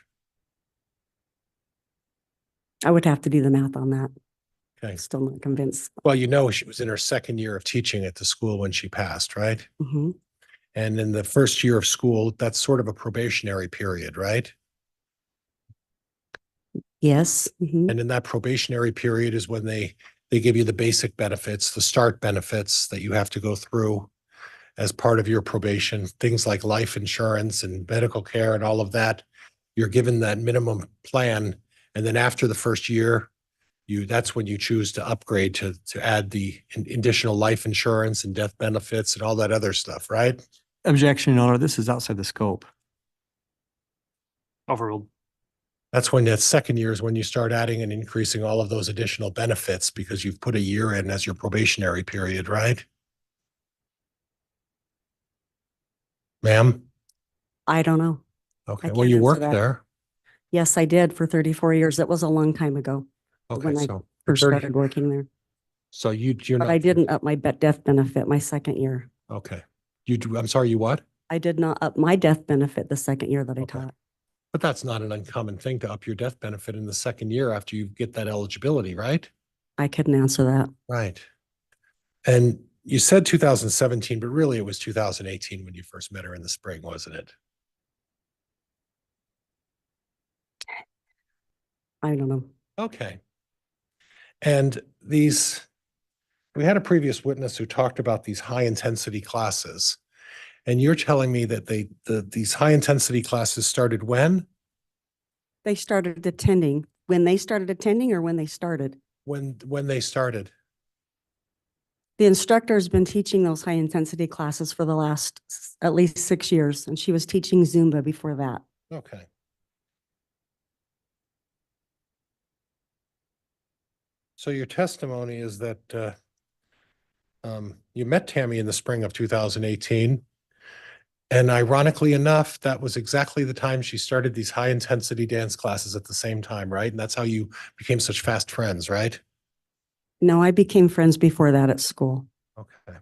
I would have to do the math on that. Okay. Still not convinced. Well, you know, she was in her second year of teaching at the school when she passed, right? Mhm. And in the first year of school, that's sort of a probationary period, right? Yes. Mhm. And in that probationary period is when they give you the basic benefits, the start benefits that you have to go through as part of your probation, things like life insurance and medical care and all of that. You're given that minimum plan. And then after the first year, that's when you choose to upgrade to add the additional life insurance and death benefits and all that other stuff, right? Objection, Your Honor. This is outside the scope. Overruled. That's when that second year is when you start adding and increasing all of those additional benefits because you've put a year in as your probationary period, right? Ma'am? I don't know. Okay, I well, can't you answer worked that. there. Yes, I did for 34 years. That was a long time ago Okay, when I so for first 30 started working there. So you're But not. I didn't up my death benefit my second year. Okay. I'm sorry, you what? I did not up my death benefit the second year that I Okay. taught. But that's not an uncommon thing to up your death benefit in the second year after you get that eligibility, right? I couldn't answer that. Right. And you said 2017, but really it was 2018 when you first met her in the spring, wasn't it? I don't know. Okay. And we had a previous witness who talked about these high intensity classes. And you're telling me that these high intensity classes started when? They started attending when they started attending or when they started? When they started? The instructor's been teaching those high intensity classes for the last at least 6 years, and she was teaching Zumba before that. Okay. So your testimony is that you met Tammy in the spring of 2018. And ironically enough, that was exactly the time she started these high intensity dance classes at the same time, right? And that's how you became such fast friends, right? No, I became friends before that at school. Okay.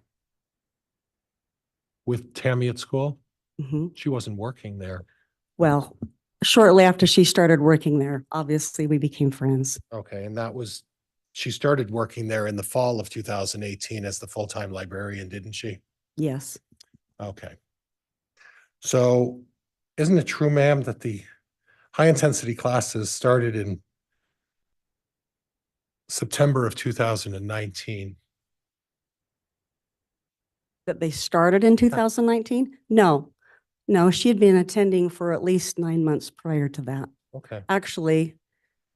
With Tammy at school? Mhm. She wasn't working there. Well, shortly after she started working there, obviously we became friends. Okay, and she started working there in the fall of 2018 as the full-time librarian, didn't she? Yes. Okay. So isn't it true, ma'am, that the high-intensity classes started in September of 2019? That they started in 2019? No, no, she had been attending for at least 9 months prior to that. Okay, Actually,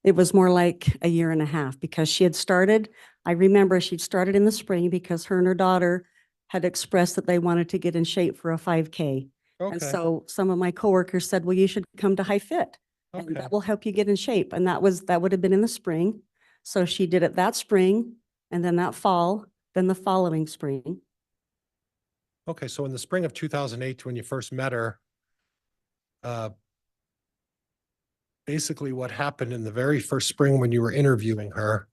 it was more like a year and a half because she had started, I remember she'd started in the spring because her and her daughter had expressed that they wanted to get in shape for a 5K. And okay, so some of my coworkers said, well, you should come to High Fit and okay. that will help you get in shape. And that would have been in the spring. So she did it that spring and then that fall, then the following spring. Okay, so in the spring of 2008, when you first met her, basically what happened in the very first spring when you were interviewing her,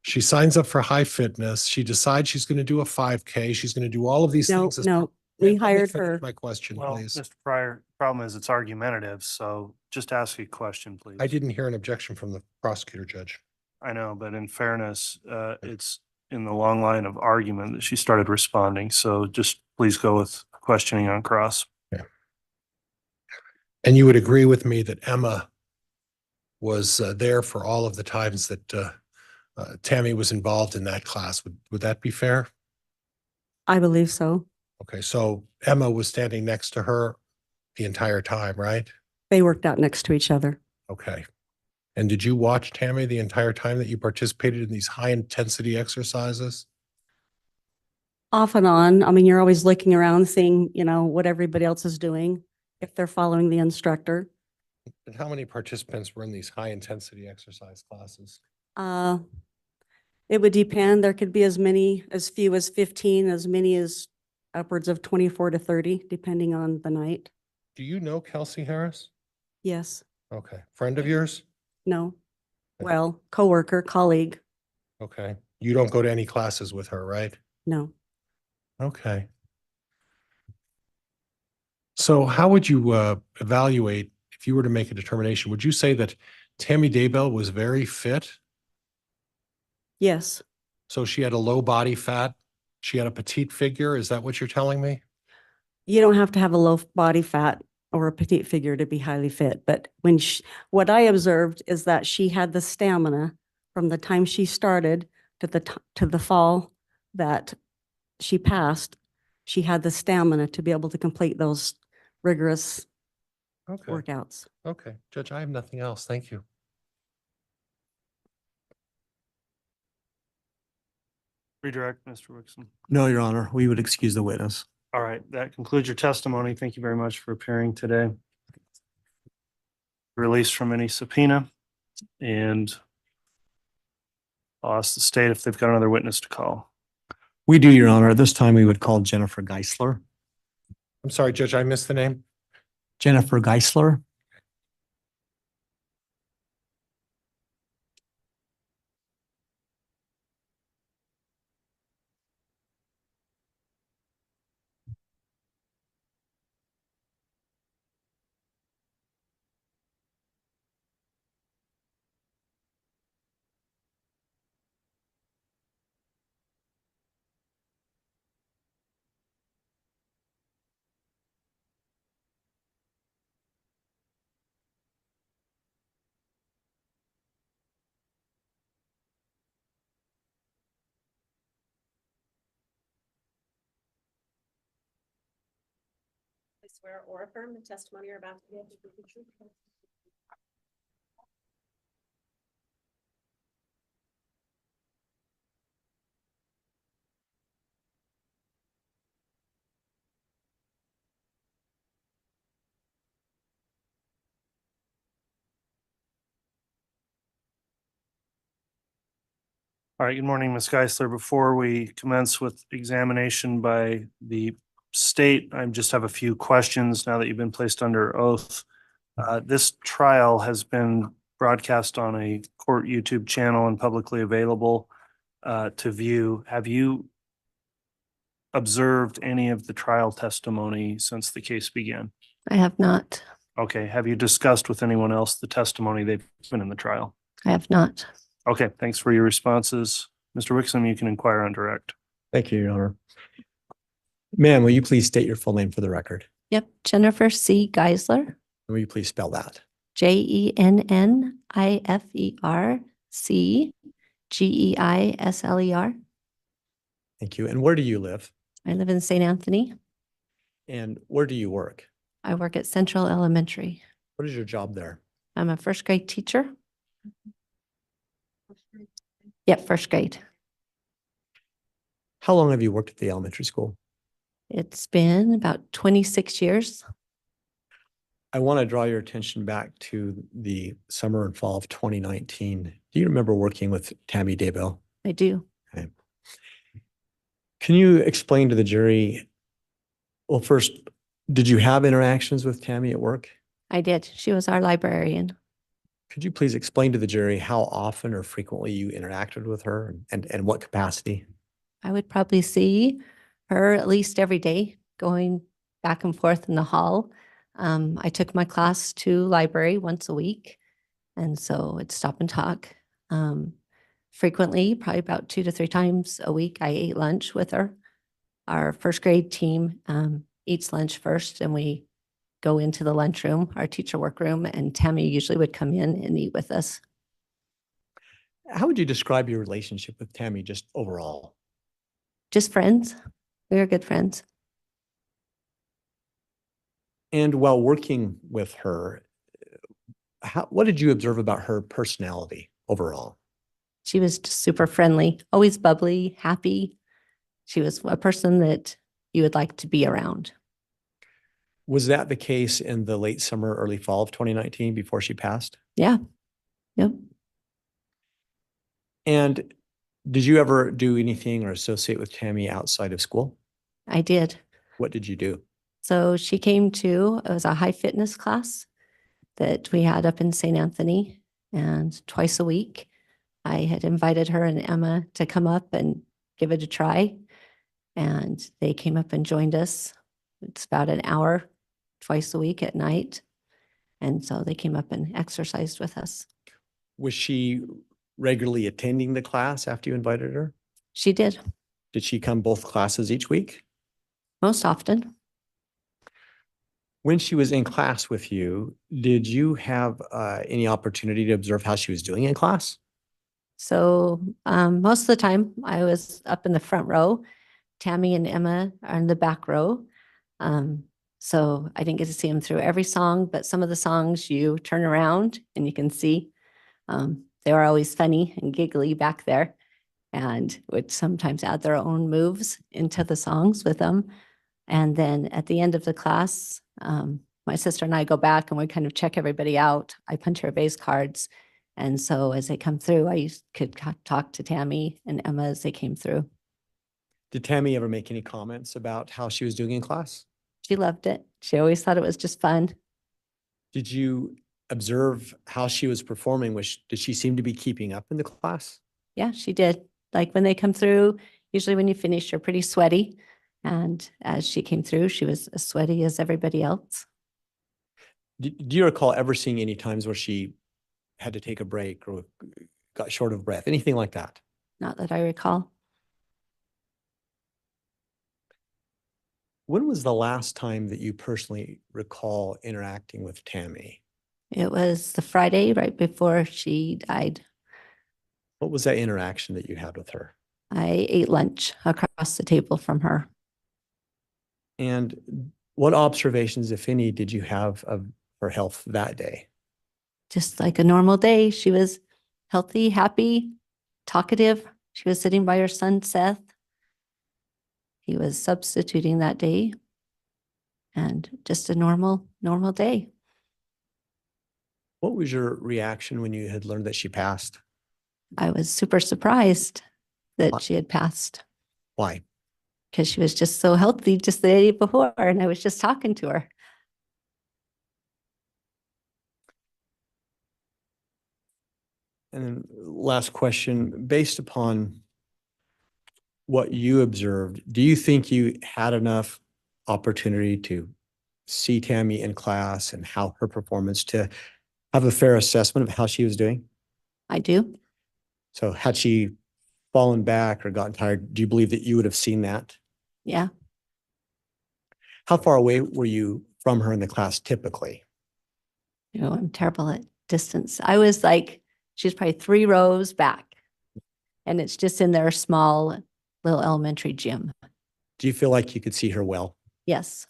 she signs up for high fitness. She decides she's going to do a 5K. She's going to do all of these No, things. no, Ma'am, we let me hired finish her. My question, Well, please. Mr. Pryor, problem is it's argumentative, so just ask a question, please. I didn't hear an objection from the prosecutor, Judge. I know, but in fairness, it's in the long line of argument that she started responding. So just please go with questioning on cross. And you would agree with me that Emma was there for all of the times that Tammy was involved in that class. Would that be fair? I believe so. Okay, so Emma was standing next to her the entire time, right? They worked out next to each other. Okay. And did you watch Tammy the entire time that you participated in these high intensity exercises? Off and on. I mean, you're always looking around, seeing, what everybody else is doing, if they're following the instructor. And how many participants were in these high intensity exercise classes? It would depend. There could be as few as 15, as many as upwards of 24 to 30, depending on the night. Do you know Kelsey Harris? Yes, Okay. Friend of yours? no. Well, coworker, colleague, Okay. You don't go to any classes with her, right? no. Okay. So how would you evaluate, if you were to make a determination, would you say that Tammy Daybell was very fit? Yes, So she had a low body fat, she had a petite figure, is that what you're telling me? you don't have to have a low body fat or a petite figure to be highly fit. But what I observed is that she had the stamina from the time she started to the fall that she passed. She had the stamina to be able to complete those rigorous Okay, workouts. okay. Judge, I have nothing else. Thank you. Redirect, Mr. Wixom. No, Your Honor, we would excuse the witness. All right, that concludes your testimony. Thank you very much for appearing today. Release from any subpoena, and I'll ask the state if they've got another witness to call. We do, Your Honor. At this time, we would call Jennifer Geisler. I'm sorry, Judge, I missed the name. Jennifer Geisler. I swear or affirm the testimony you're about to give will be the truth. All right, good morning, Ms. Geisler. Before we commence with examination by the state, I just have a few questions now that you've been placed under oath. This trial has been broadcast on a court YouTube channel and publicly available to view. Have you observed any of the trial testimony since the case began? I have not. Okay, have you discussed with anyone else the testimony they've been in the trial? I have not. Okay, thanks for your responses. Mr. Wixom, you can inquire on direct. Thank you, Your Honor. Ma'am, will you please state your full name for the record? Yep. Jennifer C. Geisler, And will you please spell that? JENNIFERCGEISLER. Thank you. And where do you live? I live in St. Anthony. And where do you work? I work at Central Elementary. What is your job there? I'm a first grade teacher. Yep, first grade. How long have you worked at the elementary school? It's been about 26 years. I want to draw your attention back to the summer and fall of 2019. Do you remember working with Tammy Daybell? I do. Can you explain to the jury, well, first, did you have interactions with Tammy at work? I did. She was our librarian. Could you please explain to the jury how often or frequently you interacted with her and what capacity? I would probably see her at least every day going back and forth in the hall. I took my class to library once a week. And so it's stop and talk. Frequently, probably about 2 to 3 times a week, I ate lunch with her. Our first grade team eats lunch first and we go into the lunchroom, our teacher workroom, and Tammy usually would come in and eat with us. How would you describe your relationship with Tammy just overall? Just friends. We were good friends. And while working with her, what did you observe about her personality overall? She was just super friendly, always bubbly, happy. She was a person that you would like to be around. Was that the case in the late summer, early fall of 2019 before she passed? Yeah. Yep. And did you ever do anything or associate with Tammy outside of school? I did. What did you do? So she came to, it was a high fitness class that we had up in St. Anthony, and twice a week I had invited her and Emma to come up and give it a try. And they came up and joined us. It's about an hour twice a week at night. And so they came up and exercised with us. Was she regularly attending the class after you invited her? She did. Did she come both classes each week? Most often. When she was in class with you, did you have any opportunity to observe how she was doing in class? So most of the time I was up in the front row. Tammy and Emma are in the back row. So I didn't get to see them through every song, but some of the songs you turn around and you can see they were always funny and giggly back there, and would sometimes add their own moves into the songs with them. And then at the end of the class, my sister and I go back and we kind of check everybody out. I punch her base cards. And so as they come through, could talk to Tammy and Emma as they came through. Did Tammy ever make any comments about how she was doing in class? She loved it. She always thought it was just fun. Did you observe how she was performing? Did she seem to be keeping up in the class? Yeah, she did. Like when they come through, usually when you finish, you're pretty sweaty. And as she came through, she was as sweaty as everybody else. Do you recall ever seeing any times where she had to take a break or got short of breath, anything like that? Not that I recall. When was the last time that you personally recall interacting with Tammy? It was the Friday right before she died. What was that interaction that you had with her? I ate lunch across the table from her. And what observations, if any, did you have of her health that day? Just like a normal day. She was healthy, happy, talkative. She was sitting by her son, Seth. He was substituting that day, and just a normal day. What was your reaction when you had learned that she passed? I was super surprised. that she had passed Why? because she was just so healthy just the day before. And I was just talking to her. And then last question, based upon what you observed, do you think you had enough opportunity to see Tammy in class and how her performance to have a fair assessment of how she was doing? I do. So had she fallen back or gotten tired, do you believe that you would have seen that? Yeah. How far away were you from her in the class typically? You know, I'm terrible at distance. I was like, she's probably 3 rows back. And it's just in their small little elementary gym. Do you feel like you could see her well? Yes.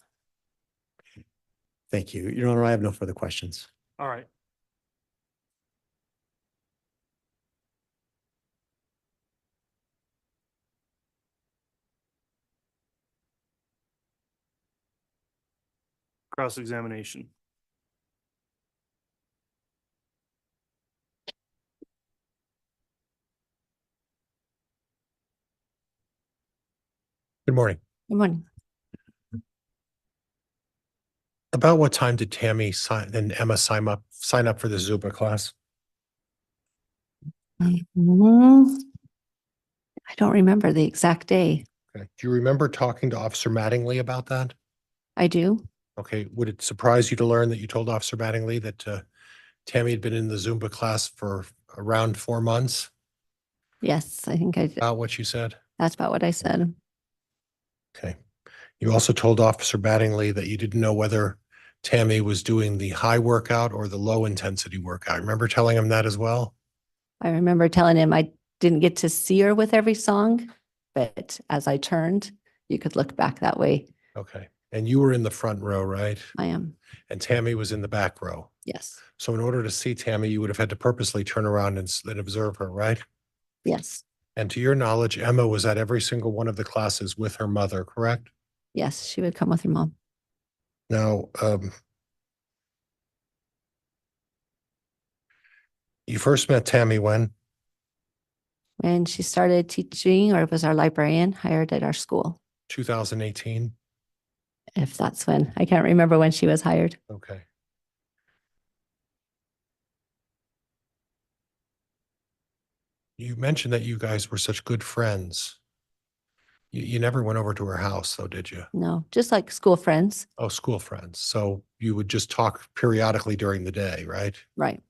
Thank you. Your Honor, I have no further questions. All right. Cross-examination. Good morning. Good morning. About what time did Tammy and Emma sign up for the Zumba class? Mhm. I don't remember the exact day. Okay. Do you remember talking to Officer Mattingly about that? I do. Okay. Would it surprise you to learn that you told Officer Mattingly that Tammy had been in the Zumba class for around 4 months? Yes, I think I did. About what you said? That's about what I said. Okay. You also told Officer Mattingly that you didn't know whether Tammy was doing the high workout or the low intensity workout. Remember telling him that as well? I remember telling him I didn't get to see her with every song, but as I turned, you could look back that way. Okay. And you were in the front row, right? I am. And Tammy was in the back row. Yes. So in order to see Tammy, you would have had to purposely turn around and observe her, right? Yes. And to your knowledge, Emma was at every single one of the classes with her mother, correct? Yes. She would come with her mom. Now, you first met Tammy when? When she started teaching or was our librarian hired at our school. 2018? If that's when, I can't remember when she was hired. Okay. You mentioned that you guys were such good friends. You never went over to her house, though, did you? No, just like school friends. Oh, school friends. So you would just talk periodically during the day, right? Right.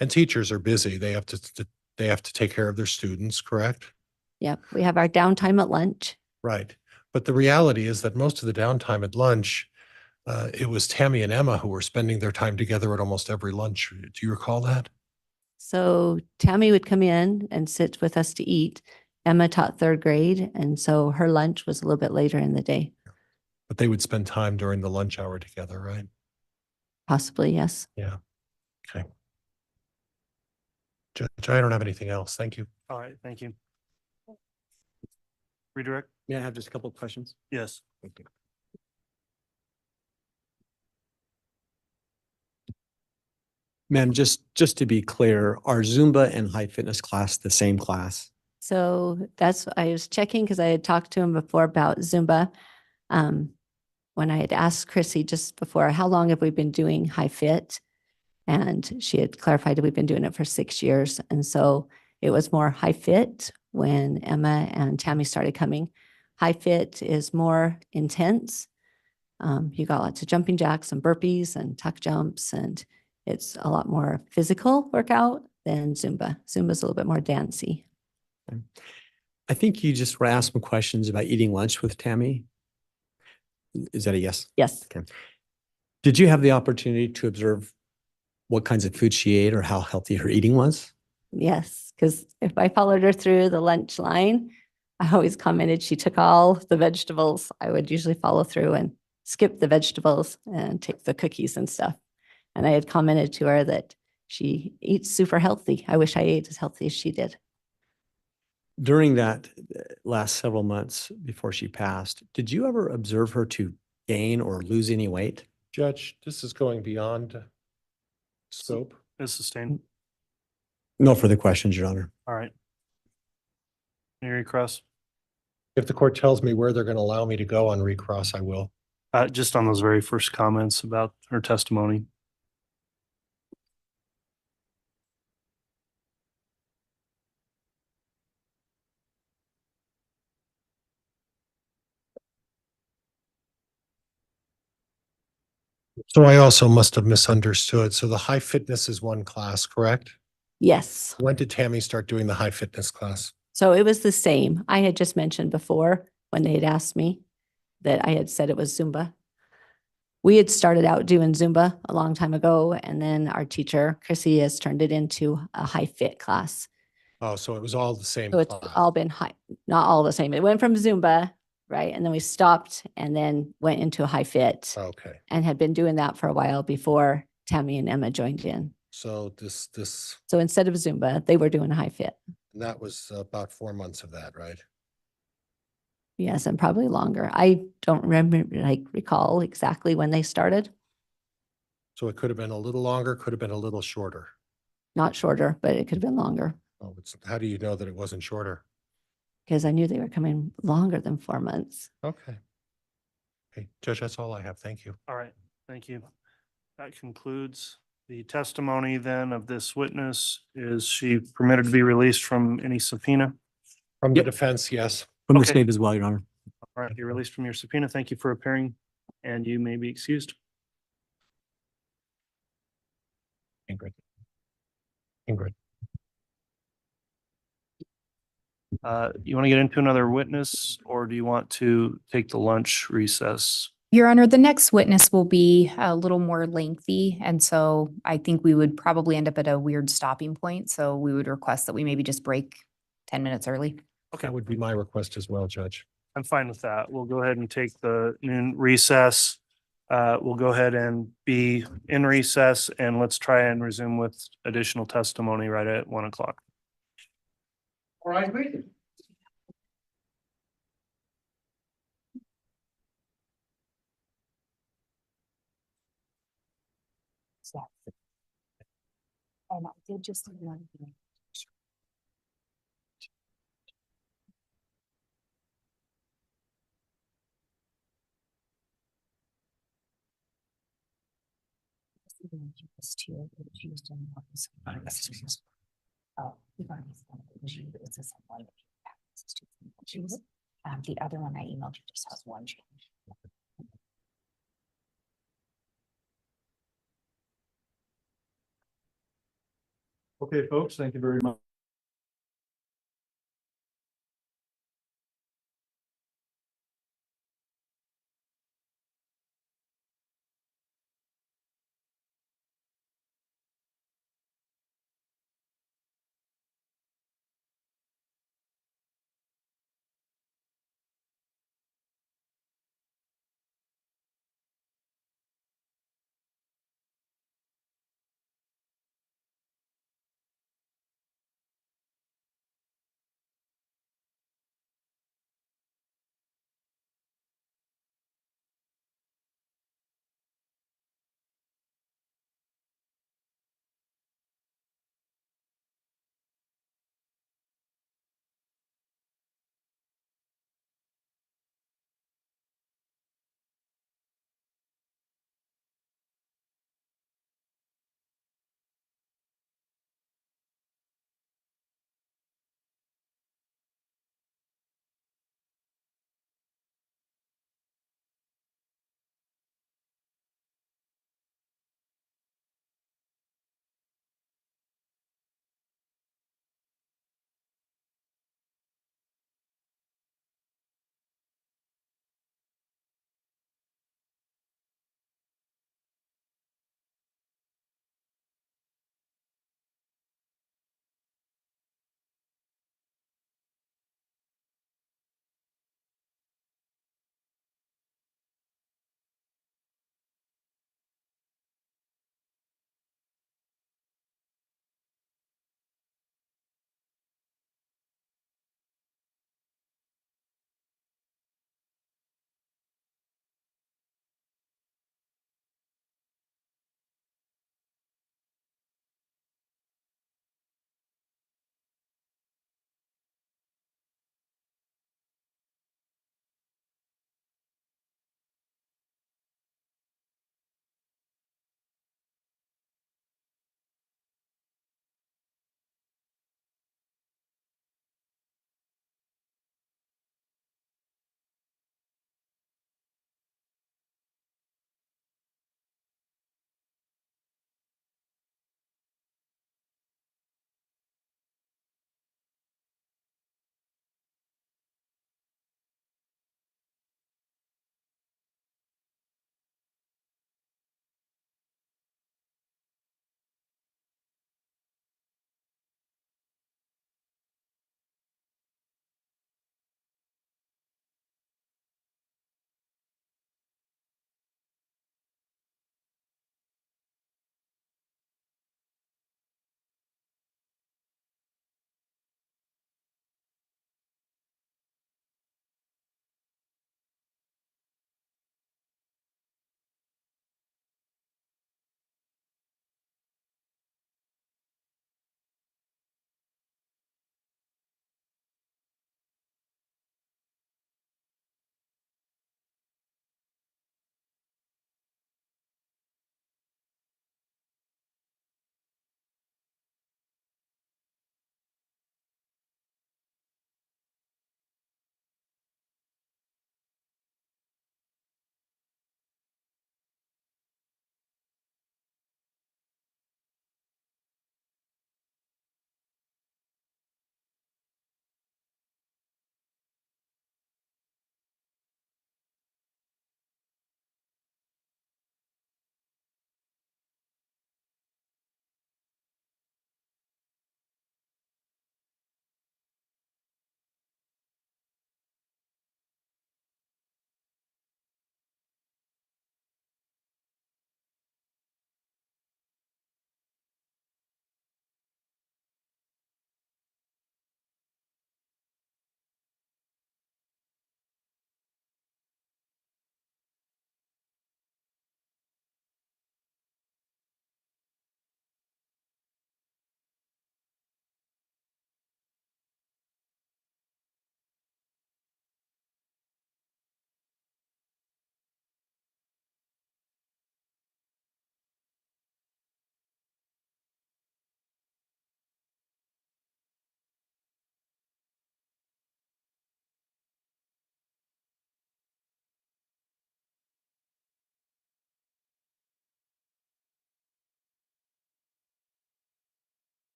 And teachers are busy. They have to take care of their students, correct? Yep. We have our downtime at lunch. Right. But the reality is that most of the downtime at lunch, it was Tammy and Emma who were spending their time together at almost every lunch. Do you recall that? So Tammy would come in and sit with us to eat. Emma taught 3rd grade, and so her lunch was a little bit later in the day. But they would spend time during the lunch hour together, right? Possibly, yes. Yeah. Okay. Judge, I don't have anything else. Thank you. All right, thank you. Redirect? May I have just a couple of questions? Yes. Thank you. Ma'am, just to be clear, are Zumba and high fitness class the same class? So that's, I was checking because I had talked to him before about Zumba. When I had asked Chrissy just before, how long have we been doing high fit? And she had clarified that we've been doing it for 6 years. And so it was more high fit when Emma and Tammy started coming. High fit is more intense. You got lots of jumping jacks and burpees and tuck jumps, and it's a lot more physical workout than Zumba. Zumba's a little bit more dancey. I think you just were asked some questions about eating lunch with Tammy. Is that a yes? Yes. Okay. Did you have the opportunity to observe what kinds of food she ate or how healthy her eating was? Yes, because if I followed her through the lunch line, I always commented she took all the vegetables. I would usually follow through and skip the vegetables and take the cookies and stuff. And I had commented to her that she eats super healthy. I wish I ate as healthy as she did. During that last several months before she passed, did you ever observe her to gain or lose any weight? Judge, this is going beyond scope. Is sustained. No further questions, Your Honor. All right. Recross? If the court tells me where they're going to allow me to go on recross, I will. Just on those very first comments about her testimony. So I also must have misunderstood. So the high fitness is one class, correct? Yes. When did Tammy start doing the high fitness class? So it was the same. I had just mentioned before when they had asked me that I had said it was Zumba. We had started out doing Zumba a long time ago, and then our teacher, Chrissy, has turned it into a high fit class. Oh, so it was all the same So it's class. all been high, not all the same. It went from Zumba, right? And then we stopped and then went into a high fit Okay, and had been doing that for a while before Tammy and Emma joined in. so So instead of Zumba, they were doing a high fit. that was about 4 months of that, right? Yes, and probably longer. I don't remember, recall exactly when they started. So it could have been a little longer, could have been a little shorter. Not shorter, but it could have been longer Oh, how do you know that it wasn't shorter? because I knew they were coming longer than 4 months. Okay. Okay, Judge, that's all I have. Thank you. All right, thank you. That concludes the testimony then of this witness. Is she permitted to be released from any subpoena? From the Yep. defense, yes. From the Okay. state as well, Your Honor. All right, you're released from your subpoena. Thank you for appearing, and you may be excused. Ingrid. Ingrid. You want to get into another witness, or do you want to take the lunch recess? Your Honor, the next witness will be a little more lengthy, and so I think we would probably end up at a weird stopping point. So we would request that we maybe just break 10 minutes early. That would be my request as well, Judge. I'm fine with that. We'll go ahead and take the noon recess. We'll go ahead and be in recess, and let's try and resume with additional testimony right at 1 o'clock. All right, please. And I did just. The other one I emailed you just has one change. Okay, folks, thank you very much.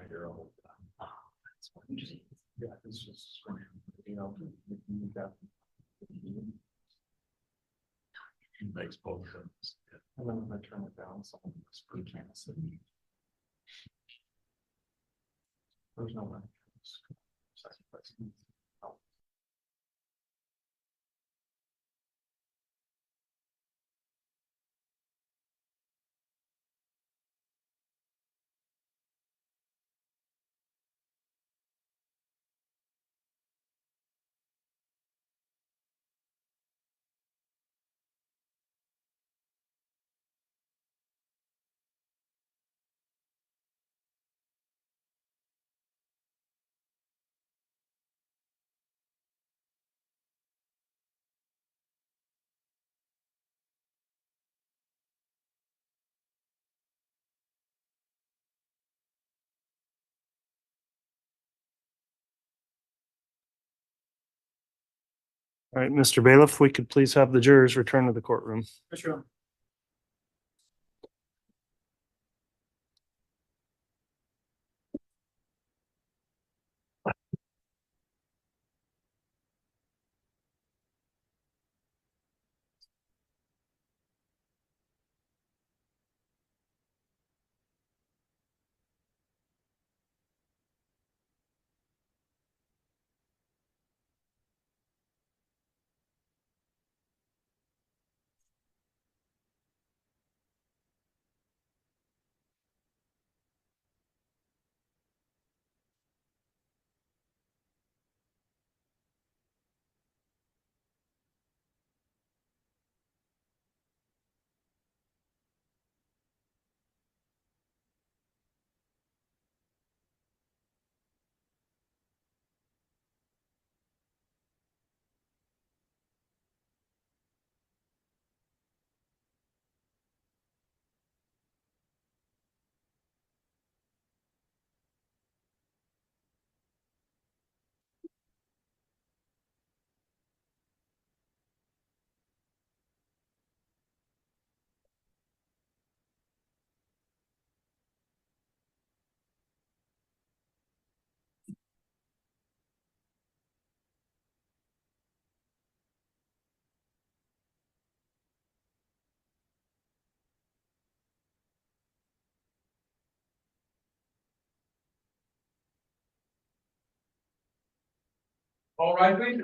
9-year-old. Yeah, it's just, you know, you got. Makes both of them. And then when I turn it down, someone was pretty chance. There's no way. All right, Mr. Bailiff, we could please have the jurors return to the courtroom. Sure. All right, please.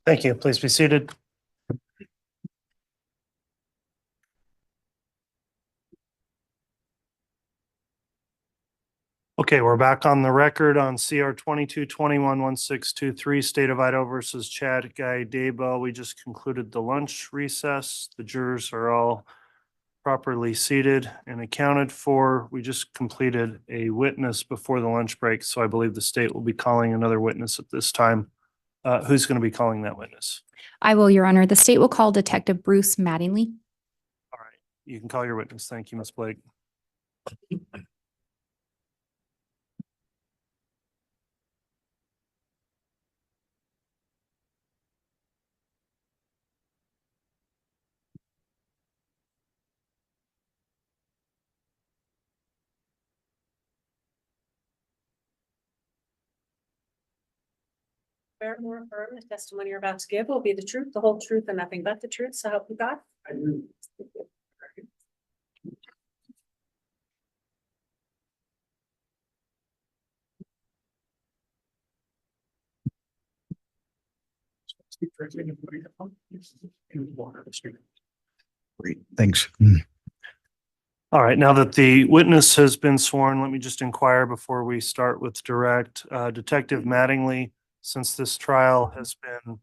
Thank you. Please be seated. Okay, we're back on the record on CR 22-21-1623, State of Idaho versus Chad Guy Daybell. We just concluded the lunch recess. The jurors are all properly seated and accounted for. We just completed a witness before the lunch break, so I believe the state will be calling another witness at this time. Who's going to be calling that witness? I will, Your Honor. The state will call Detective Bruce Mattingly. All right, you can call your witness. Thank you, Ms. Blake. Swear or affirm the testimony you're about to give will be the truth, the whole truth, and nothing but the truth, so help you God. I do. Great, thanks. All right, now that the witness has been sworn, let me just inquire before we start with direct. Detective Mattingly, since this trial has been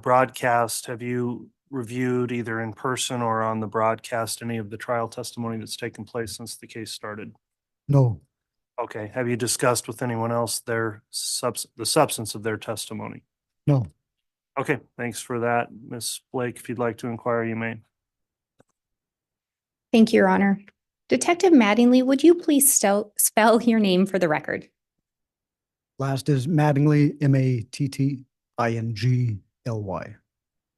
broadcast, have you reviewed either in person or on the broadcast any of the trial testimony that's taken place since the case started? No, Okay, have you discussed with anyone else the substance of their testimony? No. Okay, thanks for that. Ms. Blake, if you'd like to inquire, you may. Thank you, Your Honor. Detective Mattingly, would you please spell your name for the record? Last is Mattingly, Mattingly.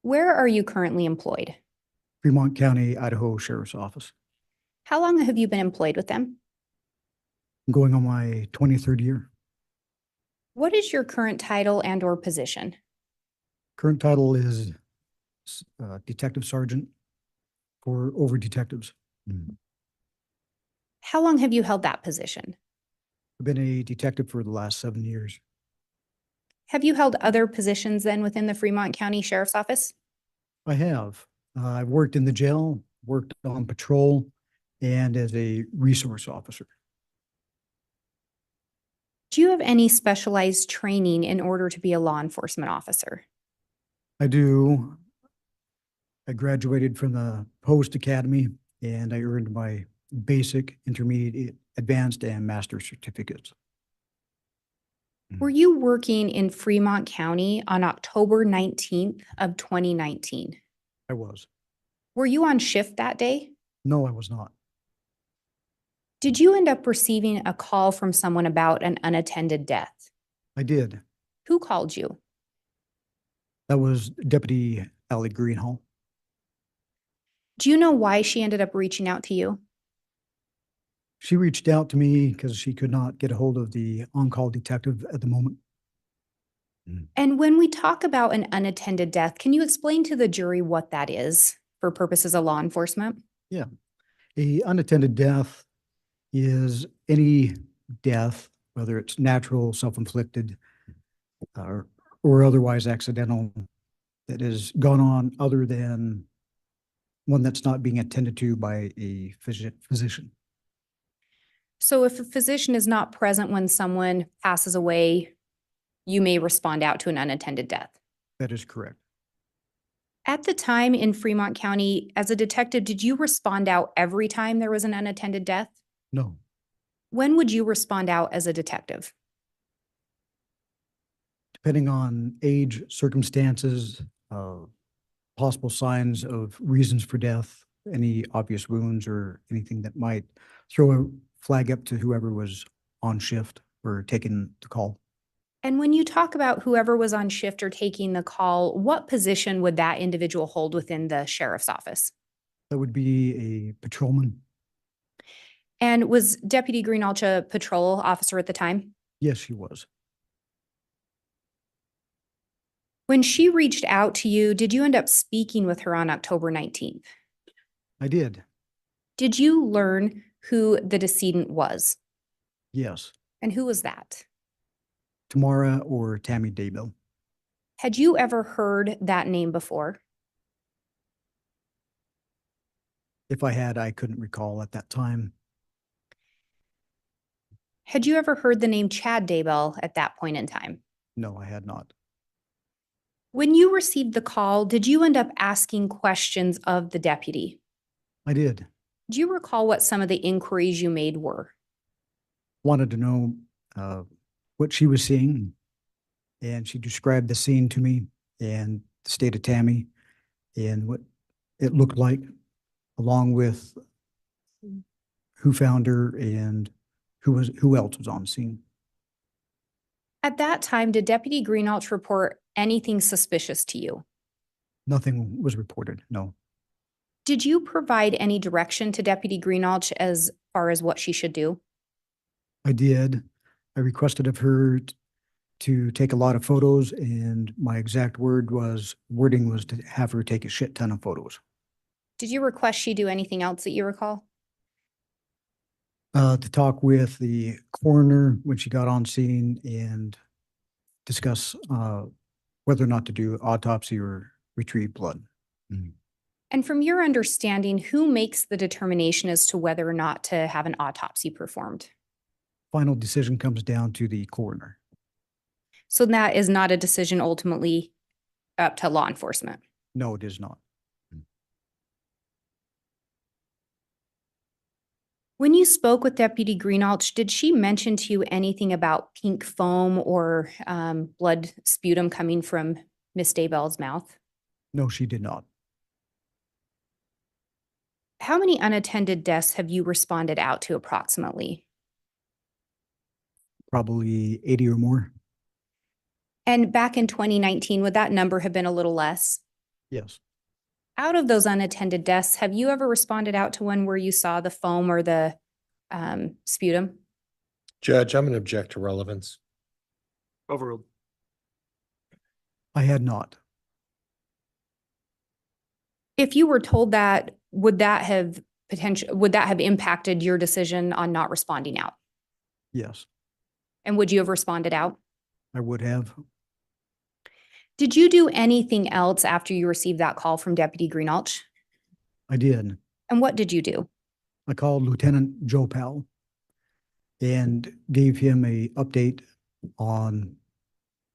Where are you currently employed? Fremont County, Idaho Sheriff's Office. How long have you been employed with them? I'm going on my 23rd year. What is your current title and or position? Current title is Detective Sergeant for over detectives. How long have you held that position? I've been a detective for the last 7 years. Have you held other positions then within the Fremont County Sheriff's Office? I have. I've worked in the jail, worked on patrol, and as a resource officer. Do you have any specialized training in order to be a law enforcement officer? I do. I graduated from the Post Academy and I earned my basic, intermediate, advanced, and master certificates. Were you working in Fremont County on October 19th of 2019? I was. Were you on shift that day? No, I was not. Did you end up receiving a call from someone about an unattended death? I did. Who called you? That was Deputy Allie Greenhall. Do you know why she ended up reaching out to you? She reached out to me because she could not get a hold of the on-call detective at the moment. And when we talk about an unattended death, can you explain to the jury what that is for purposes of law enforcement? Yeah. A unattended death is any death, whether it's natural, self-inflicted, or otherwise accidental, that has gone on other than one that's not being attended to by a physician. So if a physician is not present when someone passes away, you may respond out to an unattended death. That is correct. At the time in Fremont County, as a detective, did you respond out every time there was an unattended death? No. When would you respond out as a detective? Depending on age, circumstances, possible signs of reasons for death, any obvious wounds or anything that might throw a flag up to whoever was on shift or taking the call. And when you talk about whoever was on shift or taking the call, what position would that individual hold within the sheriff's office? That would be a patrolman. And was Deputy Greenalch a patrol officer at the time? Yes, she was. When she reached out to you, did you end up speaking with her on October 19th? I did. Did you learn who the decedent was? Yes. And who was that? Tamara or Tammy Daybell. Had you ever heard that name before? If I had, I couldn't recall at that time. Had you ever heard the name Chad Daybell at that point in time? No, I had not. When you received the call, did you end up asking questions of the deputy? I did. Do you recall what some of the inquiries you made were? Wanted to know what she was seeing, and she described the scene to me and the state of Tammy and what it looked like, along with who found her and who else was on the scene. At that time, did Deputy Greenalch report anything suspicious to you? Nothing was reported, no. Did you provide any direction to Deputy Greenalch as far as what she should do? I did. I requested of her to take a lot of photos, and my exact wording was to have her take a shit ton of photos. Did you request she do anything else that you recall? To talk with the coroner when she got on scene and discuss whether or not to do autopsy or retrieve blood. And from your understanding, who makes the determination as to whether or not to have an autopsy performed? Final decision comes down to the coroner. So that is not a decision ultimately up to law enforcement. No, it is not. When you spoke with Deputy Greenalch, did she mention to you anything about pink foam or blood sputum coming from Miss Daybell's mouth? No, she did not. How many unattended deaths have you responded out to approximately? Probably 80 or more. And back in 2019, would that number have been a little less? Yes. Out of those unattended deaths, have you ever responded out to one where you saw the foam or the sputum? Judge, I'm going to object to relevance. Overruled. I had not. If you were told that, would that have impacted your decision on not responding out? Yes, And would you have responded out? I would have. Did you do anything else after you received that call from Deputy Greenalch? I did. And what did you do? I called Lieutenant Joe Powell and gave him a update on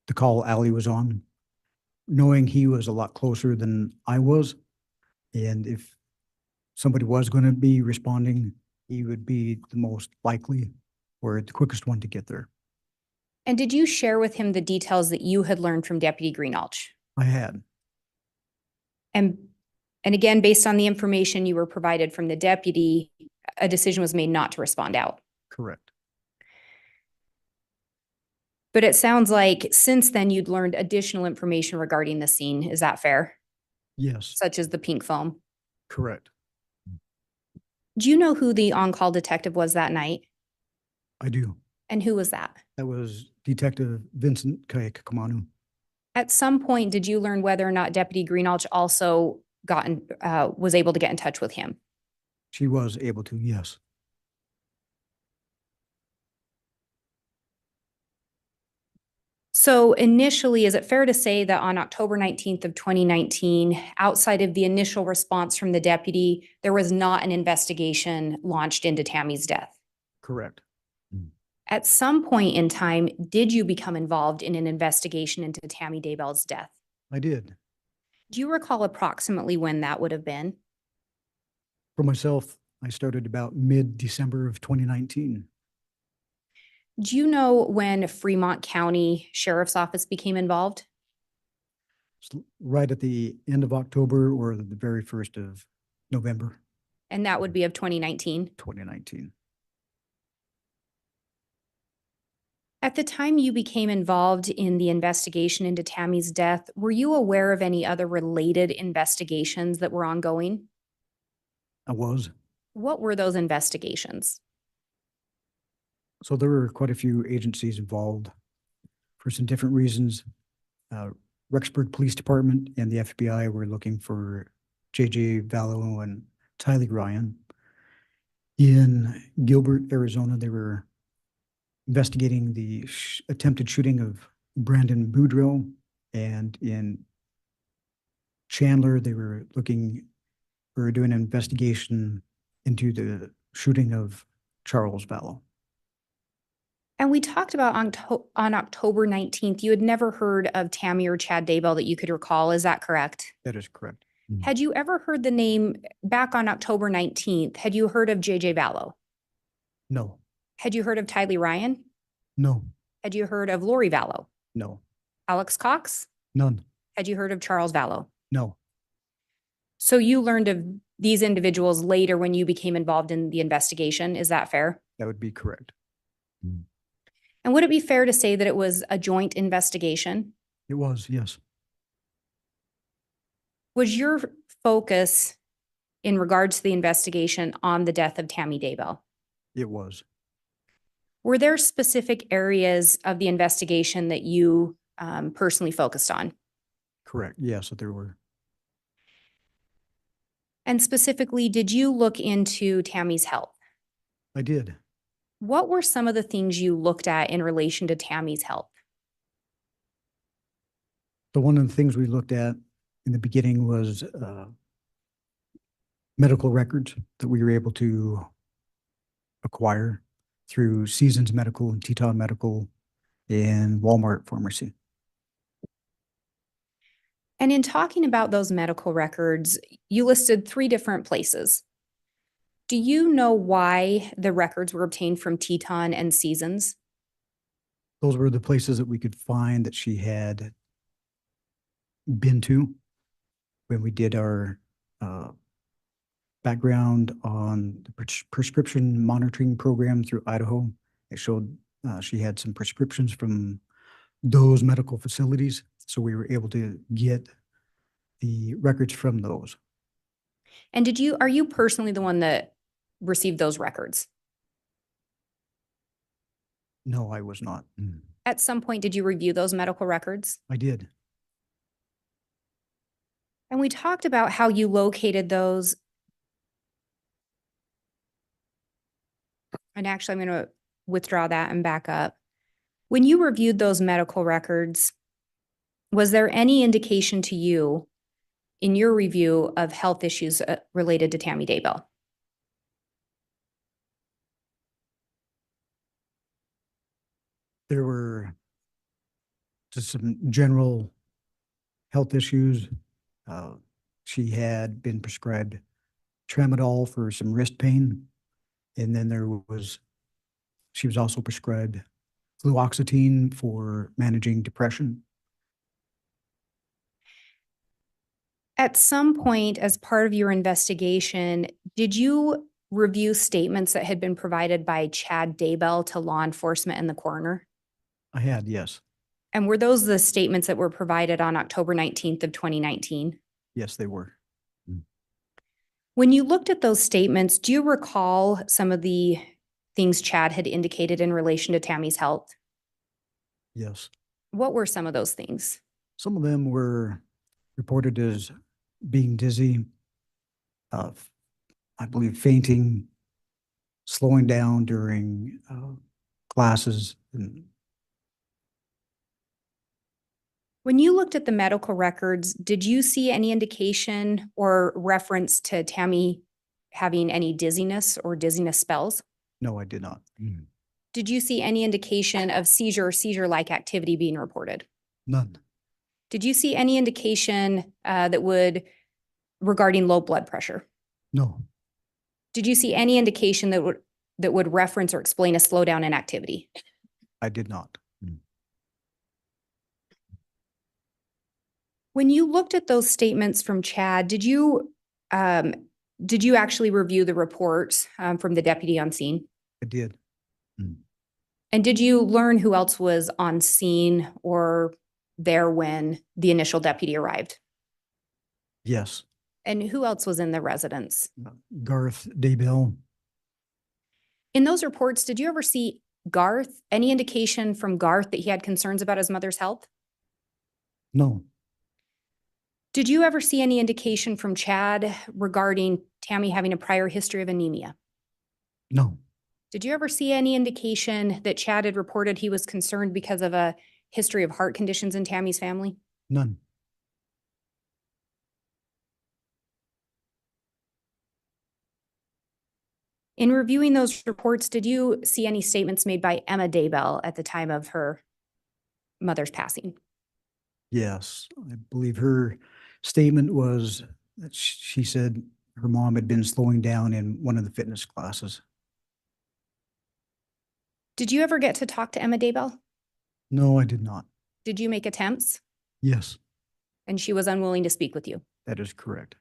the call Ally was on, knowing he was a lot closer than I was. And if somebody was going to be responding, he would be the most likely or the quickest one to get there. And did you share with him the details that you had learned from Deputy Greenalch? I had. And again, based on the information you were provided from the deputy, a decision was made not to respond out. Correct. But it sounds like since then you'd learned additional information regarding the scene. Is that fair? Yes, Such as the pink foam. correct. Do you know who the on-call detective was that night? I do. And who was that? That was Detective Vincent Kayakamanu. At some point, did you learn whether or not Deputy Greenalch also was able to get in touch with him? She was able to, yes. So initially, is it fair to say that on October 19th of 2019, outside of the initial response from the deputy, there was not an investigation launched into Tammy's death? Correct. At some point in time, did you become involved in an investigation into Tammy Daybell's death? I did. Do you recall approximately when that would have been? For myself, I started about mid-December of 2019. Do you know when Fremont County Sheriff's Office became involved? Right at the end of October or the very first of November, And that would be of 2019. 2019. At the time you became involved in the investigation into Tammy's death, were you aware of any other related investigations that were ongoing? I was. What were those investigations? So there were quite a few agencies involved for some different reasons. Rexburg Police Department and the FBI were looking for JJ Vallow and Tylee Ryan. In Gilbert, Arizona, they were investigating the attempted shooting of Brandon Boudreaux. And in Chandler, they were doing an investigation into the shooting of Charles Vallow. And we talked about on October 19th, you had never heard of Tammy or Chad Daybell that you could recall. Is that correct? That is correct. Had you ever heard the name back on October 19th? Had you heard of JJ Vallow? No, Had you heard of Tylee Ryan? no, Had you heard of Lori Vallow? no, Alex Cox? none, Had you heard of Charles Vallow? no. So you learned of these individuals later when you became involved in the investigation. Is that fair? That would be correct. And would it be fair to say that it was a joint investigation? It was, yes. Was your focus in regards to the investigation on the death of Tammy Daybell? It was. Were there specific areas of the investigation that you personally focused on? Correct. Yes, there were. And specifically, did you look into Tammy's health? I did. What were some of the things you looked at in relation to Tammy's health? So one of the things we looked at in the beginning was medical records that we were able to acquire through Seasons Medical and Teton Medical and Walmart Pharmacy. And in talking about those medical records, you listed 3 different places. Do you know why the records were obtained from Teton and Seasons? Those were the places that we could find that she had been to when we did our background on the prescription monitoring program through Idaho. It showed she had some prescriptions from those medical facilities. So we were able to get the records from those. And are you personally the one that received those records? No, I was not. At some point, did you review those medical records? I did. And we talked about how you located those. And actually, I'm going to withdraw that and back up. When you reviewed those medical records, was there any indication to you in your review of health issues related to Tammy Daybell? There were just some general health issues. She had been prescribed tramadol for some wrist pain. And then she was also prescribed fluoxetine for managing depression. At some point, as part of your investigation, did you review statements that had been provided by Chad Daybell to law enforcement and the coroner? I had, yes. And were those the statements that were provided on October 19th of 2019? Yes, they were. When you looked at those statements, do you recall some of the things Chad had indicated in relation to Tammy's health? Yes. What were some of those things? Some of them were reported as being dizzy, I believe fainting, slowing down during classes. When you looked at the medical records, did you see any indication or reference to Tammy having any dizziness or dizziness spells? No, I did not. Did you see any indication of seizure or seizure-like activity being reported? None. Did you see any indication regarding low blood pressure? No. Did you see any indication that would reference or explain a slowdown in activity? I did not. When you looked at those statements from Chad, did you actually review the reports from the deputy on scene? I did. And did you learn who else was on scene or there when the initial deputy arrived? Yes. And who else was in the residence? Garth Daybell. In those reports, did you ever see Garth, any indication from Garth that he had concerns about his mother's health? No. Did you ever see any indication from Chad regarding Tammy having a prior history of anemia? No. Did you ever see any indication that Chad had reported he was concerned because of a history of heart conditions in Tammy's family? None. In reviewing those reports, did you see any statements made by Emma Daybell at the time of her mother's passing? Yes. I believe her statement was that she said her mom had been slowing down in one of the fitness classes. Did you ever get to talk to Emma Daybell? No, I did not. Did you make attempts? Yes, And she was unwilling to speak with you? that is correct.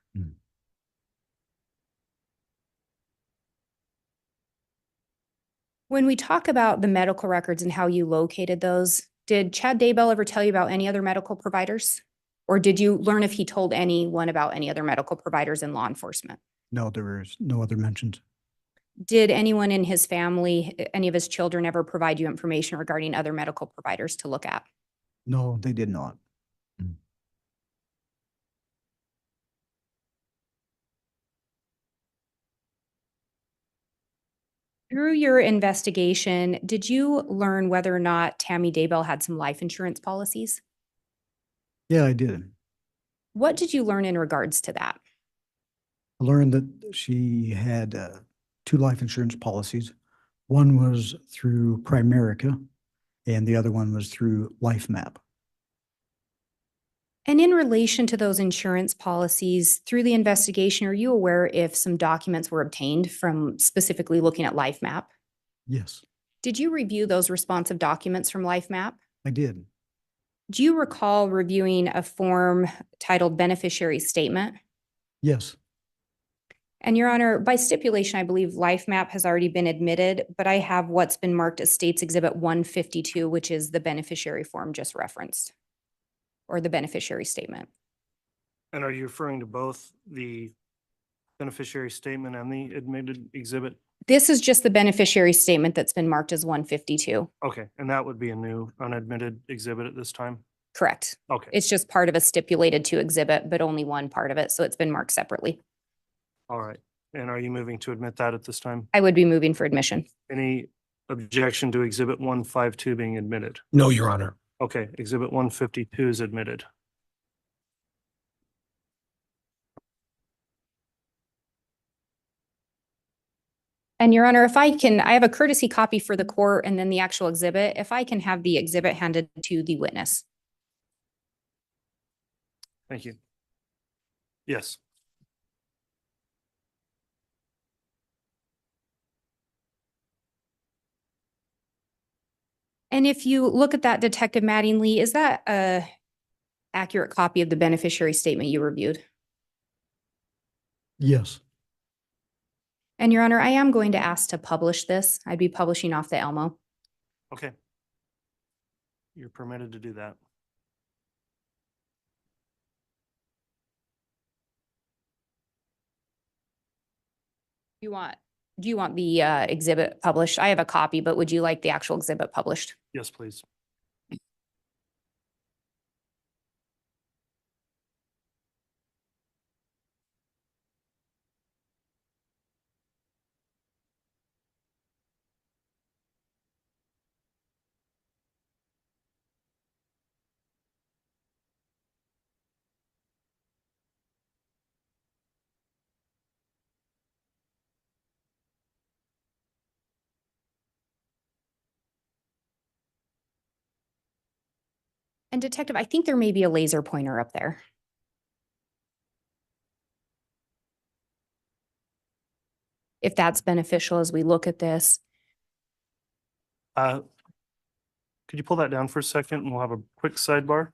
When we talk about the medical records and how you located those, did Chad Daybell ever tell you about any other medical providers? Or did you learn if he told anyone about any other medical providers in law enforcement? No, there was no other mentions. Did anyone in his family, any of his children ever provide you information regarding other medical providers to look at? No, they did not. Through your investigation, did you learn whether or not Tammy Daybell had some life insurance policies? Yeah, I did. What did you learn in regards to that? I learned that she had 2 life insurance policies. One was through Primerica, and the other one was through LifeMap. And in relation to those insurance policies, through the investigation, are you aware if some documents were obtained from specifically looking at LifeMap? Yes, Did you review those responsive documents from LifeMap? I did. Do you recall reviewing a form titled Beneficiary Statement? Yes, And Your Honor, by stipulation, I believe LifeMap has already been admitted, but I have what's been marked as States Exhibit 152, which is the beneficiary form just referenced, or the beneficiary statement. And are you referring to both the beneficiary statement and the admitted exhibit? This is just the beneficiary statement that's been marked as 152. Okay, and that would be a new unadmitted exhibit at this time? Correct. Okay, It's just part of a stipulated to exhibit, but only one part of it, so it's been marked separately. all right. And are you moving to admit that at this time? I would be moving for admission. Any objection to exhibit 152 being admitted? No, Your Honor. Okay, exhibit 152 is admitted. And Your Honor, if I can, I have a courtesy copy for the court and then the actual exhibit. If I can have the exhibit handed to the witness. Thank you. Yes. And if you look at that, Detective Mattingly, is that a accurate copy of the beneficiary statement you reviewed? yes, And Your Honor, I am going to ask to publish this. I'd be publishing off the Elmo. Okay. You're permitted to do that. Do you want the exhibit published? I have a copy, but would you like the actual exhibit published? Yes, please. And Detective, I think there may be a laser pointer up there. If that's beneficial as we look at this. Could you pull that down for a second and we'll have a quick sidebar?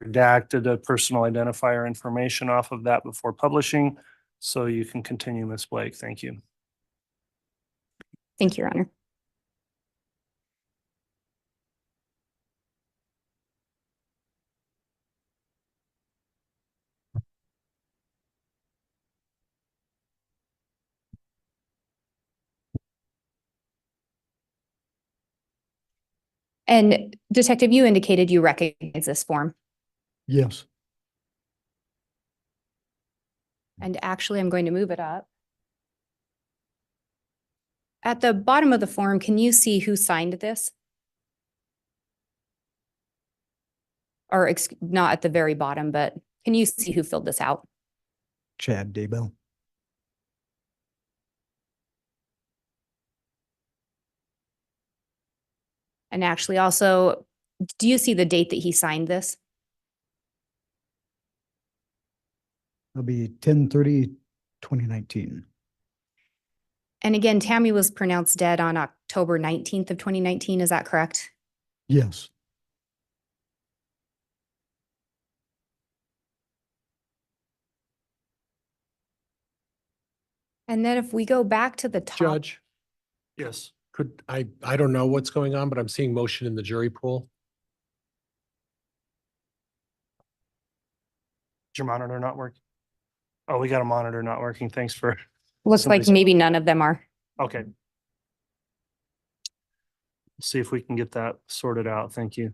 Redacted a personal identifier information off of that before publishing. So you can continue, Ms. Blake. Thank you. Thank you, Your Honor. And Detective, you indicated you recognize this form. yes, And actually, I'm going to move it up. At the bottom of the form, can you see who signed this? Or not at the very bottom, but can you see who filled this out? Chad Daybell. And actually also, do you see the date that he signed this? It'll be 10/30/2019. And again, Tammy was pronounced dead on October 19th of 2019. Is that correct? Yes. And then if we go back to the top. Judge, Yes. I don't know what's going on, but I'm seeing motion in the jury pool. Is your monitor not working? Oh, we got a monitor not working. Thanks for, Looks like Somebody's- maybe none of them are. okay. See if we can get that sorted out. Thank you.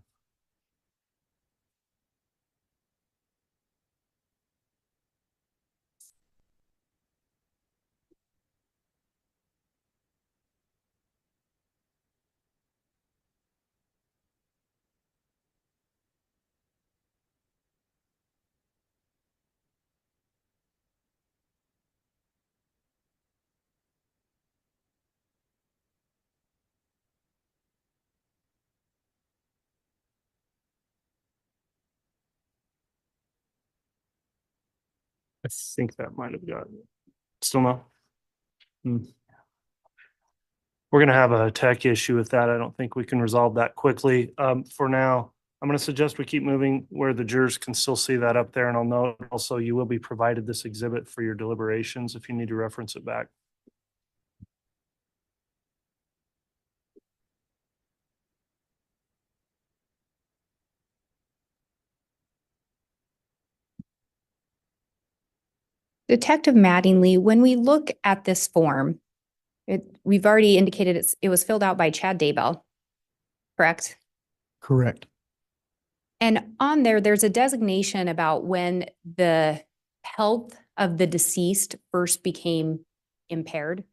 I think that might have gotten, still no? Hmm. We're gonna have a tech issue with that. I don't think we can resolve that quickly. For now, I'm gonna suggest we keep moving where the jurors can still see that up there, and I'll note also you will be provided this exhibit for your deliberations if you need to reference it back. Detective Mattingly, when we look at this form, we've already indicated it was filled out by Chad Daybell, correct? Correct. And on there, there's a designation about when the health of the deceased first became impaired.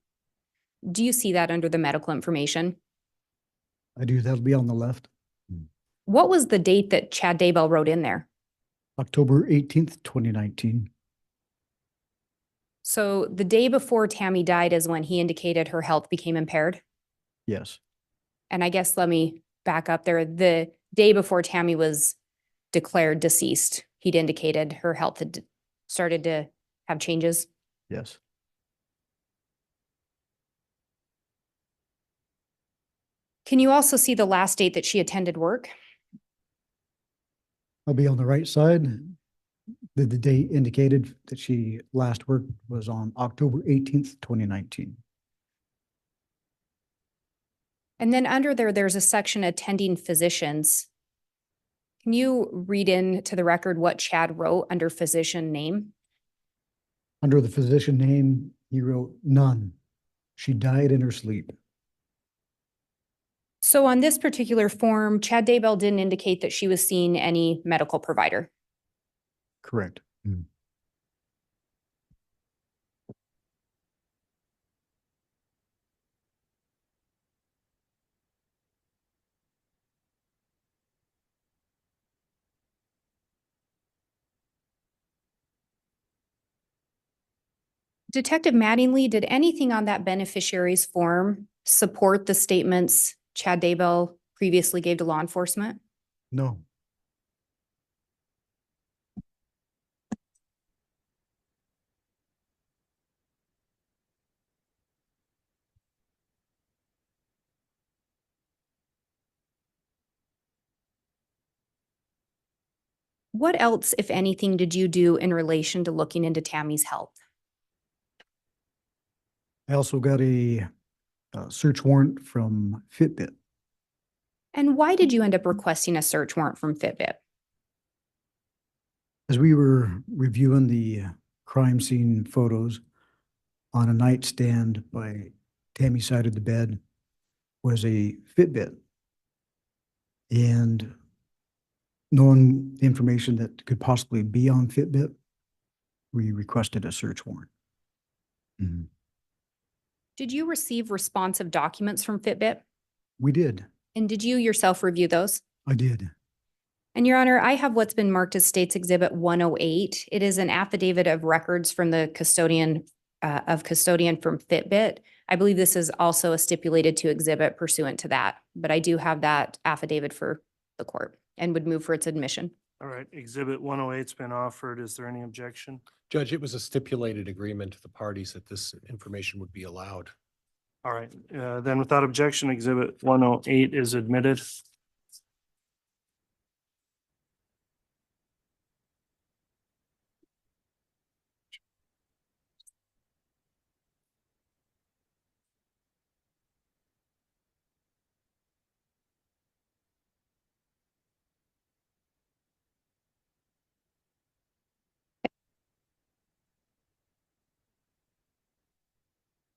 Do you see that under the medical information? I do. That'll be on the left. What was the date that Chad Daybell wrote in there? October 18th, 2019. So the day before Tammy died is when he indicated her health became impaired? Yes. And I guess let me back up there. The day before Tammy was declared deceased, he'd indicated her health had started to have changes. Yes. Can you also see the last date that she attended work? I'll be on the right side. The date indicated that she last worked was on October 18th, 2019. And then under there, there's a section attending physicians. Can you read into the record what Chad wrote under physician name? Under the physician name, he wrote none. She died in her sleep. So on this particular form, Chad Daybell didn't indicate that she was seeing any medical provider. Correct. Detective Mattingly, did anything on that beneficiaries form support the statements Chad Daybell previously gave to law enforcement? No. What else, if anything, did you do in relation to looking into Tammy's health? I also got a search warrant from Fitbit. And why did you end up requesting a search warrant from Fitbit? As we were reviewing the crime scene photos, on a nightstand by Tammy's side of the bed was a Fitbit. And knowing the information that could possibly be on Fitbit, we requested a search warrant. Did you receive responsive documents from Fitbit? We did. And did you yourself review those? I did. And Your Honor, I have what's been marked as State's Exhibit 108. It is an affidavit of records from the custodian from Fitbit. I believe this is also a stipulated to exhibit pursuant to that, but I do have that affidavit for the court and would move for its admission. All right, exhibit 108's been offered. Is there any objection? Judge, it was a stipulated agreement to the parties that this information would be allowed. All right, then without objection, exhibit 108 is admitted.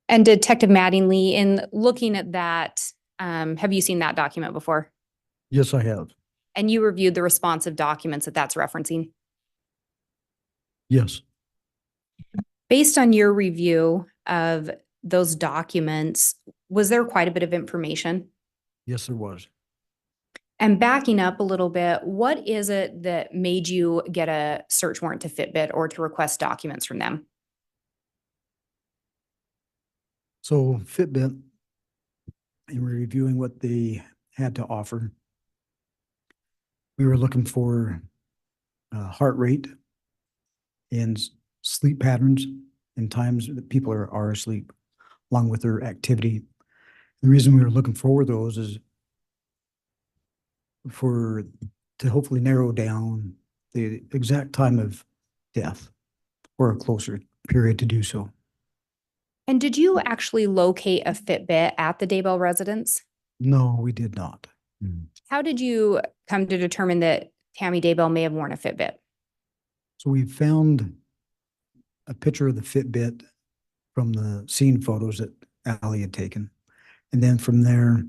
And Detective Mattingly, in looking at that, have you seen that document before? Yes, I have. And you reviewed the responsive documents that that's referencing? Yes. Based on your review of those documents, was there quite a bit of information? Yes, there was. And backing up a little bit, what is it that made you get a search warrant to Fitbit or to request documents from them? So Fitbit, in reviewing what they had to offer, we were looking for heart rate and sleep patterns and times that people are asleep, along with their activity. The reason we were looking for those is to hopefully narrow down the exact time of death or a closer period to do so. And did you actually locate a Fitbit at the Daybell residence? No, we did not. How did you come to determine that Tammy Daybell may have worn a Fitbit? So we found a picture of the Fitbit from the scene photos that Ally had taken. And then from there,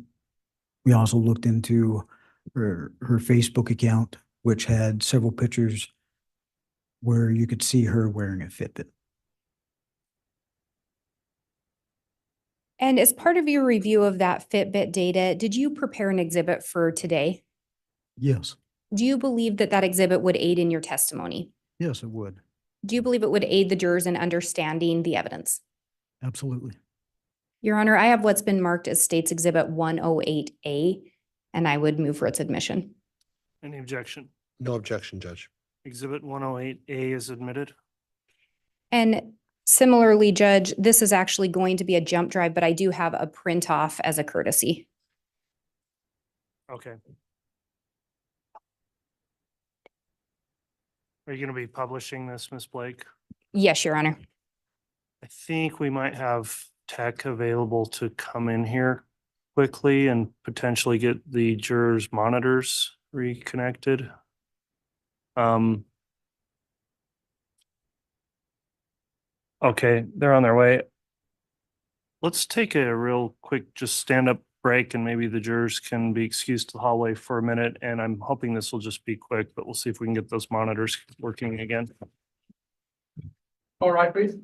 we also looked into her Facebook account, which had several pictures where you could see her wearing a Fitbit. And as part of your review of that Fitbit data, did you prepare an exhibit for today? Yes, Do you believe that that exhibit would aid in your testimony? yes, it would. Do you believe it would aid the jurors in understanding the evidence? Absolutely. Your Honor, I have what's been marked as State's Exhibit 108A, and I would move for its admission. Any objection? No objection, Judge. Exhibit 108A is admitted. And similarly, Judge, this is actually going to be a jump drive, but I do have a print off as a courtesy. Okay. Are you going to be publishing this, Ms. Blake? Yes, Your Honor. I think we might have tech available to come in here quickly and potentially get the jurors' monitors reconnected. Okay, they're on their way. Let's take a real quick, just stand up break and maybe the jurors can be excused to the hallway for a minute. And I'm hoping this will just be quick, but we'll see if we can get those monitors working again. All right, please.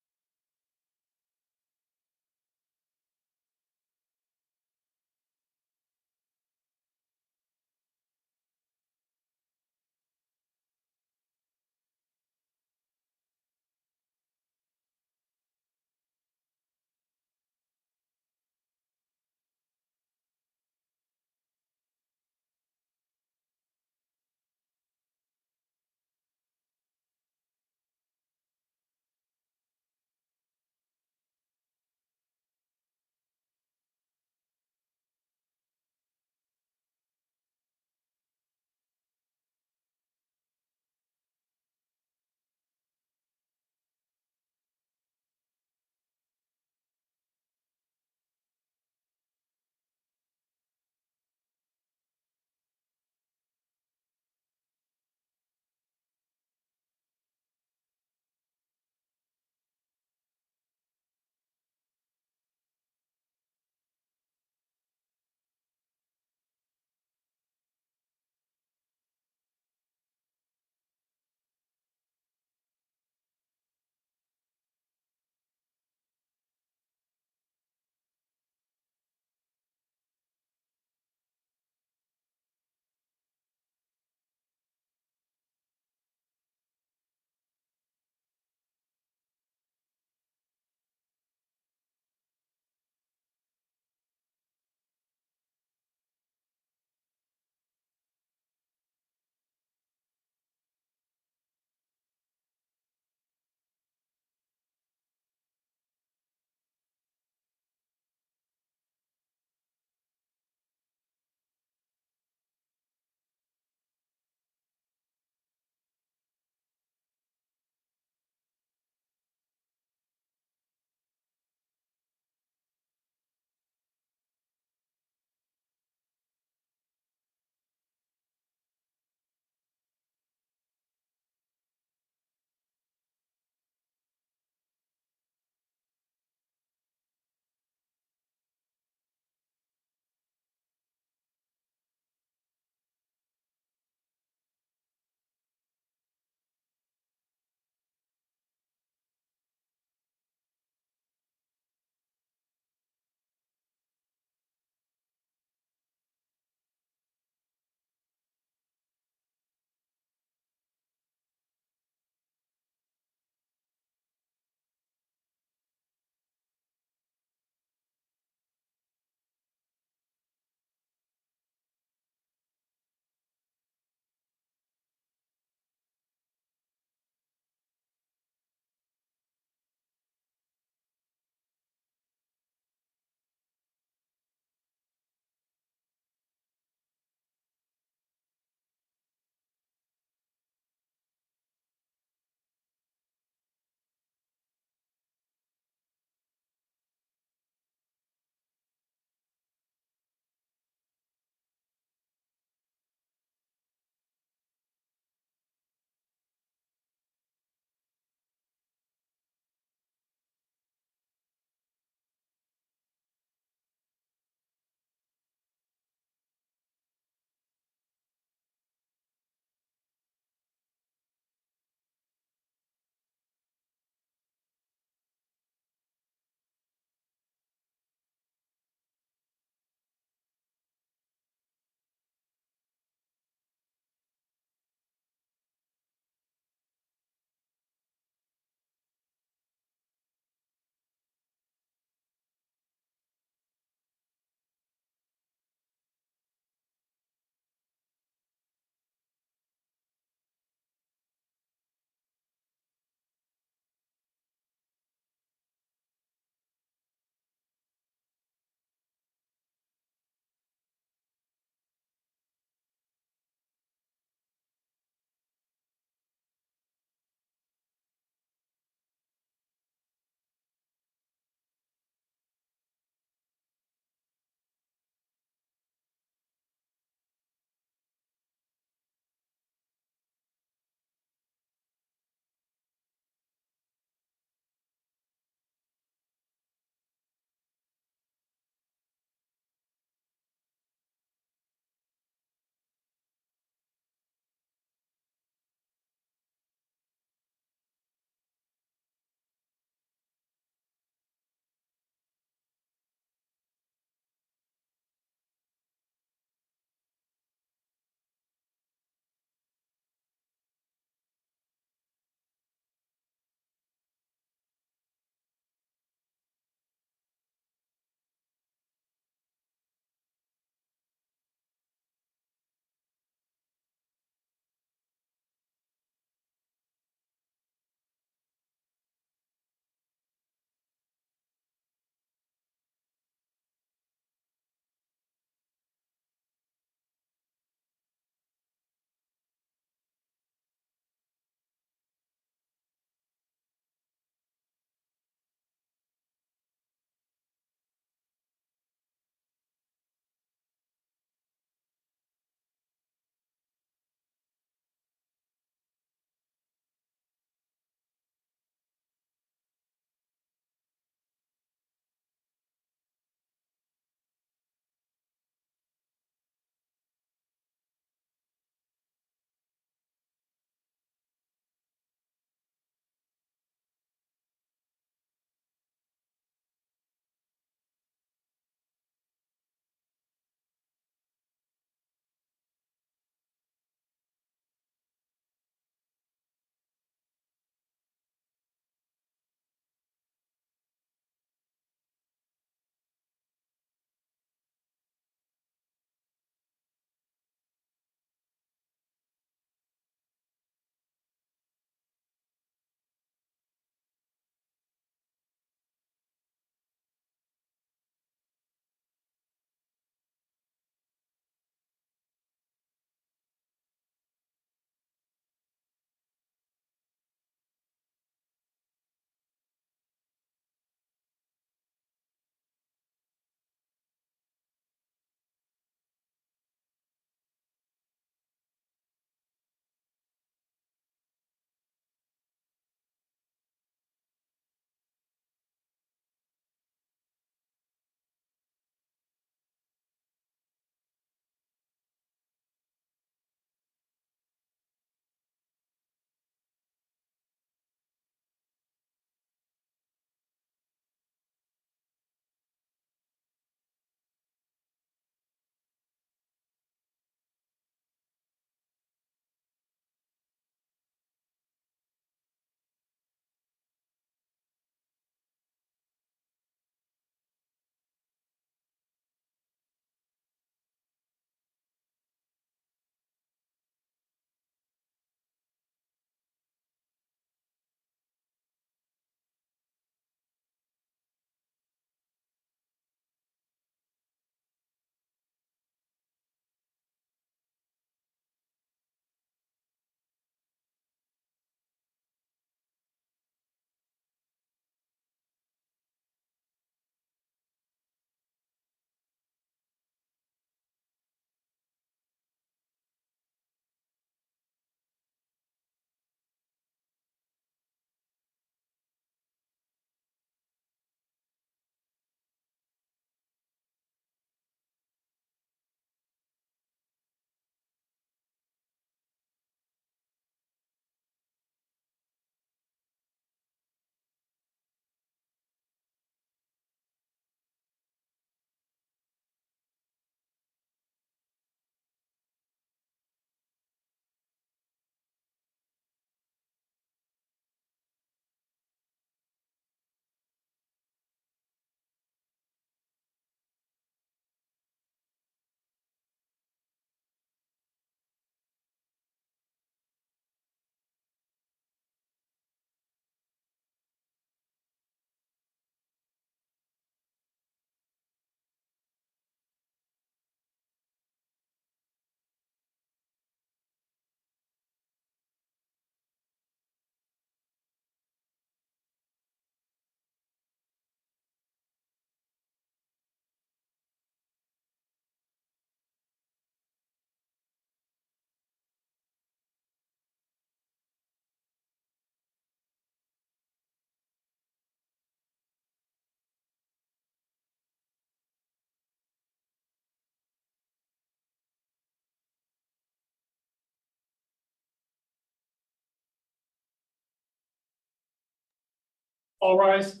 All rise.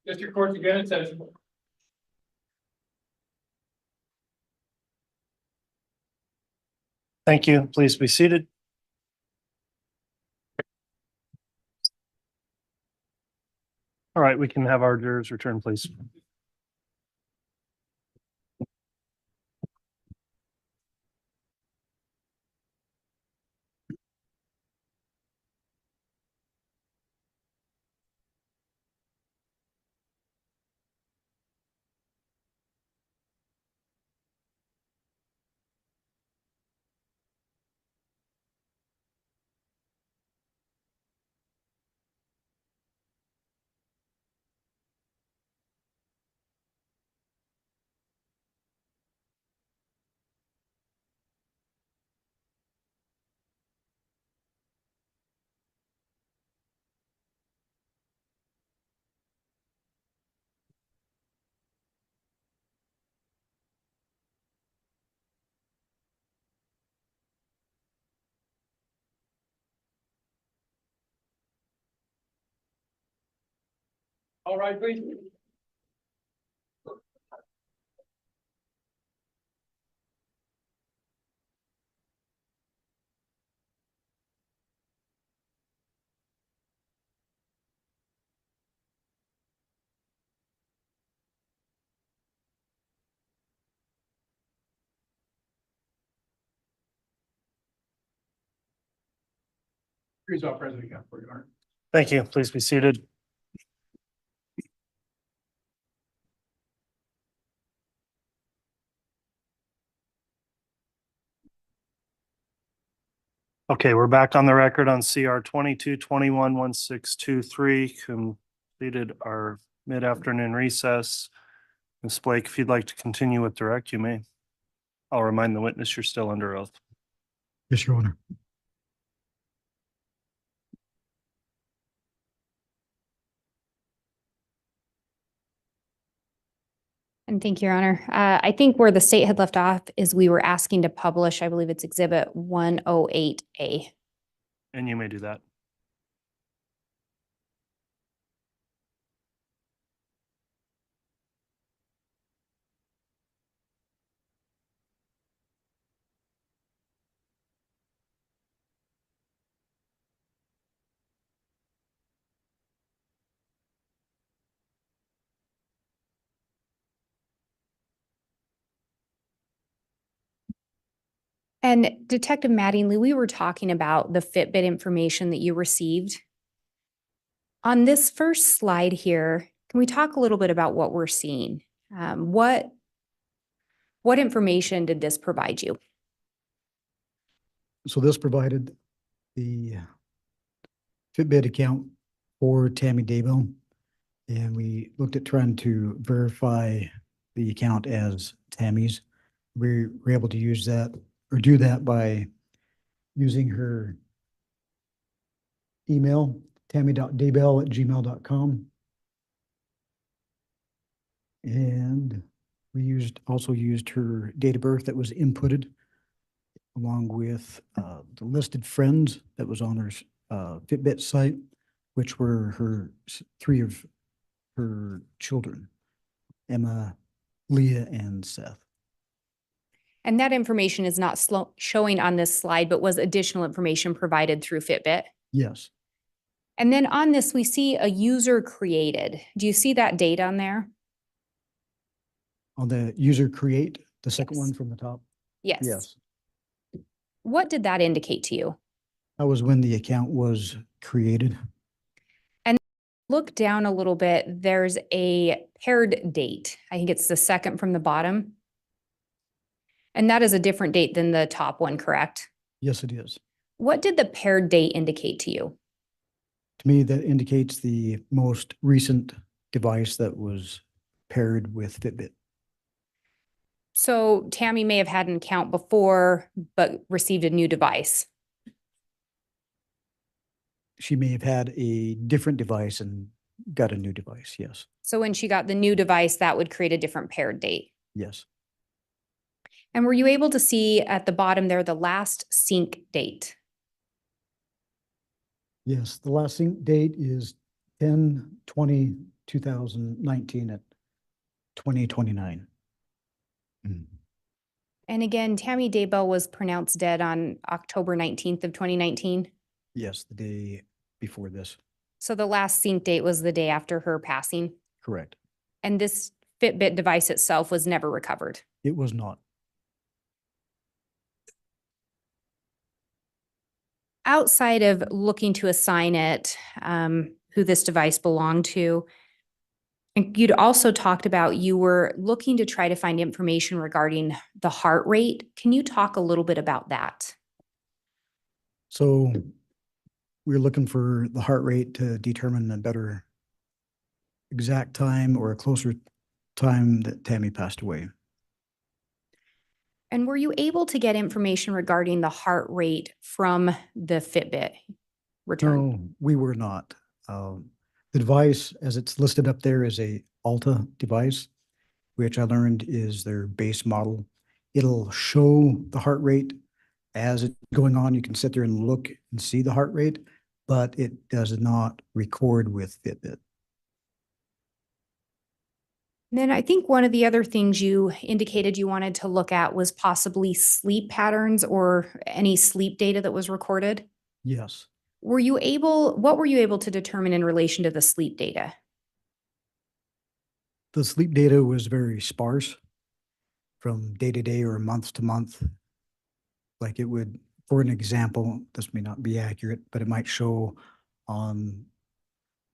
District Court again in session. Thank you. Please be seated. All right, we can have our jurors return, please. All right, please. Here's our president again for your honor. Thank you. Please be seated. Okay, we're back on the record on CR 22-21-1623, completed our mid-afternoon recess. Ms. Blake, if you'd like to continue with direct, you may. I'll remind the witness you're still under oath. Yes, Your Honor. And thank you, Your Honor. I think where the state had left off is we were asking to publish, I believe it's Exhibit 108A. And you may do that. And Detective Mattingly, we were talking about the Fitbit information that you received. On this first slide here, can we talk a little bit about what we're seeing? What information did this provide you? So this provided the Fitbit account for Tammy Daybell. And we looked at trying to verify the account as Tammy's. We were able to use that or do that by using her email, tammy.daybell@gmail.com. And we also used her date of birth that was inputted along with the listed friends that was on her Fitbit site, which were three of her children, Emma, Leah, and Seth. And that information is not showing on this slide, but was additional information provided through Fitbit. Yes. And then on this, we see a user created. Do you see that date on there? On the user create, the second Yes. one from the top? Yes. Yes. What did that indicate to you? That was when the account was created. Look down a little bit, there's a paired date. I think it's the second from the bottom. And that is a different date than the top one, correct? Yes, it is. What did the paired date indicate to you? To me, that indicates the most recent device that was paired with Fitbit. So Tammy may have had an account before, but received a new device. She may have had a different device and got a new device. Yes. So when she got the new device, that would create a different paired date. Yes. And were you able to see at the bottom there, the last sync date? Yes. The last sync date is 10/20/2019 at 20:29. And again, Tammy Daybell was pronounced dead on October 19th of 2019. Yes, the day before this. So the last sync date was the day after her passing. Correct. And this Fitbit device itself was never recovered. It was not. Outside of looking to assign it, who this device belonged to, and you'd also talked about you were looking to try to find information regarding the heart rate. Can you talk a little bit about that? So we're looking for the heart rate to determine a better exact time or a closer time that Tammy passed away. And were you able to get information regarding the heart rate from the Fitbit return? No, we were not. The device, as it's listed up there, is a Alta device, which I learned is their base model. It'll show the heart rate as it's going on. You can sit there and look and see the heart rate, but it does not record with Fitbit. Then I think one of the other things you indicated you wanted to look at was possibly sleep patterns or any sleep data that was recorded. Yes. What were you able to determine in relation to the sleep data? The sleep data was very sparse from day to day or month to month. Like it would, for an example, this may not be accurate, but it might show on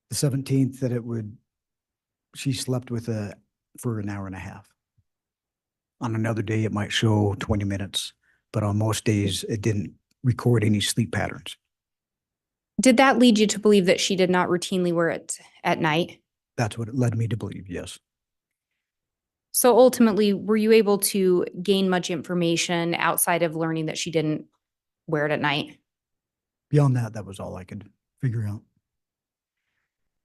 the 17th that she slept for an hour and a half. On another day, it might show 20 minutes, but on most days, it didn't record any sleep patterns. Did that lead you to believe that she did not routinely wear it at night? That's what it led me to believe, yes. So ultimately, were you able to gain much information outside of learning that she didn't wear it at night? Beyond that, that was all I could figure out.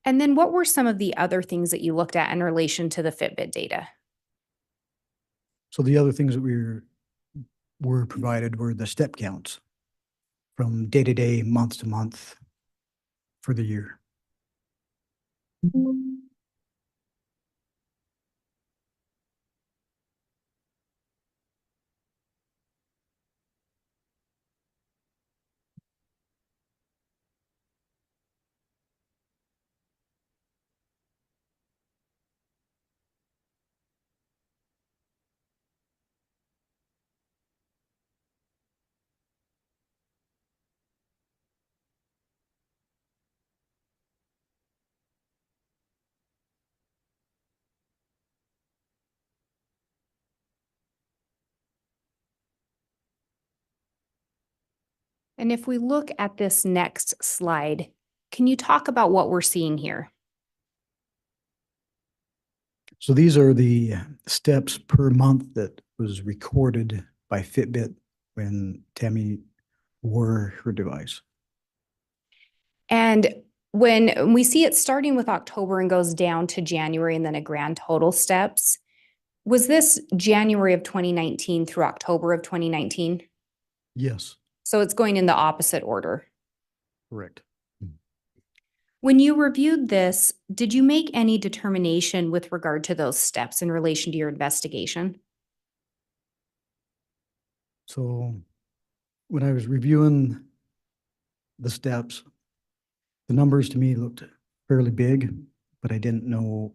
And then what were some of the other things that you looked at in relation to the Fitbit data? So the other things that were provided were the step counts from day to day, month to month for the year. And if we look at this next slide, can you talk about what we're seeing here? So these are the steps per month that was recorded by Fitbit when Tammy wore her device. And when we see it starting with October and goes down to January and then a grand total steps, was this January of 2019 through October of 2019? Yes, So it's going in the opposite order. correct. When you reviewed this, did you make any determination with regard to those steps in relation to your investigation? So when I was reviewing the steps, the numbers to me looked fairly big, but I didn't know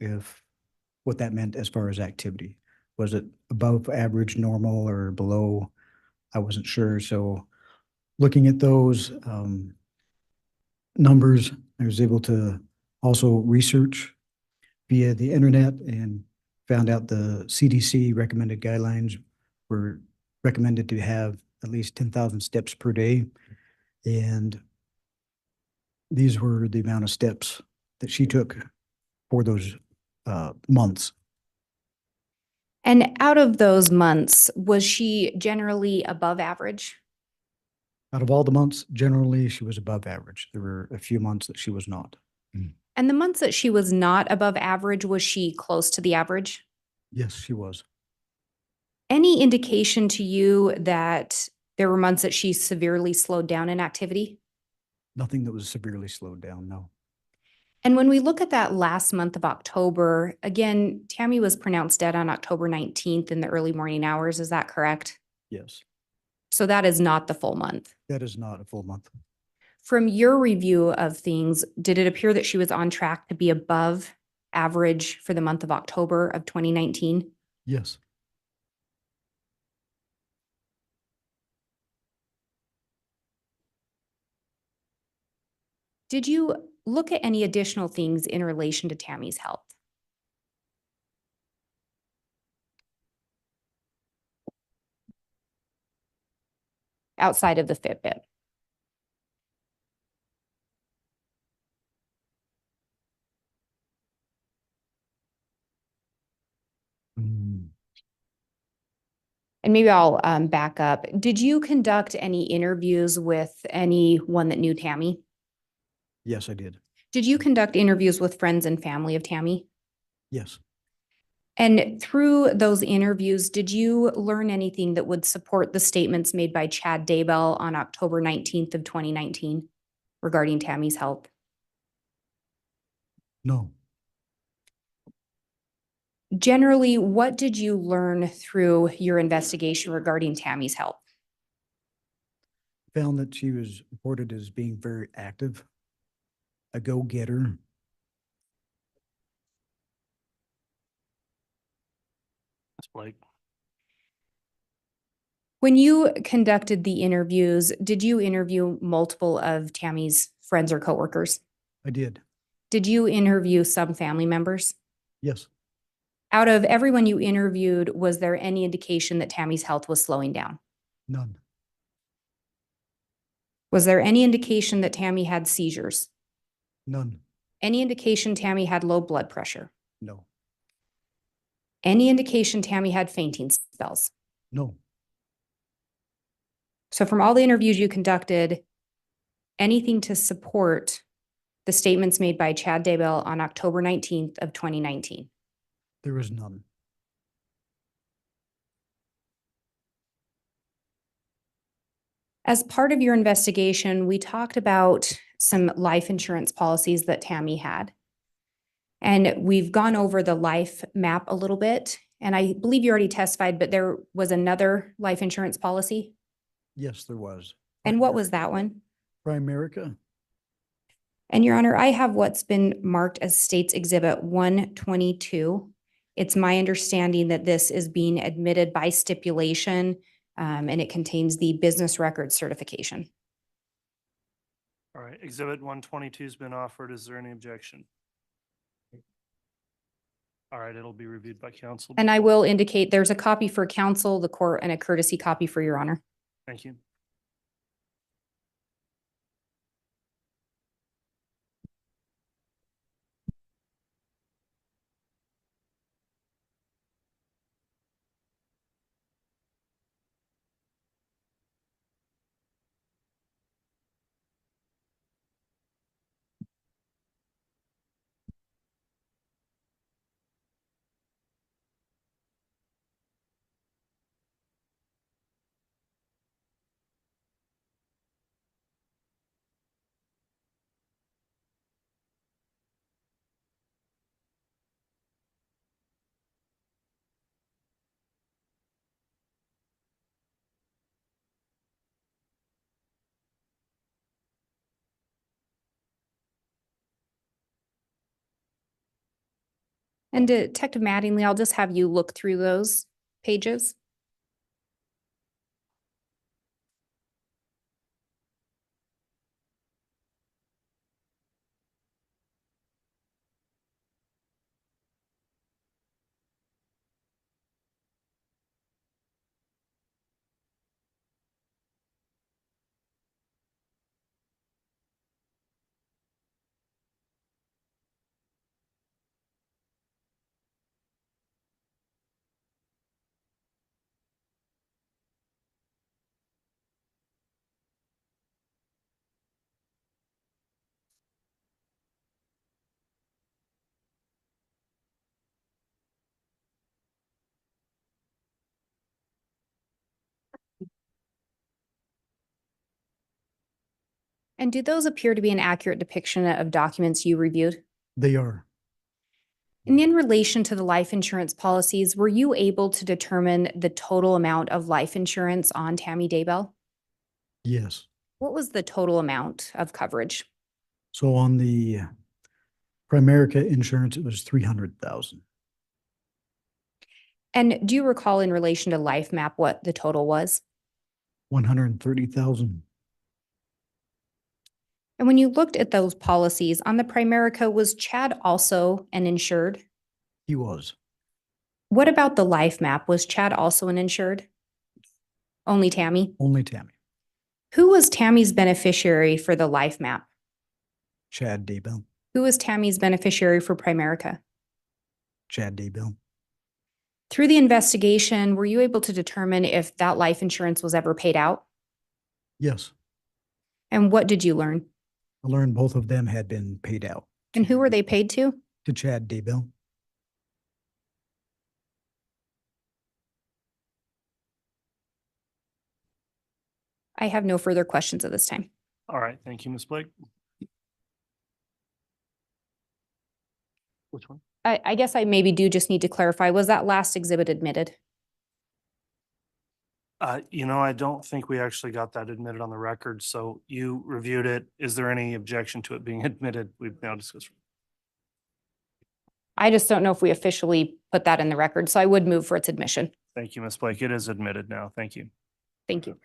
what that meant as far as activity. Was it above average, normal, or below? I wasn't sure. So looking at those numbers, I was able to also research via the internet and found out the CDC recommended guidelines were recommended to have at least 10,000 steps per day. And these were the amount of steps that she took for those months. And out of those months, was she generally above average? Out of all the months, generally, she was above average. There were a few months that she was not. And the months that she was not above average, was she close to the average? Yes, she was. Any indication to you that there were months that she severely slowed down in activity? Nothing that was severely slowed down, no. And when we look at that last month of October, again, Tammy was pronounced dead on October 19th in the early morning hours. Is that correct? Yes, So that is not the full month. that is not a full month. From your review of things, did it appear that she was on track to be above average for the month of October of 2019? Yes, Did you look at any additional things in relation to Tammy's health? Outside of the Fitbit? Mm, And maybe I'll back up. Did you conduct any interviews with anyone that knew Tammy? yes, I did. Did you conduct interviews with friends and family of Tammy? Yes, And through those interviews, did you learn anything that would support the statements made by Chad Daybell on October 19th of 2019 regarding Tammy's health? no. Generally, what did you learn through your investigation regarding Tammy's health? Found that she was reported as being very active, a go-getter. That's Blake. When you conducted the interviews, did you interview multiple of Tammy's friends or coworkers? I did. Did you interview some family members? Yes, Out of everyone you interviewed, was there any indication that Tammy's health was slowing down? none. Was there any indication that Tammy had seizures? None. Any indication Tammy had low blood pressure? No. Any indication Tammy had fainting spells? No. So from all the interviews you conducted, anything to support the statements made by Chad Daybell on October 19th of 2019? There is none. As part of your investigation, we talked about some life insurance policies that Tammy had. And we've gone over the life map a little bit. And I believe you already testified, but there was another life insurance policy. Yes, there was. And what was that one? Primerica? And Your Honor, I have what's been marked as State's Exhibit 122. It's my understanding that this is being admitted by stipulation, and it contains the business record certification. All right, Exhibit 122 has been offered. Is there any objection? All right, it'll be reviewed by counsel. And I will indicate there's a copy for counsel, the court, and a courtesy copy for Your Honor. Thank you. And Detective Mattingly, I'll just have you look through those pages. And do those appear to be an accurate depiction of documents you reviewed? They are. And in relation to the life insurance policies, were you able to determine the total amount of life insurance on Tammy Daybell? Yes. What was the total amount of coverage? So on the Primerica insurance, it was 300,000. And do you recall in relation to Life Map what the total was? 130,000. And when you looked at those policies on the Primerica, was Chad also an insured? He was. What about the Life Map? Was Chad also an insured? Only Tammy? Only Tammy. Who was Tammy's beneficiary for the Life Map? Chad Daybell. Who was Tammy's beneficiary for Primerica? Chad Daybell. Through the investigation, were you able to determine if that life insurance was ever paid out? Yes. And what did you learn? I learned both of them had been paid out. And who were they paid to? To Chad Daybell. I have no further questions at this time. All right, thank you, Ms. Blake. Which one? I guess I maybe do just need to clarify, was that last exhibit admitted? I don't think we actually got that admitted on the record, so you reviewed it. Is there any objection to it being admitted? We've now discussed. I just don't know if we officially put that in the record, so I would move for its admission. Thank you, Ms. Blake. It is admitted now. Thank you. Thank you.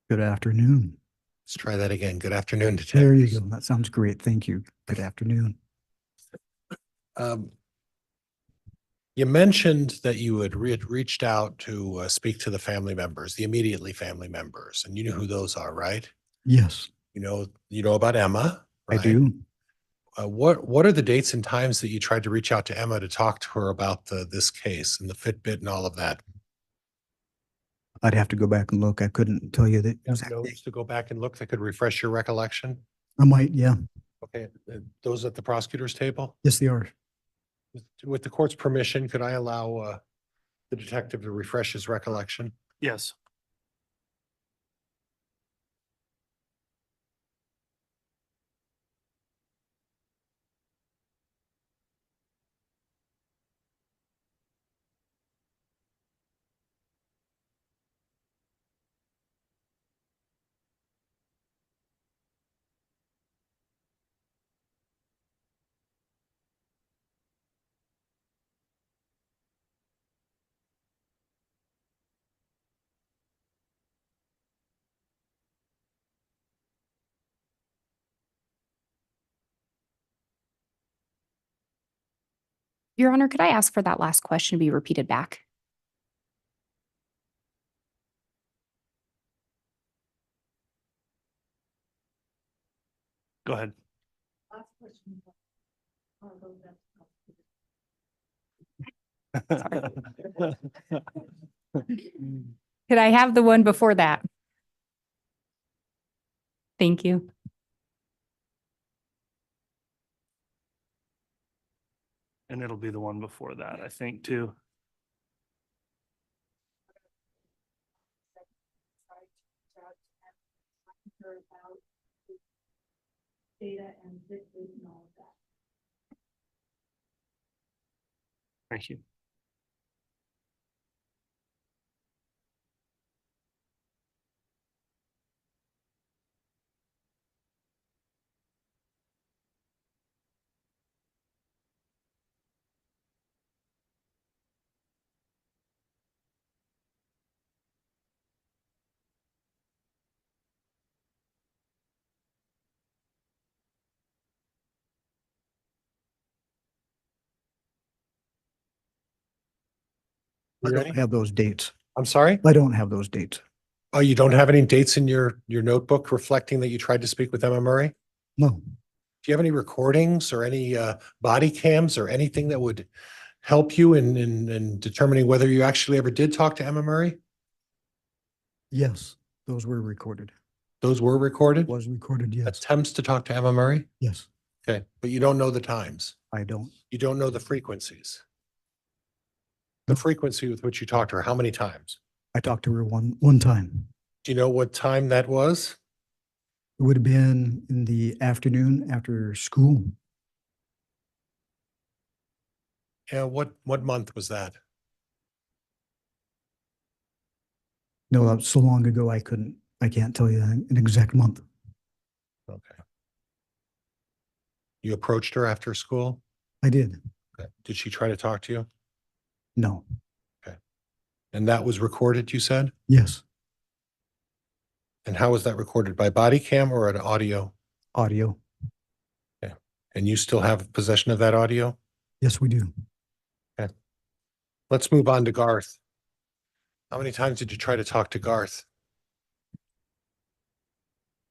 Good afternoon. Let's try that again. Good afternoon, There you detectives. go. That sounds great. Thank you. Good afternoon. You mentioned that you had reached out to speak to the family members, the immediately family members, and you know who those are, right? Yes, You know about Emma, I right? do. What are the dates and times that you tried to reach out to Emma to talk to her about this case and the Fitbit and all of that? I'd have to go back and look. I couldn't tell you that. You have exactly. notes to go back and look that could refresh your recollection? I might, yeah. Okay, those at the prosecutor's table? Yes, they are. With the court's permission, could I allow the detective to refresh his recollection? Yes. Your Honor, could I ask for that last question to be repeated back? Go ahead. Could I have the one before that? Thank you. And it'll be the one before that, I think, too. Thank you. I You ready? don't have those dates. I'm sorry? I don't have those dates. Oh, you don't have any dates in your notebook reflecting that you tried to speak with Emma Murray? No, Do you have any recordings or any body cams or anything that would help you in determining whether you actually ever did talk to Emma Murray? yes, those were recorded. Those were recorded? Was recorded, yes. Attempts to talk to Emma Murray? Yes, Okay, but you don't know the times. I don't. You don't know the frequencies. The No. frequency with which you talked to her, how many times? I talked to her one time. Do you know what time that was? It would have been in the afternoon after school. Yeah, what month was that? No, that was so long ago, I can't tell you an exact month. Okay. You approached her after school? I did. Okay. Did she try to talk to you? No, And that was recorded, you said? yes, And how was that recorded? By body cam or an audio? audio. And you still have possession of that audio? Yes, we do. Let's move on to Garth. How many times did you try to talk to Garth?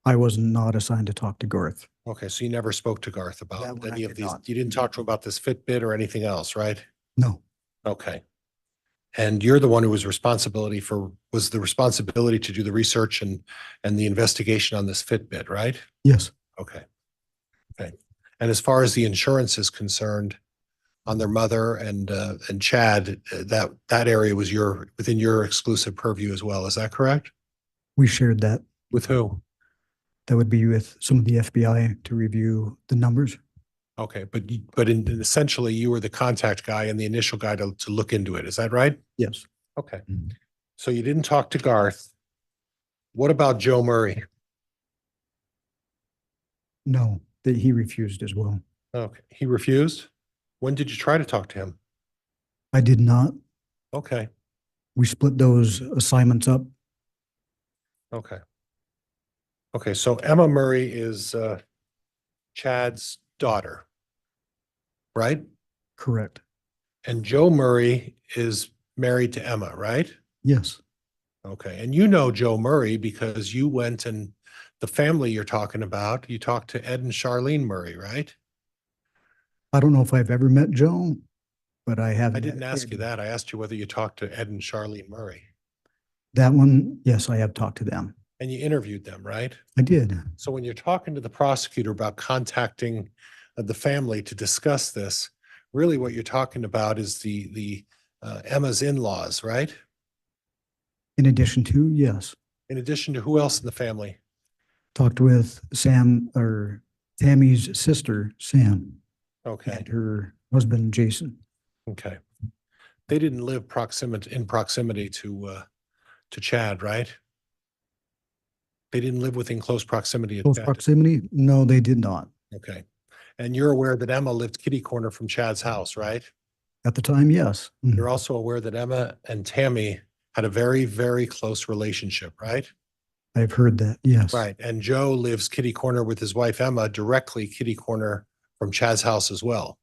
I was not assigned to talk to Garth. Okay, so you never spoke to Garth That about one I any of did these. not. You didn't talk to him about this Fitbit or anything else, right? No, Okay. And you're the one who was the responsibility to do the research and the investigation on this Fitbit, right? yes, Okay. Okay. And as far as the insurance is concerned on their mother and Chad, that area was within your exclusive purview as well. Is that correct? we shared that. With who? That would be with some of the FBI to review the numbers. Okay, but essentially you were the contact guy and the initial guy to look into it. Is that right? Yes, Okay. Mhm. So you didn't talk to Garth. What about Joe Murray? no, that he refused as well. Okay, he refused? When did you try to talk to him? I did not. Okay, We split those assignments up. okay. Okay, so Emma Murray is Chad's daughter, right? Correct. And Joe Murray is married to Emma, right? Yes, Okay, and you know Joe Murray because you went and the family you're talking about, you talked to Ed and Charlene Murray, right? I don't know if I've ever met Joe, but I have. I didn't met ask you Ed. that. I asked you whether you talked to Ed and Charlene Murray. That one, yes, I have talked to them. And you interviewed them, right? I did. So when you're talking to the prosecutor about contacting the family to discuss this, really what you're talking about is the Emma's in-laws, right? In addition to, yes, In addition to who else in the family? talked with Sam or Tammy's sister, Sam, Okay, and her husband, Jason. okay. They didn't live in proximity to Chad, right? They didn't live within close proximity of Close Chad. proximity? No, they did not. Okay. And you're aware that Emma lived kitty corner from Chad's house, right? At the time, yes. Mhm. You're also aware that Emma and Tammy had a very, very close relationship, right? I've heard that, yes. Right. And Joe lives kitty corner with his wife Emma, directly kitty corner from Chad's house as well.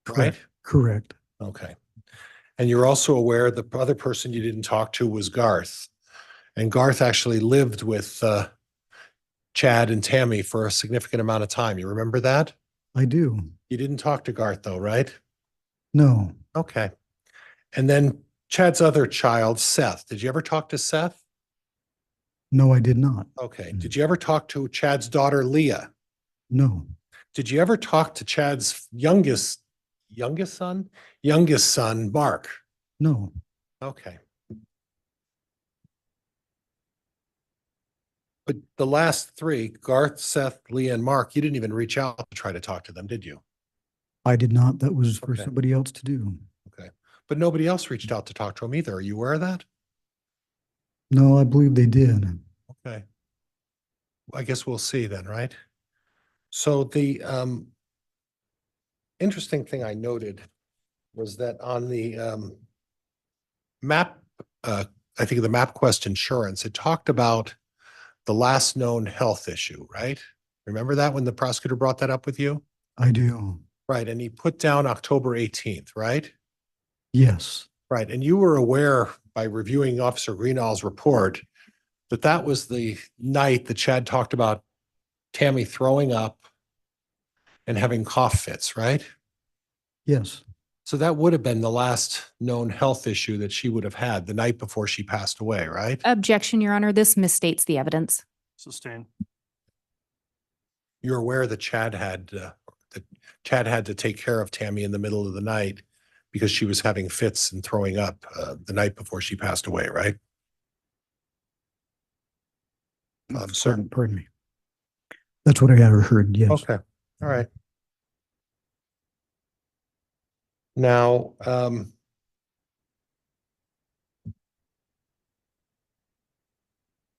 Right? Correct. Okay. And you're also aware the other person you didn't talk to was Garth. And Garth actually lived with Chad and Tammy for a significant amount of time. You remember that? I do. You didn't talk to Garth though, right? No, Okay. And then Chad's other child, Seth. Did you ever talk to Seth? no, I did not. Okay. Did you ever talk to Chad's daughter, Leah? No, Did you ever talk to Chad's youngest son, Mark? no, Okay. But the last three, Garth, Seth, Leah, and Mark, you didn't even reach out to try to talk to them, did you? I did not. That was for Okay. somebody else to do. Okay. But nobody else reached out to talk to him either. Are you aware of that? No, I believe they did. Okay. I guess we'll see then, right? So the interesting thing I noted was that on the map, I think of the MapQuest insurance, it talked about the last known health issue, right? Remember that when the prosecutor brought that up with you? I do. Right, and he put down October 18th, right? Yes, Right, and you were aware by reviewing Officer Greenall's report that that was the night that Chad talked about Tammy throwing up and having cough fits, right? yes, So that would have been the last known health issue that she would have had the night before she passed away, right? Objection, Your Honor. This misstates the evidence. Sustained. You're aware that Chad had to take care of Tammy in the middle of the night because she was having fits and throwing up the night before she passed away, right? Sir. Pardon me. That's what I had heard, yes. Okay, all right. Now,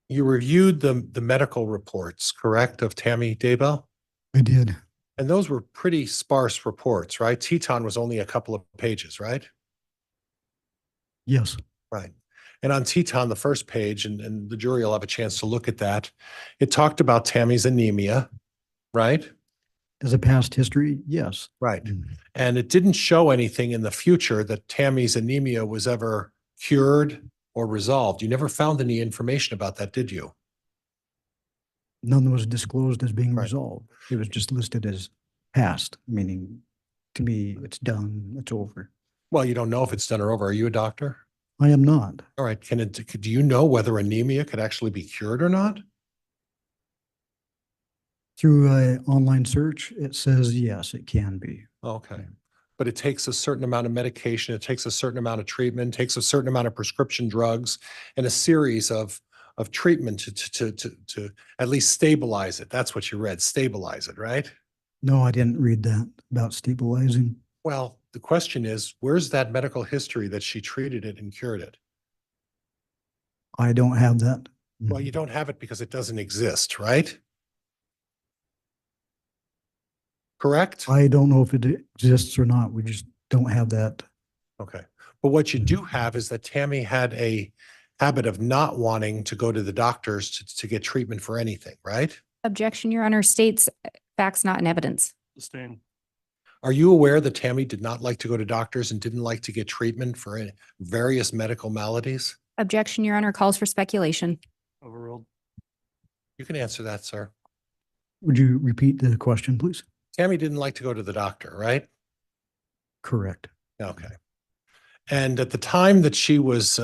you reviewed the medical reports, correct, of Tammy Daybell? I did. And those were pretty sparse reports, right? Teton was only a couple of pages, right? Yes. Right. And on Teton, the first page, and the jury will have a chance to look at that, it talked about Tammy's anemia, right? As a past history, yes. Right. And it didn't show anything in the future that Tammy's anemia was ever cured or resolved. You never found any information about that, did you? None was disclosed as being Right. resolved. It was just listed as past, meaning to me, it's done, it's over. Well, you don't know if it's done or over. Are you a doctor? I am not. All right. Do you know whether anemia could actually be cured or not? Through an online search, it says, yes, it can be. Okay. But it takes a certain amount of medication, it takes a certain amount of treatment, takes a certain amount of prescription drugs and a series of treatment to at least stabilize it. That's what you read, stabilize it, right? No, I didn't read that about stabilizing. Well, the question is, where's that medical history that she treated it and cured it? I don't have that. Well, you don't have it because it doesn't exist, right? Correct? I don't know if it exists or not. We just don't have that. Okay. But what you do have is that Tammy had a habit of not wanting to go to the doctors to get treatment for anything, right? Objection, Your Honor. States facts not in evidence. Sustained. Are you aware that Tammy did not like to go to doctors and didn't like to get treatment for various medical maladies? Objection, Your Honor. Calls for speculation. Overruled. You can answer that, sir. Would you repeat the question, please? Tammy didn't like to go to the doctor, right? Correct. Okay. And at the time that she was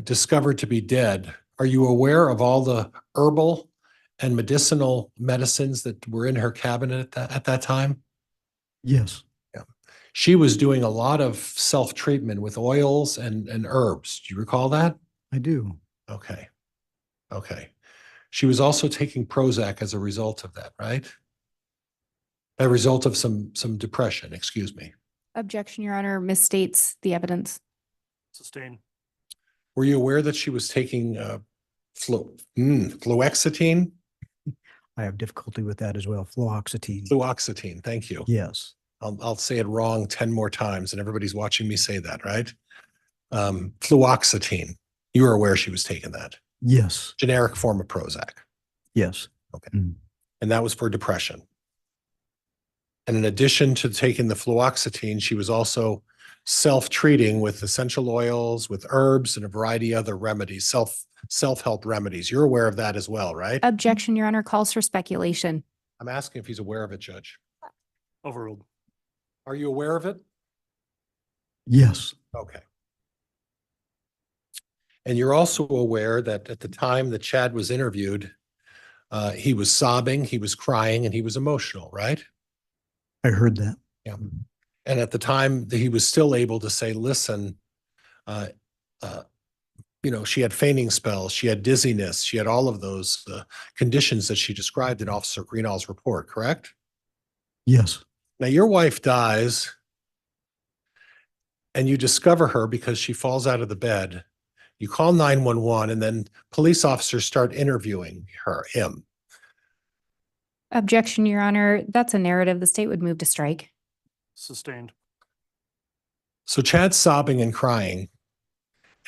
discovered to be dead, are you aware of all the herbal and medicinal medicines that were in her cabinet at that time? Yes. Yeah. She was doing a lot of self-treatment with oils and herbs. Do you recall that? I do. Okay. Okay. She was also taking Prozac as a result of that, right? A result of some depression, excuse me. Objection, Your Honor. Misstates the evidence. Sustained. Were you aware that she was taking fluoxetine? I have difficulty with that as well. Fluoxetine. Fluoxetine, thank you. Yes. I'll say it wrong 10 more times and everybody's watching me say that, right? Fluoxetine. You were aware she was taking that. Yes. Generic form of Prozac. Yes. Okay. Mm. And that was for depression. And in addition to taking the fluoxetine, she was also self-treating with essential oils, with herbs, and a variety of other remedies, self-help remedies. You're aware of that as well, right? Objection, Your Honor. Calls for speculation. I'm asking if he's aware of it, Judge. Overruled. Are you aware of it? Yes. Okay. And you're also aware that at the time that Chad was interviewed, he was sobbing, he was crying, and he was emotional, right? I heard that. Yeah. And at the time that he was still able to say, listen, she had fainting spells, she had dizziness, she had all of those conditions that she described in Officer Greenall's report, correct? Yes. Now your wife dies and you discover her because she falls out of the bed. You call 911 and then police officers start interviewing him. Objection, Your Honor. That's a narrative the state would move to strike. Sustained. So Chad's sobbing and crying,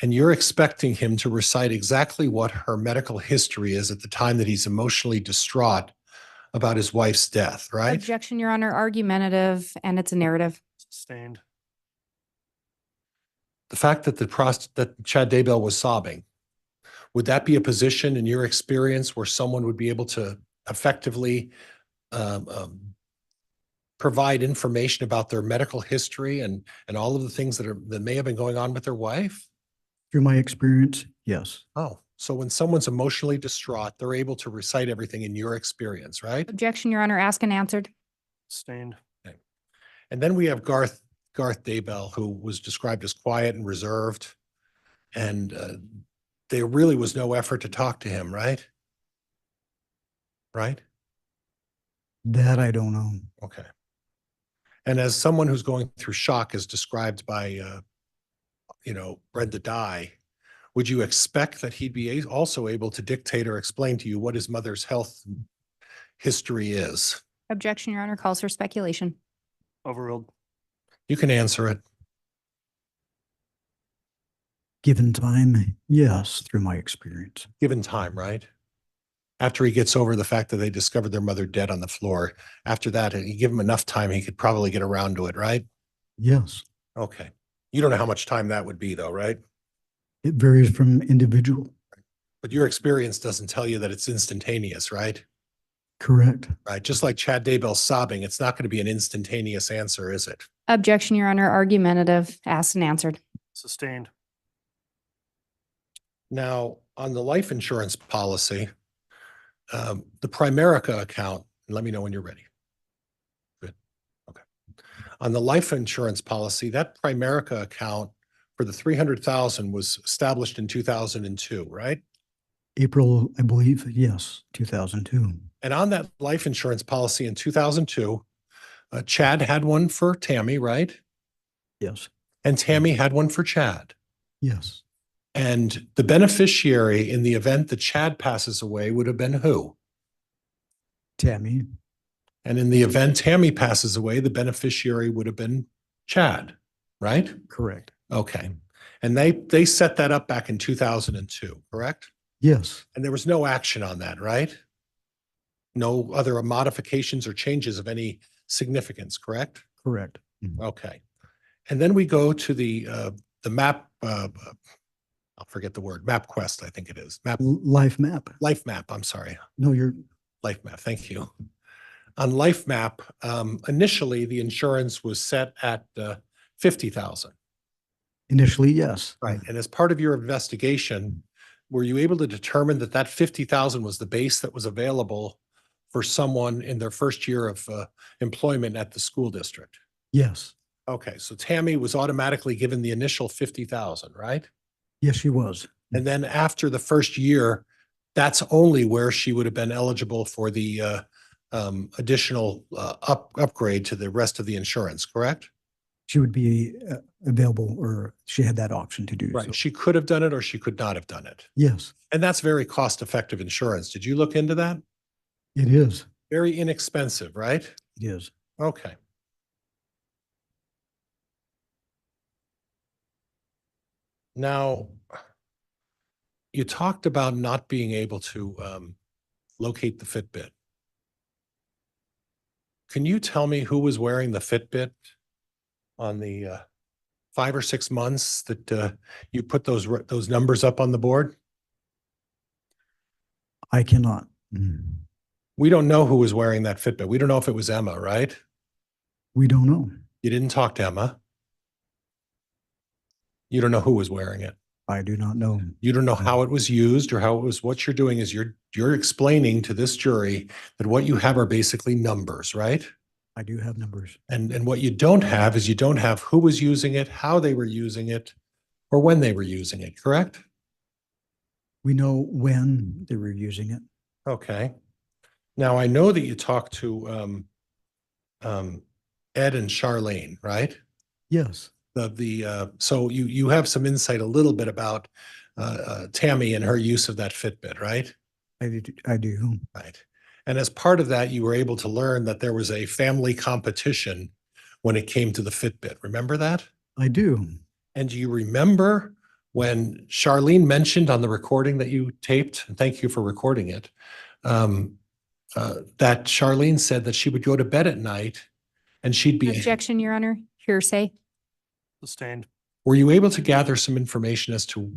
and you're expecting him to recite exactly what her medical history is at the time that he's emotionally distraught about his wife's death, right? Objection, Your Honor. Argumentative, and it's a narrative. Sustained. The fact that that Chad Daybell was sobbing, would that be a position in your experience where someone would be able to effectively provide information about their medical history and all of the things that may have been going on with their wife? Through my experience, yes. Oh, so when someone's emotionally distraught, they're able to recite everything in your experience, right? Objection, Your Honor, asked and answered. Sustained. And then we have Garth Daybell, who was described as quiet and reserved. And there really was no effort to talk to him, right? Right? That I don't know. Okay. And as someone who's going through shock as described by, Brenda Dye, would you expect that he'd be also able to dictate or explain to you what his mother's health history is? Objection, Your Honor, calls for speculation. Overruled. You can answer it. Given time, yes, through my experience. Given time, right? After he gets over the fact that they discovered their mother dead on the floor, after that, you give him enough time, he could probably get around to it, right? Yes. Okay. You don't know how much time that would be though, right? It varies from individual. But your experience doesn't tell you that it's instantaneous, right? Correct. Right. Just like Chad Daybell sobbing, it's not going to be an instantaneous answer, is it? Objection, Your Honor, argumentative, asked and answered. Sustained. Now, on the life insurance policy, the Primerica account, and let me know when you're ready. Good. Okay. On the life insurance policy, that Primerica account for the 300,000 was established in 2002, right? April, I believe, yes, 2002. And on that life insurance policy in 2002, Chad had one for Tammy, right? Yes. And Tammy had one for Chad. Yes. And the beneficiary in the event that Chad passes away would have been who? Tammy. And in the event Tammy passes away, the beneficiary would have been Chad, right? Correct. Okay. And they set that up back in 2002, correct? Yes. And there was no action on that, right? No other modifications or changes of any significance, correct? Correct. Mhm. Okay. And then we go to the map, I'll forget the word, MapQuest, I think it is. Life map. Life map, I'm sorry. No, you're Life map, thank you. On Life map, initially the insurance was set at 50,000. initially, yes. Right. And as part of your investigation, were you able to determine that that 50,000 was the base that was available for someone in their first year of employment at the school district? Yes. Okay, so Tammy was automatically given the initial 50,000, right? Yes, she was. And then after the first year, that's only where she would have been eligible for the additional upgrade to the rest of the insurance, correct? She would be available, or she had that option to do so. Right. She could have done it or she could not have done it. Yes, And that's very cost-effective insurance. Did you look into that? it is. Very inexpensive, right? It is. Okay. Now, you talked about not being able to locate the Fitbit. Can you tell me who was wearing the Fitbit on the 5 or 6 months that you put those numbers up on the board? I cannot. Mm. We don't know who was wearing that Fitbit. We don't know if it was Emma, right? We don't know. You didn't talk to Emma. You don't know who was wearing it. I do not know. You don't know how it was used or how it was. What you're doing is you're explaining to this jury that what you have are basically numbers, right? I do have numbers. And what you don't have is you don't have who was using it, how they were using it, or when they were using it, correct? We know when they were using it. Okay. Now, I know that you talked to Ed and Charlene, right? Yes, So you have some insight a little bit about Tammy and her use of that Fitbit, right? I do. Right. And as part of that, you were able to learn that there was a family competition when it came to the Fitbit. Remember that? I do. And do you remember when Charlene mentioned on the recording that you taped, and thank you for recording it, that Charlene said that she would go to bed at night and she'd be. Objection, Your Honor. Hearsay. Sustained. Were you able to gather some information as to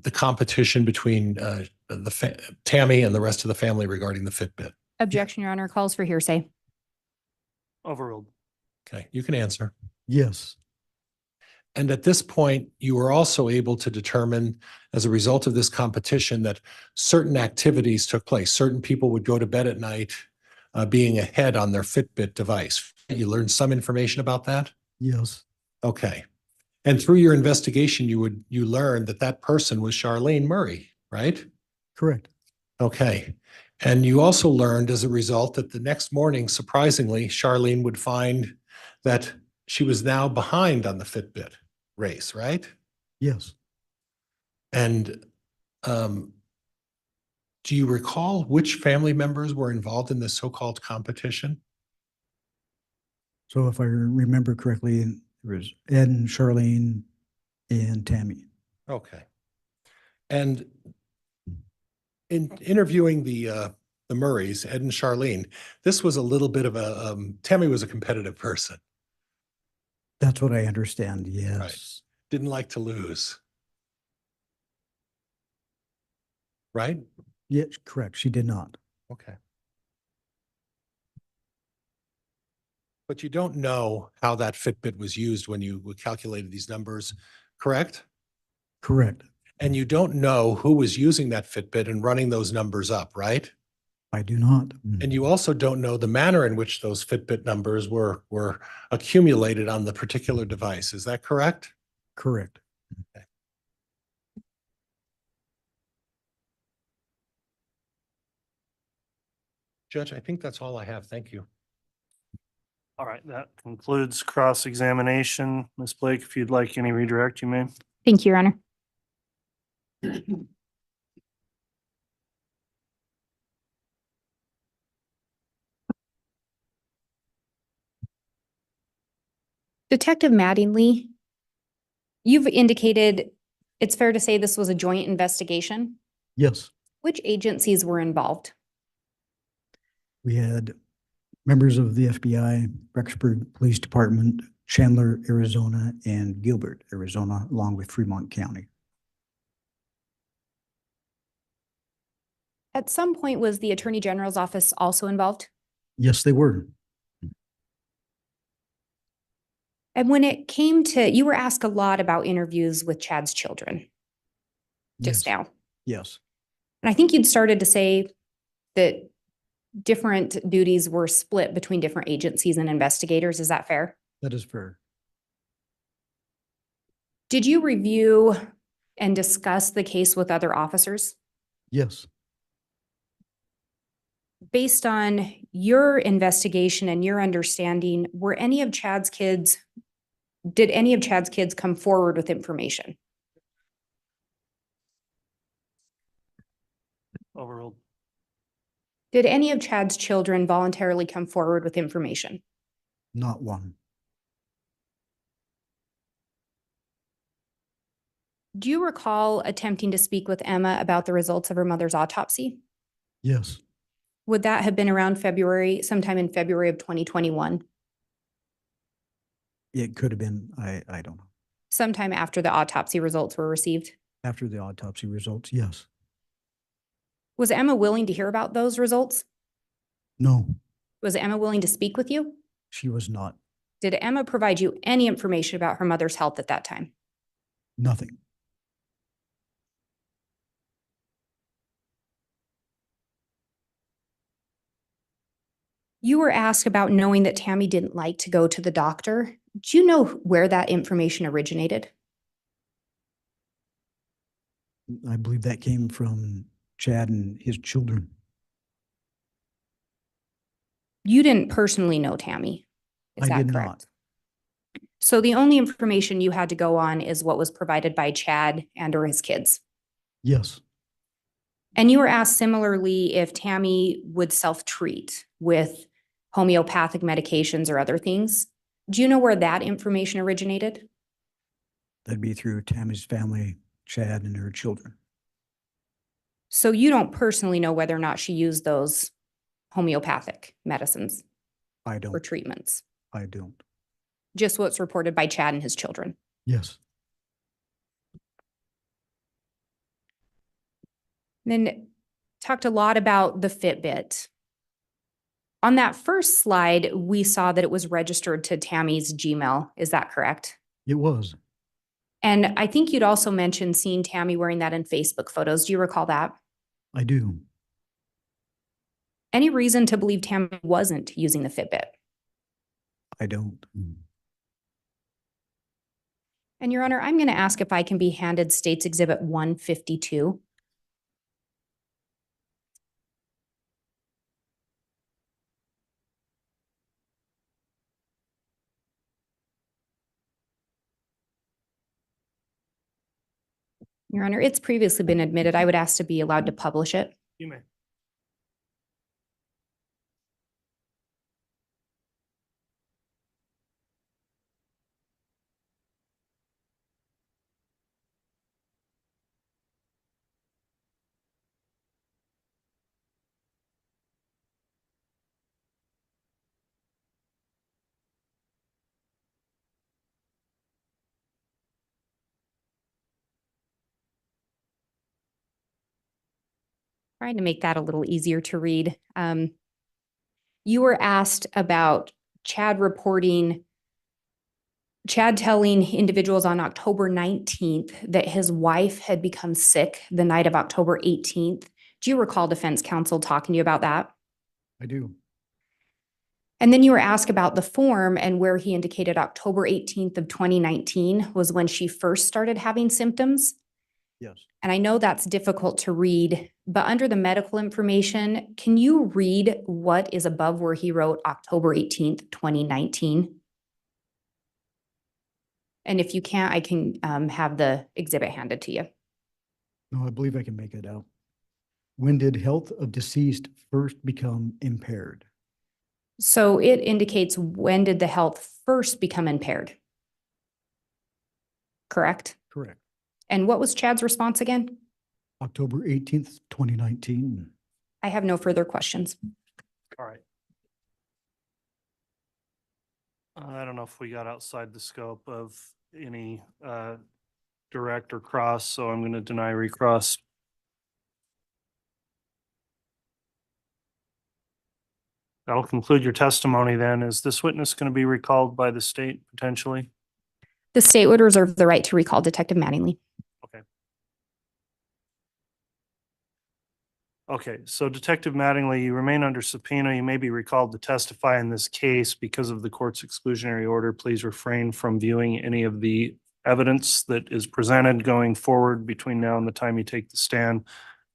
the competition between Tammy and the rest of the family regarding the Fitbit? Objection, Your Honor. Calls for hearsay. Overruled. Okay, you can answer. Yes. And at this point, you were also able to determine, as a result of this competition, that certain activities took place. Certain people would go to bed at night being ahead on their Fitbit device. You learned some information about that? Yes. Okay. And through your investigation, you learned that that person was Charlene Murray, right? Correct. Okay. And you also learned as a result that the next morning, surprisingly, Charlene would find that she was now behind on the Fitbit race, right? Yes. And do you recall which family members were involved in this so-called competition? So if I remember correctly, there was Ed and Charlene and Tammy. Okay. And in interviewing the Murrays, Ed and Charlene, this was a little bit of a, Tammy was a competitive person, That's what I understand. Yes. didn't like to lose. Right? Yes, correct. She did not. Okay. But you don't know how that Fitbit was used when you calculated these numbers, correct? Correct. And you don't know who was using that Fitbit and running those numbers up, right? I do not. And you also don't know the manner in which those Fitbit numbers were accumulated on the particular device. Is that correct? Correct. Judge, I think that's all I have. Thank you. All right, that concludes cross-examination. Ms. Blake, if you'd like any redirect, you may. Thank you, Your Honor. Detective Mattingly, you've indicated it's fair to say this was a joint investigation. Yes. Which agencies were involved? We had members of the FBI, Rexburg Police Department, Chandler, Arizona, and Gilbert, Arizona, along with Fremont County. At some point, was the Attorney General's office also involved? Yes, they were. And when it came to, you were asked a lot about interviews with Chad's children just Yes. now. Yes, And I think you'd started to say that different duties were split between different agencies and investigators. Is that fair? that is fair. Did you review and discuss the case with other officers? Yes, Based on your investigation and your understanding, did any of Chad's kids come forward with information? Overruled. Did any of Chad's children voluntarily come forward with information? not one. Do you recall attempting to speak with Emma about the results of her mother's autopsy? Yes, Would that have been around sometime in February of 2021, it could have been, I don't know. sometime after the autopsy results were received? After the autopsy results, yes. Was Emma willing to hear about those results? No, Was Emma willing to speak with you? she was not. Did Emma provide you any information about her mother's health at that time? Nothing. You were asked about knowing that Tammy didn't like to go to the doctor. Do you know where that information originated? I believe that came from Chad and his children. You didn't personally know Tammy. Is I that did correct? not. So the only information you had to go on is what was provided by Chad and or his kids. Yes, And you were asked similarly if Tammy would self-treat with homeopathic medications or other things. Do you know where that information originated? that'd be through Tammy's family, Chad and her children. So you don't personally know whether or not she used those homeopathic medicines I or don't. treatments, I don't. just what's reported by Chad and his children. Yes, Then talked a lot about the Fitbit. On that first slide, we saw that it was registered to Tammy's Gmail. Is that correct? It was. And I think you'd also mentioned seeing Tammy wearing that in Facebook photos. Do you recall that? I do. Any reason to believe Tammy wasn't using the Fitbit? I don't. And Your Honor, I'm going to ask if I can be handed State's Exhibit 152. Your Honor, it's previously been admitted. I would ask to be allowed to publish it. You may. Trying to make that a little easier to read. You were asked about Chad telling individuals on October 19th that his wife had become sick the night of October 18th. Do you recall defense counsel talking to you about that? I do. And then you were asked about the form and where he indicated October 18th of 2019 was when she first started having symptoms. Yes. And I know that's difficult to read, but under the medical information, can you read what is above where he wrote October 18th, 2019? And if you can't, I can have the exhibit handed to you. No, I believe I can make it out. When did health of deceased first become impaired? So it indicates when did the health first become impaired? Correct? Correct. And what was Chad's response again? October 18th, 2019. I have no further questions. All right. I don't know if we got outside the scope of any direct or cross, so I'm going to deny recross. That'll conclude your testimony then. Is this witness going to be recalled by the state potentially? The state would reserve the right to recall Detective Mattingly. Okay, so Detective Mattingly, you remain under subpoena. You may be recalled to testify in this case because of the court's exclusionary order. Please refrain from viewing any of the evidence that is presented going forward between now and the time you take the stand.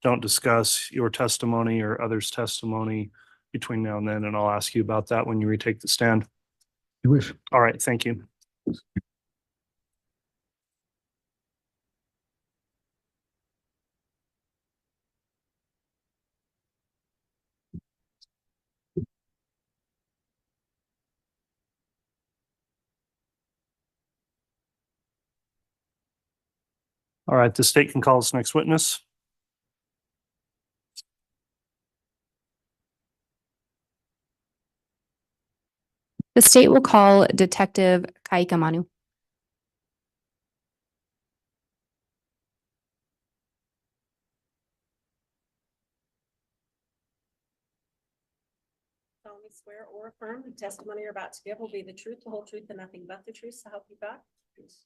Don't discuss your testimony or others' testimony between now and then, and I'll ask you about that when you retake the stand. You wish. All right, thank you. All right, the state can call its next witness. The state will call Detective Kaikamanu. Solemnly swear or affirm the testimony you're about to give will be the truth, the whole truth, and nothing but the truth, so help you God? Yes.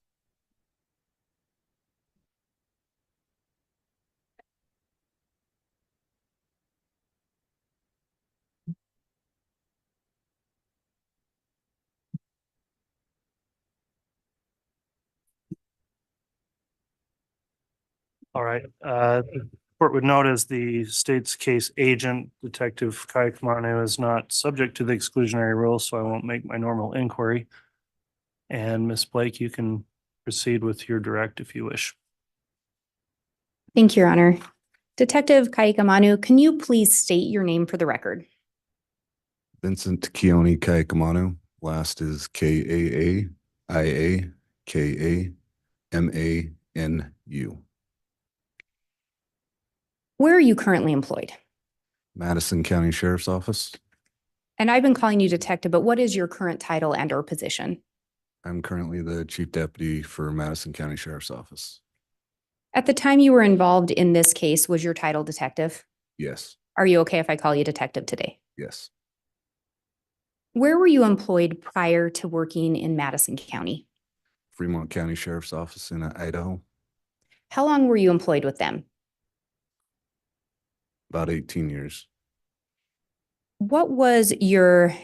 All right, the court would note as the state's case agent, Detective Kai Kamanu is not subject to the exclusionary rule, so I won't make my normal inquiry. And Ms. Blake, you can proceed with your direct if you wish. Thank you, Your Honor. Detective Kaikamanu, can you please state your name for the record? Vincent Keone Kaikamanu. Last is Kaaia-Kamanu. Where are you currently employed? Madison County Sheriff's Office. And I've been calling you detective, but what is your current title and or position? I'm currently the Chief Deputy for Madison County Sheriff's Office. At the time you were involved in this case, was your title detective? Yes, Are you okay if I call you detective today? yes. Where were you employed prior to working in Madison County? Fremont County Sheriff's Office in Idaho, How long were you employed with them? about 18 years. What was your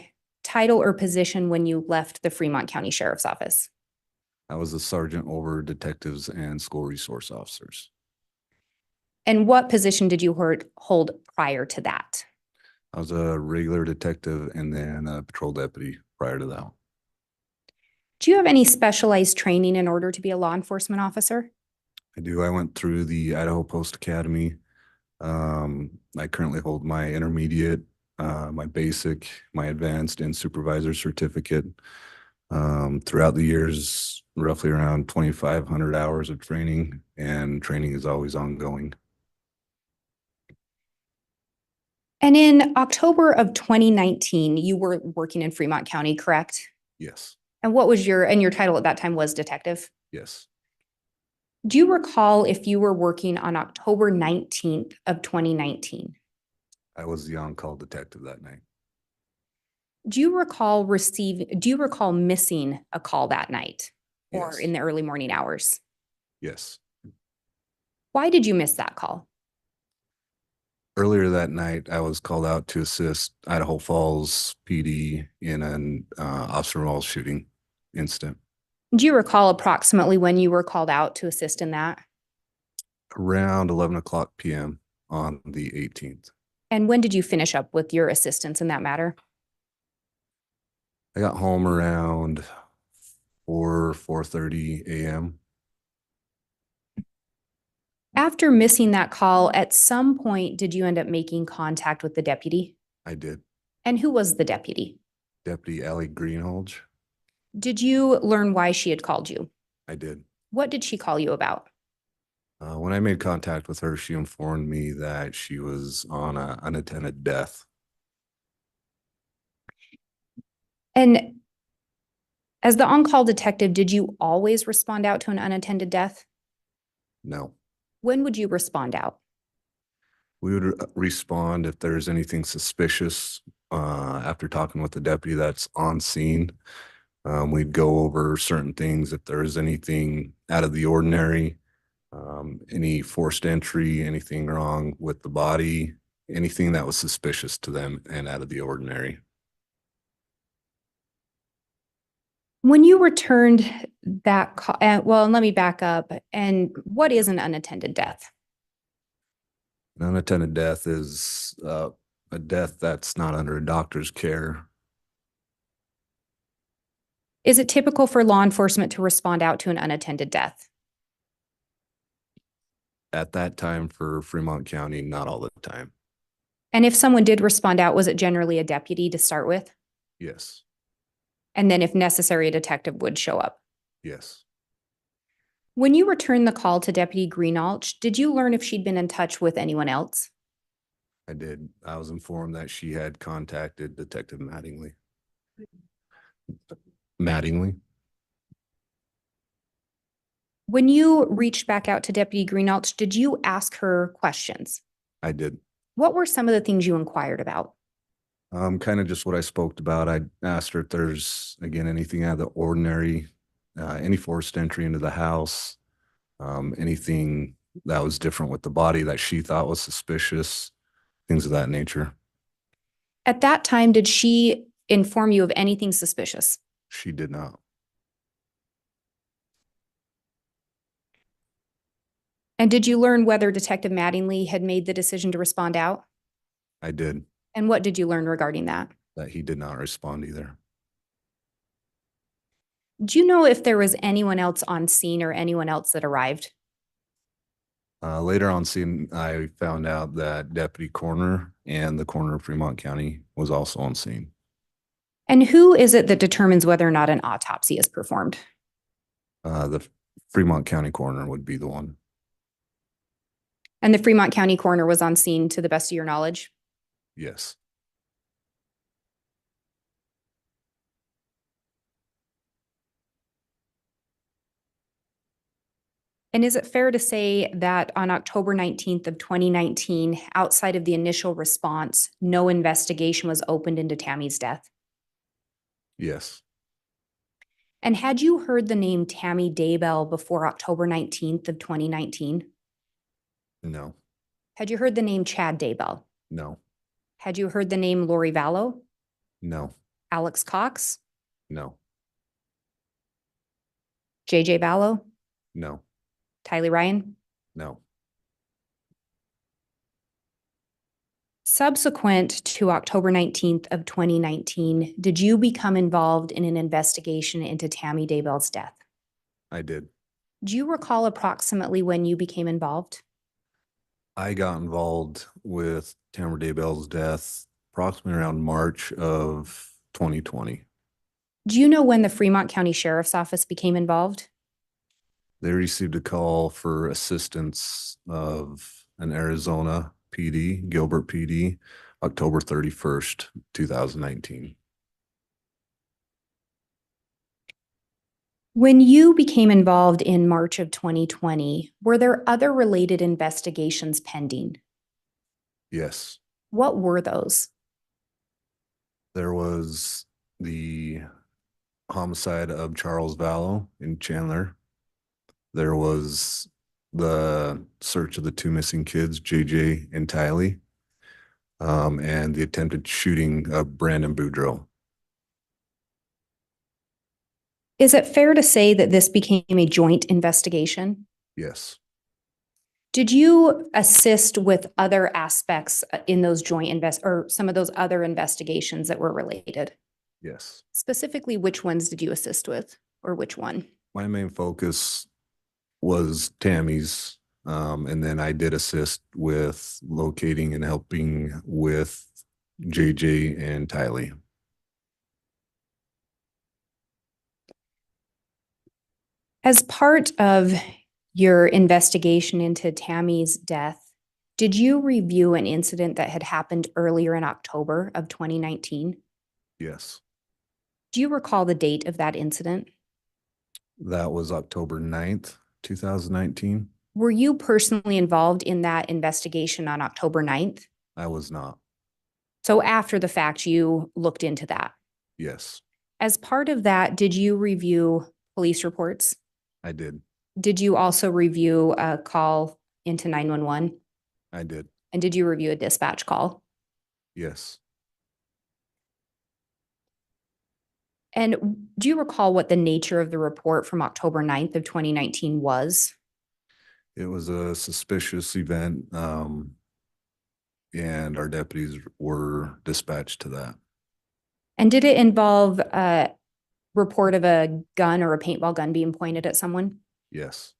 title or position when you left the Fremont County Sheriff's Office? I was a sergeant over detectives and school resource officers. And what position did you hold prior to that? I was a regular detective and then a patrol deputy prior to that. Do you have any specialized training in order to be a law enforcement officer? I do. I went through the Idaho Post Academy. I currently hold my intermediate, my basic, my advanced, and supervisor certificate. Throughout the years, roughly around 2,500 hours of training, and training is always ongoing. And in October of 2019, you were working in Fremont County, correct? Yes, And what was your title at that time was detective? yes. Do you recall if you were working on October 19th of 2019? I was the on-call detective that night. Do you recall missing a call that night or Yes. in the early morning hours? Yes. Why did you miss that call? Earlier that night, I was called out to assist Idaho Falls PD in an Officer Walls shooting incident. Do you recall approximately when you were called out to assist in that? Around 11 o'clock p.m. on the 18th. And when did you finish up with your assistance in that matter? I got home around 4:30 a.m. After missing that call, at some point, did you end up making contact with the deputy? I did. And who was the deputy? Deputy Allie Greenholge. Did you learn why she had called you? I did. What did she call you about? When I made contact with her, she informed me that she was on an unattended death. And as the on-call detective, did you always respond out to an unattended death? No. When would you respond out? We would respond if there's anything suspicious after talking with the deputy that's on scene. We'd go over certain things if there's anything out of the ordinary, any forced entry, anything wrong with the body, anything that was suspicious to them and out of the ordinary. When you returned that call, well, let me back up. And what is an unattended death? An unattended death is a death that's not under a doctor's care. Is it typical for law enforcement to respond out to an unattended death? At that time for Fremont County, not all the time. And if someone did respond out, was it generally a deputy to start with? Yes, And then if necessary, a detective would show up. yes. When you returned the call to Deputy Greenalch, did you learn if she'd been in touch with anyone else? I did. I was informed that she had contacted Detective Mattingly. When you reached back out to Deputy Greenalch, did you ask her questions? I did. What were some of the things you inquired about? Kind of just what I spoke about. I asked her if there's, again, anything out of the ordinary, any forced entry into the house, anything that was different with the body that she thought was suspicious, things of that nature. At that time, did she inform you of anything suspicious? She did not. And did you learn whether Detective Mattingly had made the decision to respond out? I did. And what did you learn regarding that? That he did not respond either. Do you know if there was anyone else on scene or anyone else that arrived? Later on scene, I found out that Deputy Coroner and the Coroner of Fremont County was also on scene. And who is it that determines whether or not an autopsy is performed? The Fremont County Coroner would be the one. And the Fremont County Coroner was on scene to the best of your knowledge? Yes. And is it fair to say that on October 19th of 2019, outside of the initial response, no investigation was opened into Tammy's death? Yes. And had you heard the name Tammy Daybell before October 19th of 2019? No. Had you heard the name Chad Daybell? No. Had you heard the name Lori Vallow, No. Alex Cox, No. JJ Vallow, No. Tylee Ryan? No. Subsequent to October 19th of 2019, did you become involved in an investigation into Tammy Daybell's death? I did. Do you recall approximately when you became involved? I got involved with Tammy Daybell's death approximately around March of 2020. Do you know when the Fremont County Sheriff's Office became involved? They received a call for assistance of an Arizona PD, Gilbert PD, October 31st, 2019. When you became involved in March of 2020, were there other related investigations pending? Yes. What were those? There was the homicide of Charles Vallow in Chandler. There was the search of the two missing kids, JJ and Tylee, and the attempted shooting of Brandon Boudreaux. Is it fair to say that this became a joint investigation? Yes. Did you assist with other aspects in those or some of those other investigations that were related? Yes. Specifically, which ones did you assist with, or which one? My main focus was Tammy's, and then I did assist with locating and helping with JJ and Tylee. As part of your investigation into Tammy's death, did you review an incident that had happened earlier in October of 2019? Yes. Do you recall the date of that incident? That was October 9th, 2019. Were you personally involved in that investigation on October 9th? I was not. So after the fact, you looked into that. Yes, As part of that, did you review police reports? I did. Did you also review a call into 911? I did. And did you review a dispatch call? Yes. And do you recall what the nature of the report from October 9th of 2019 was? It was a suspicious event, and our deputies were dispatched to that. And did it involve a report of a gun or a paintball gun being pointed at someone? Yes.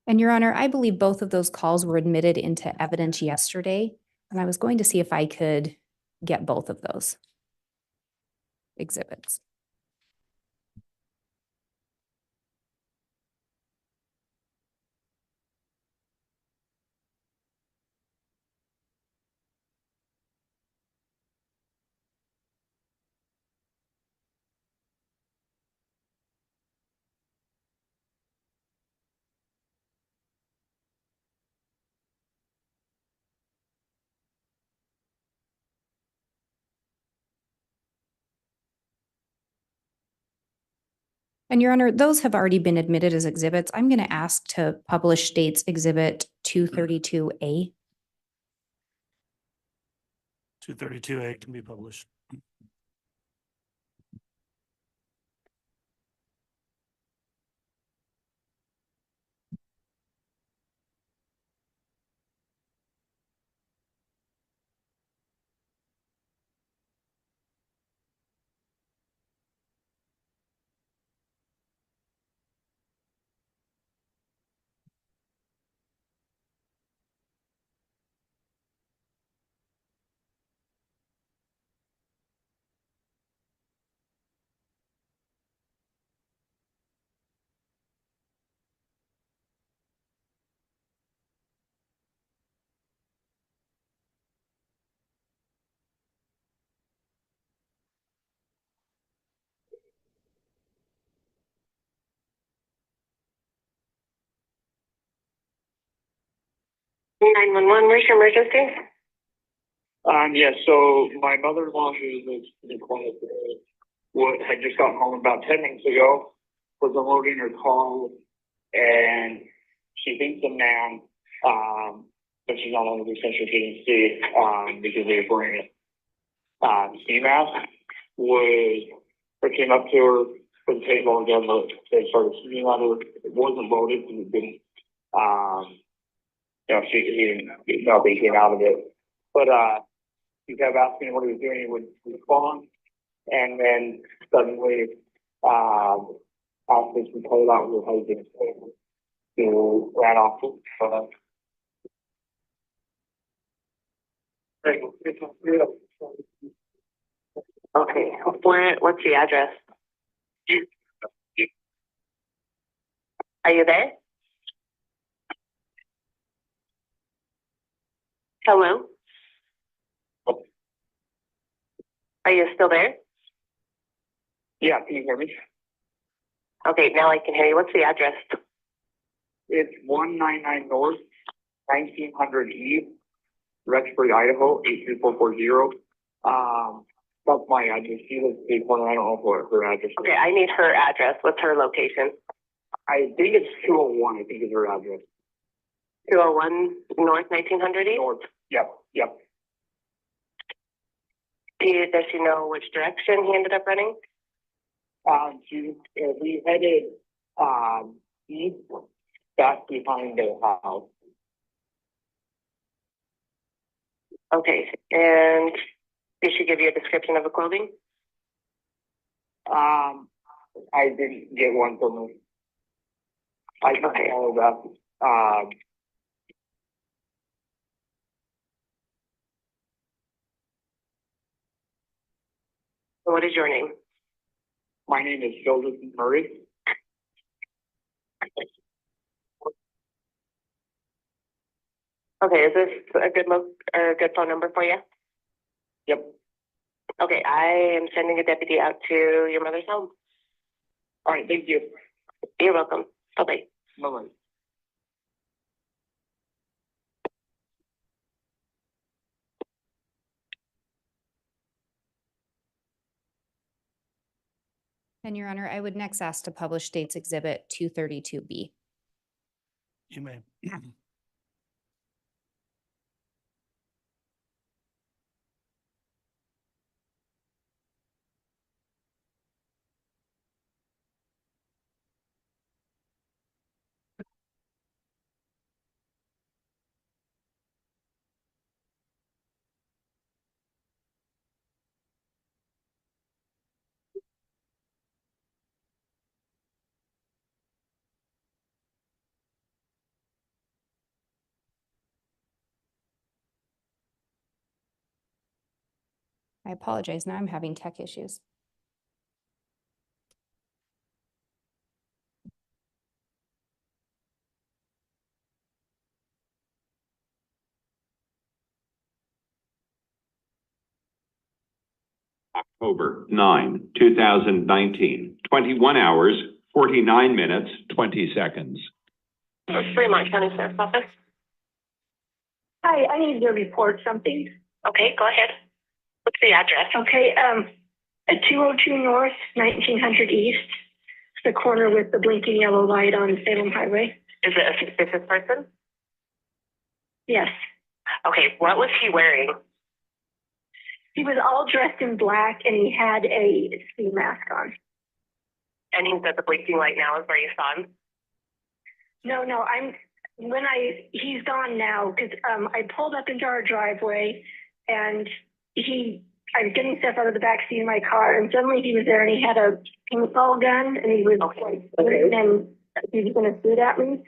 And Your Honor, I believe both of those calls were admitted into evidence yesterday, and I was going to see if I could get both of those exhibits. And Your Honor, those have already been admitted as exhibits. I'm going to ask to publish State's Exhibit 232A. 232A can be published. 911, where's your emergency? Yeah, so my mother-in-law, who lives in Columbus, had just gotten home about 10 minutes ago, was unloading her car, and she thinks a man, but she's not 100% sure she didn't see, because they were wearing a ski mask, came up to her with the paintball gun, but they started shooting at her. It wasn't loaded, and it didn't, he didn't know they came out of it. But he kept asking him what he was doing, he would respond, and then suddenly asked us to pull out with her husband, who ran off. Okay, what's the address? Are you there? Hello? Are you still there? Yeah, can you hear me? Okay, now I can hear you. What's the address? It's 199 North, 1900 East, Rexburg, Idaho, 83440. That's my address. She lives in Coroner. I don't know what her address is. Okay, I need her address. What's her location? I think it's 201, I think is her address. 201 North 1900 East? North, yep. Does she know which direction he ended up running? We headed east, back behind their house. Okay, and did she give you a description of the clothing? I didn't get one from her. I can follow that. What is your name? My name is Joseph Murray. Okay, is this a good phone number for you? Yep. Okay, I am sending a deputy out to your mother's home. All right, thank you. You're welcome. Bye-bye. Bye-bye. And Your Honor, I would next ask to publish State's Exhibit 232B. You may. I apologize. Now I'm having tech issues. October 9, 2019, 21 hours, 49 minutes, 20 seconds. Fremont County Sheriff's Office. Hi, I need to report something. Okay, go ahead. What's the address? Okay, at 202 North, 1900 East, the corner with the blinking yellow light on Salem Highway. Is it a suspicious person? Yes. Okay, what was he wearing? He was all dressed in black and he had a ski mask on. And he said the blinking light now is where you saw him? No, he's gone now because I pulled up into our driveway and I was getting stuff out of the back seat of my car and suddenly he was there and he had a paintball gun and he was and he was going to shoot at me.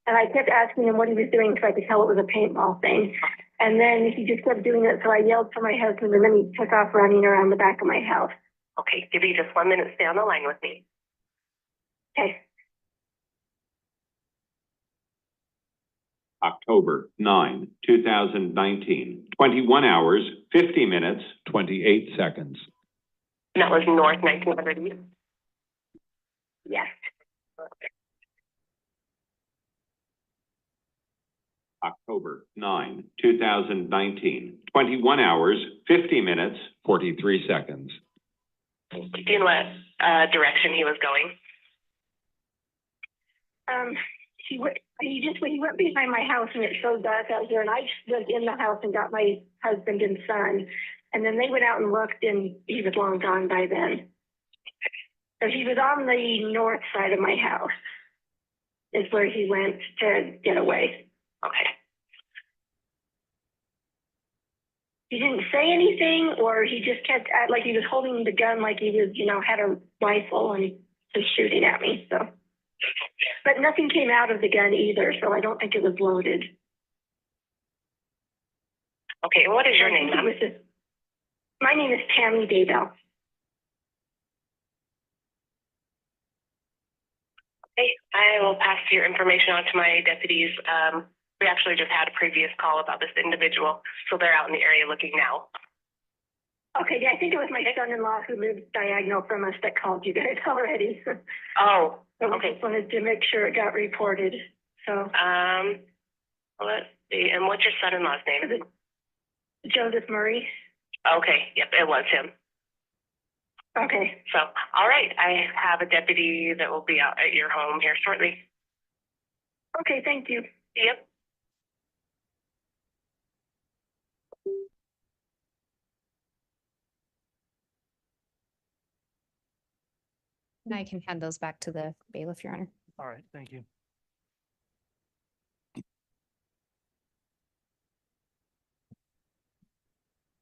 And I kept asking him what he was doing because I could tell it was a paintball thing. And then he just kept doing it. So I yelled for my husband and then he took off running around the back of my house. Okay, give me just 1 minute. Stay on the line with me. Okay. October 9, 2019, 21 hours, 50 minutes, 28 seconds. And that was North 1900 East? Yes. October 9, 2019, 21 hours, 50 minutes, 43 seconds. In what direction he was going? He went behind my house and it's so dark out here, and I just was in the house and got my husband and son, and then they went out and looked, and he was long gone by then. So he was on the north side of my house is where he went to get away. Okay. He didn't say anything, or he just kept like he was holding the gun like he was, had a rifle and was shooting at me. So, but nothing came out of the gun either, so I don't think it was loaded. Okay, and what is your name, ma'am? My name is Tammy Daybell. Okay, I will pass your information on to my deputies. We actually just had a previous call about this individual, so they're out in the area looking now. Okay, yeah, I think it was my son-in-law who lives diagonal from us that called you guys already. Oh, So okay. I just wanted to make sure it got reported. So Let's see. And what's your son-in-law's name? Joseph Murray. Okay, yep, it was him. Okay. So, all right, I have a deputy that will be out at your home here shortly. Okay, thank you. Yep. And I can hand those back to the bailiff, Your Honor. All right, thank you.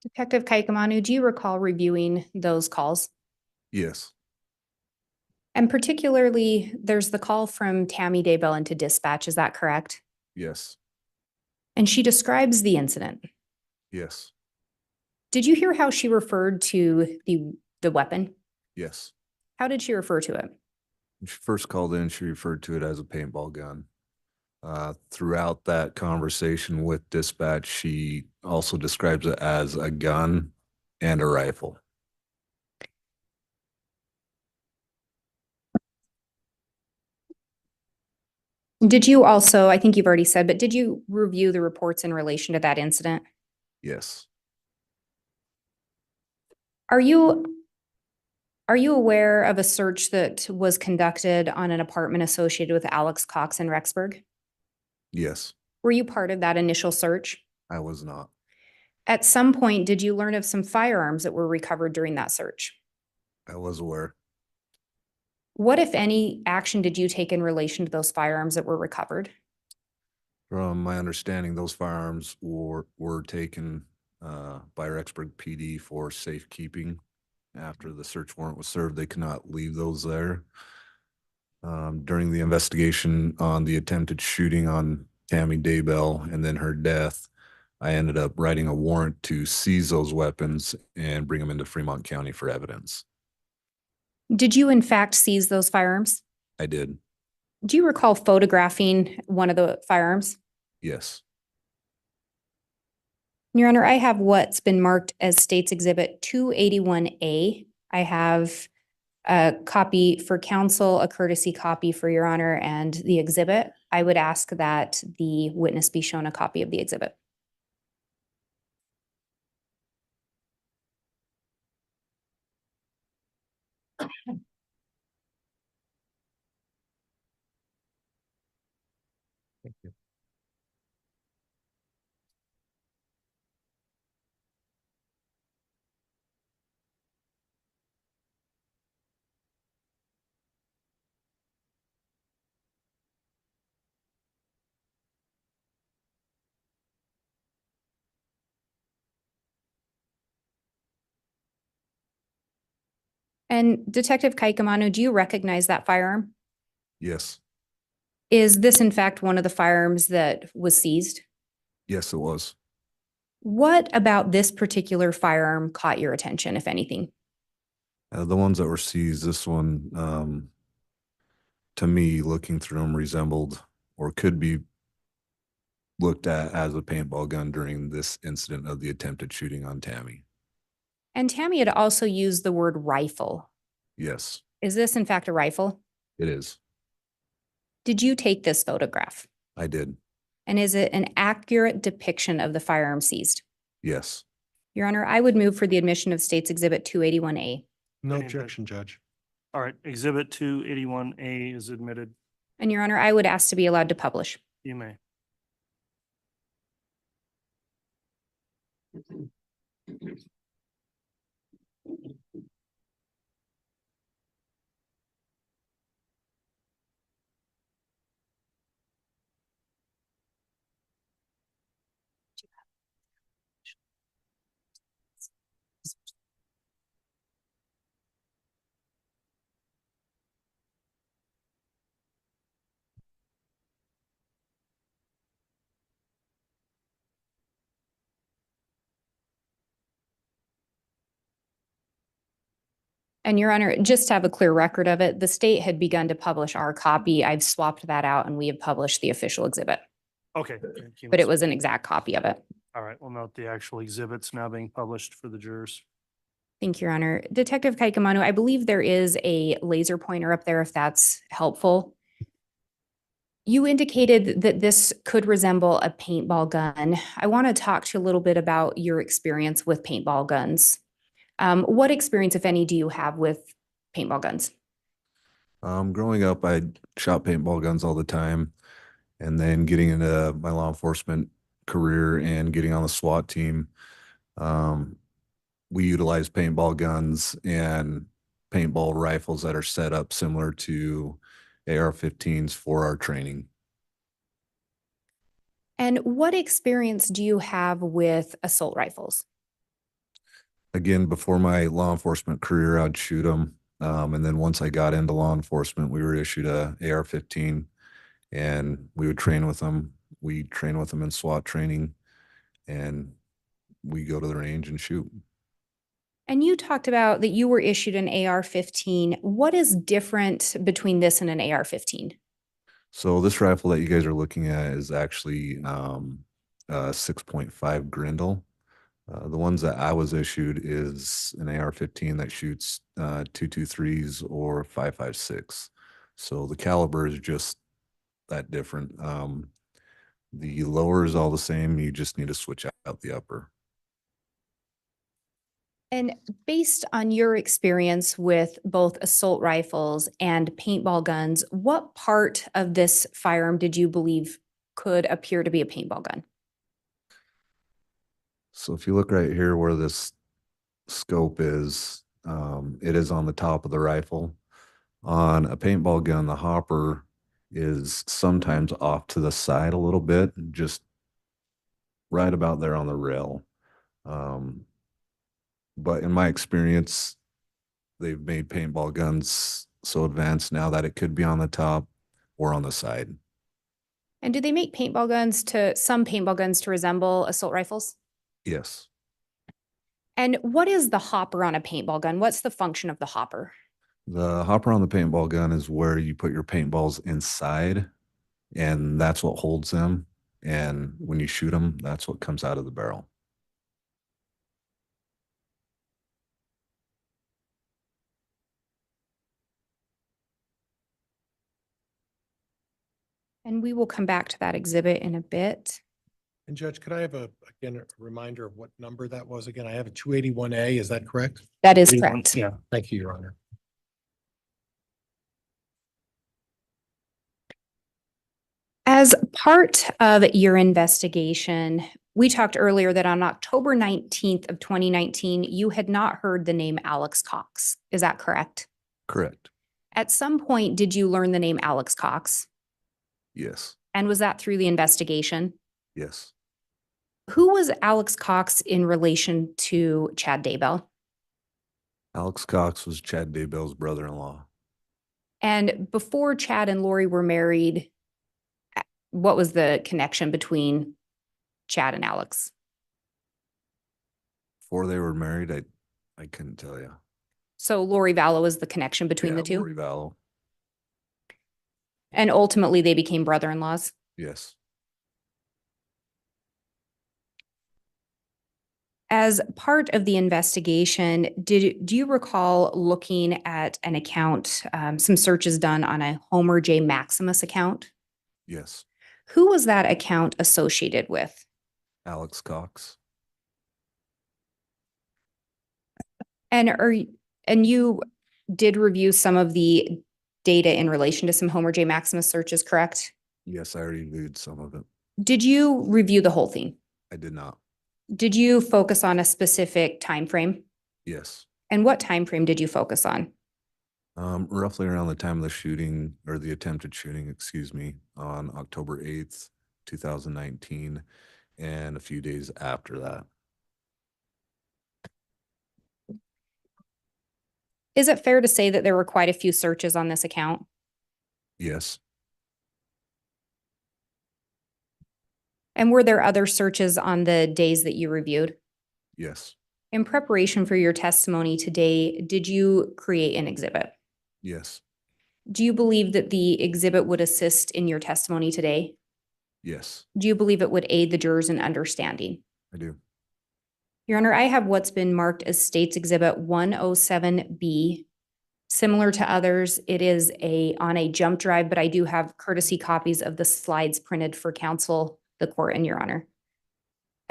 Detective Kaikamanu, do you recall reviewing those calls? Yes. And particularly, there's the call from Tammy Daybell into dispatch, is that correct? Yes. And she describes the incident. Yes. Did you hear how she referred to the weapon? Yes. How did she refer to it? When she first called in, she referred to it as a paintball gun. Throughout that conversation with dispatch, she also describes it as a gun and a rifle. Did you also, I think you've already said, but did you review the reports in relation to that incident? Yes. Are you aware of a search that was conducted on an apartment associated with Alex Cox in Rexburg? Yes. Were you part of that initial search? I was not. At some point, did you learn of some firearms that were recovered during that search? I was aware. What, if any, action did you take in relation to those firearms that were recovered? From my understanding, those firearms were taken by Rexburg PD for safekeeping. After the search warrant was served, they could not leave those there. During the investigation on the attempted shooting on Tammy Daybell and then her death, I ended up writing a warrant to seize those weapons and bring them into Fremont County for evidence. Did you in fact seize those firearms? I did. Do you recall photographing one of the firearms? Yes. Your Honor, I have what's been marked as State's Exhibit 281A. I have a copy for counsel, a courtesy copy for Your Honor, and the exhibit. I would ask that the witness be shown a copy of the exhibit. Thank you. And Detective Kaikamanu, do you recognize that firearm? Yes. Is this in fact one of the firearms that was seized? Yes, it was. What about this particular firearm caught your attention, if anything? The ones that were seized, this one, to me, looking through them, resembled or could be looked at as a paintball gun during this incident of the attempted shooting on Tammy. And Tammy had also used the word rifle. Yes, Is this in fact a rifle? it is. Did you take this photograph? I did. And is it an accurate depiction of the firearm seized? Yes. Your Honor, I would move for the admission of State's Exhibit 281A. No Any objection, Judge. All right, Exhibit 281A is admitted. And Your Honor, I would ask to be allowed to publish. You may. And Your Honor, just to have a clear record of it, the state had begun to publish our copy. I've swapped that out and we have published the official exhibit, Okay. Thank you, but it Ms. was an exact copy of it. All right, we'll note the actual exhibits now being published for the jurors. Thank you, Your Honor. Detective Kaikamanu, I believe there is a laser pointer up there if that's helpful. You indicated that this could resemble a paintball gun. I want to talk to you a little bit about your experience with paintball guns. What experience, if any, do you have with paintball guns? Growing up, I shot paintball guns all the time. And then getting into my law enforcement career and getting on the SWAT team, we utilize paintball guns and paintball rifles that are set up similar to AR-15s for our training. And what experience do you have with assault rifles? Again, before my law enforcement career, I'd shoot them. And then once I got into law enforcement, we were issued a AR-15 and we would train with them. We train with them in SWAT training and we go to the range and shoot. And you talked about that you were issued an AR-15. What is different between this and an AR-15? So this rifle that you guys are looking at is actually a 6.5 Grendel. The ones that I was issued is an AR-15 that shoots 223s or 5.56. So the caliber is just that different. The lower is all the same. You just need to switch out the upper. And based on your experience with both assault rifles and paintball guns, what part of this firearm did you believe could appear to be a paintball gun? So if you look right here where this scope is, it is on the top of the rifle. On a paintball gun, the hopper is sometimes off to the side a little bit, just right about there on the rail. But in my experience, they've made paintball guns so advanced now that it could be on the top or on the side. And do they make some paintball guns to resemble assault rifles? Yes. And what is the hopper on a paintball gun? What's the function of the hopper? The hopper on the paintball gun is where you put your paintballs inside, and that's what holds them. And when you shoot them, that's what comes out of the barrel. And we will come back to that exhibit in a bit. And Judge, could I have again, a reminder of what number that was again? I have a 281A, is that correct? That is correct. Yeah. Thank you, Your Honor. As part of your investigation, we talked earlier that on October 19th of 2019, you had not heard the name Alex Cox. Is that correct? Correct. At some point, did you learn the name Alex Cox? Yes. And was that through the investigation? Yes. Who was Alex Cox in relation to Chad Daybell? Alex Cox was Chad Daybell's brother-in-law. And before Chad and Lori were married, what was the connection between Chad and Alex? Before they were married, I couldn't tell you. So Lori Vallow is the connection between the two? Lori Vallow. And ultimately they became brother-in-laws? Yes. As part of the investigation, do you recall looking at an account, some searches done on a Homer J. Maximus account? Yes. Who was that account associated with? Alex Cox. And you did review some of the data in relation to some Homer J. Maximus searches, correct? Yes, I already reviewed some of it. Did you review the whole thing? I did not. Did you focus on a specific time frame? Yes. And what time frame did you focus on? Roughly around the time of the shooting or the attempted shooting, excuse me, on October 8th, 2019, and a few days after that. Is it fair to say that there were quite a few searches on this account? Yes. And were there other searches on the days that you reviewed? Yes. In preparation for your testimony today, did you create an exhibit? Yes. Do you believe that the exhibit would assist in your testimony today? Yes. Do you believe it would aid the jurors in understanding? I do. Your Honor, I have what's been marked as State's Exhibit 107B. Similar to others, it is on a jump drive, but I do have courtesy copies of the slides printed for counsel, the court, and Your Honor.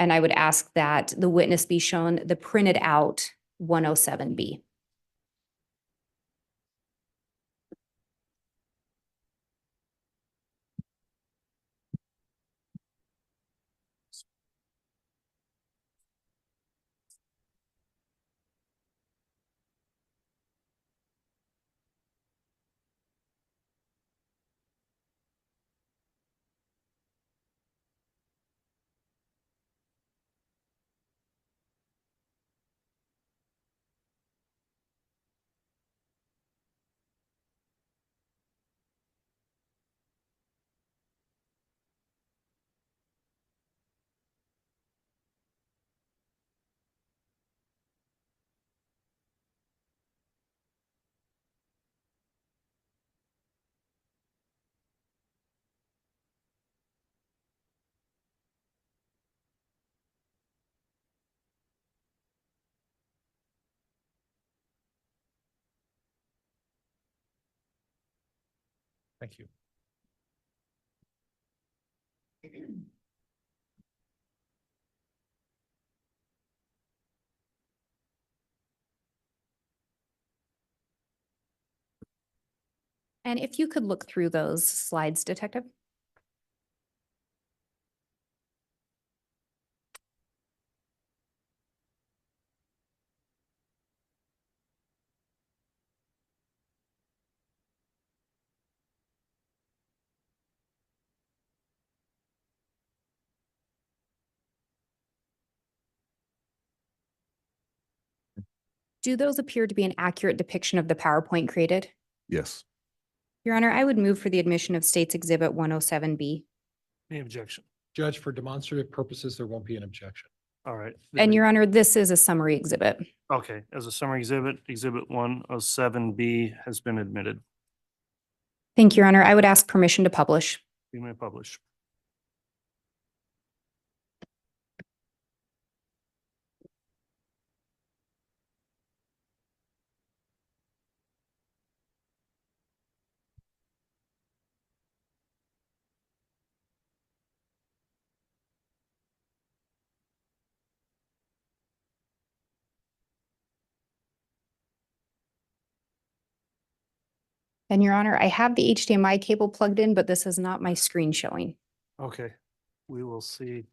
And I would ask that the witness be shown the printed out 107B. Thank you. And if you could look through those slides, Detective. Do those appear to be an accurate depiction of the PowerPoint created? Yes. Your Honor, I would move for the admission of State's Exhibit 107B. Any objection? Judge, for demonstrative purposes, there won't be an objection. All right. And Your Honor, this is a summary exhibit. Okay, as a summary exhibit, Exhibit 107B has been admitted. Thank you, Your Honor. I would ask permission to publish. You may publish. And Your Honor, I have the HDMI cable plugged in, but this is not my screen showing. Okay, we will see.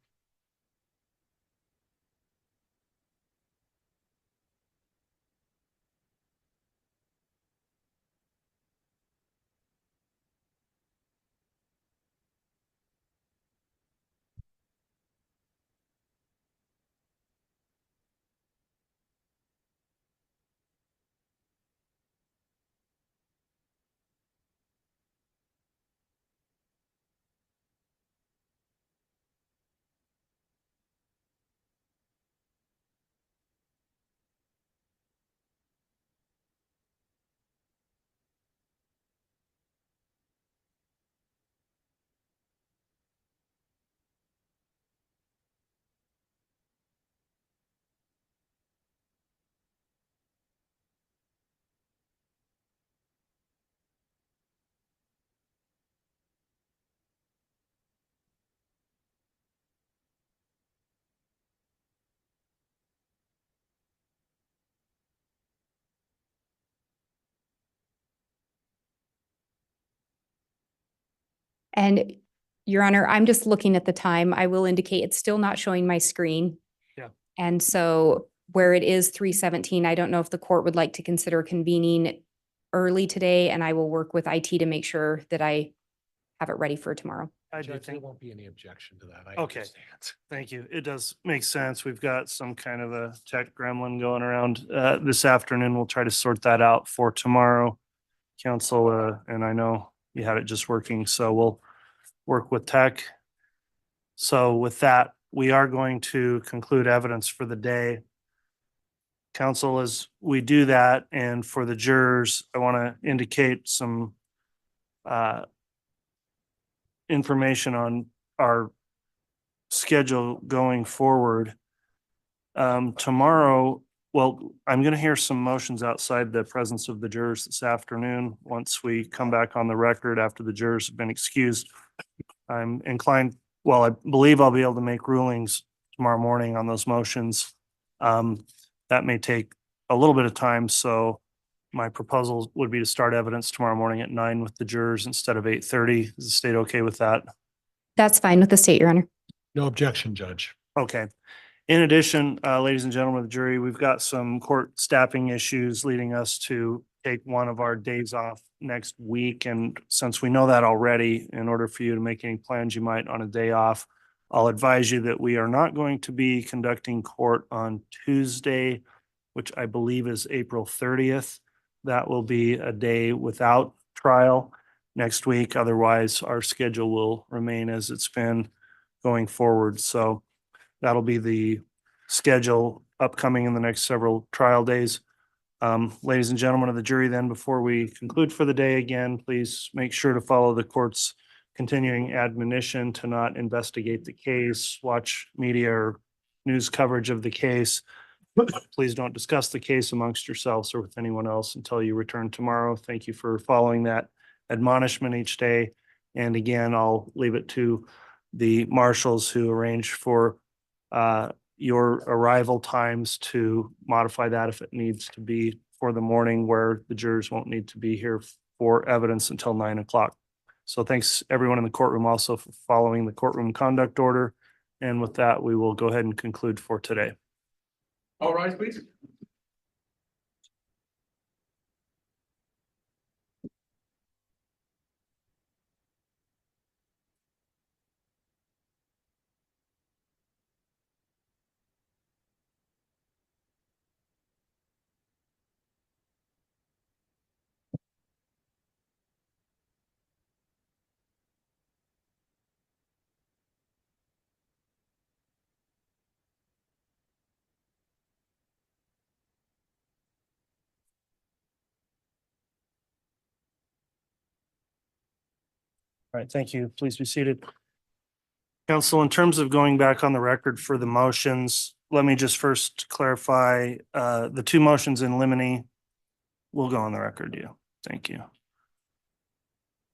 And Your Honor, I'm just looking at the time. I will indicate it's still not showing my screen. Yeah. And so where it is 3:17, I don't know if the court would like to consider convening early today, and I will work with IT to make sure that I have it ready for tomorrow. I do Judge, there think, won't be any objection to that. I Okay. understand. thank you. It does make sense. We've got some kind of a tech gremlin going around this afternoon. We'll try to sort that out for tomorrow. Council, and I know you had it just working, so we'll work with tech. So with that, we are going to conclude evidence for the day. Council, as we do that, and for the jurors, I want to indicate some information on our schedule going forward. Tomorrow, well, I'm going to hear some motions outside the presence of the jurors this afternoon. Once we come back on the record after the jurors have been excused, I'm inclined, well, I believe I'll be able to make rulings tomorrow morning on those motions. That may take a little bit of time, so my proposal would be to start evidence tomorrow morning at 9 with the jurors instead of 8:30. Is the state okay with that? That's fine with the state, Your Honor. No objection, Judge. Okay. In addition, ladies and gentlemen of the jury, we've got some court staffing issues leading us to take one of our days off next week. And since we know that already, in order for you to make any plans you might on a day off, I'll advise you that we are not going to be conducting court on Tuesday, which I believe is April 30th. That will be a day without trial next week. Otherwise, our schedule will remain as it's been going forward. So that'll be the schedule upcoming in the next several trial days. Ladies and gentlemen of the jury, then before we conclude for the day again, please make sure to follow the court's continuing admonition to not investigate the case, watch media or news coverage of the case. Please don't discuss the case amongst yourselves or with anyone else until you return tomorrow. Thank you for following that admonishment each day. And again, I'll leave it to the marshals who arrange for your arrival times to modify that if it needs to be for the morning, where the jurors won't need to be here for evidence until 9 o'clock. So thanks everyone in the courtroom also for following the courtroom conduct order. And with that, we will go ahead and conclude for today. All rise, please. All right, thank you. Please be seated. Council, in terms of going back on the record for the motions, let me just first clarify, the two motions in limine will go on the record, yeah. Thank you.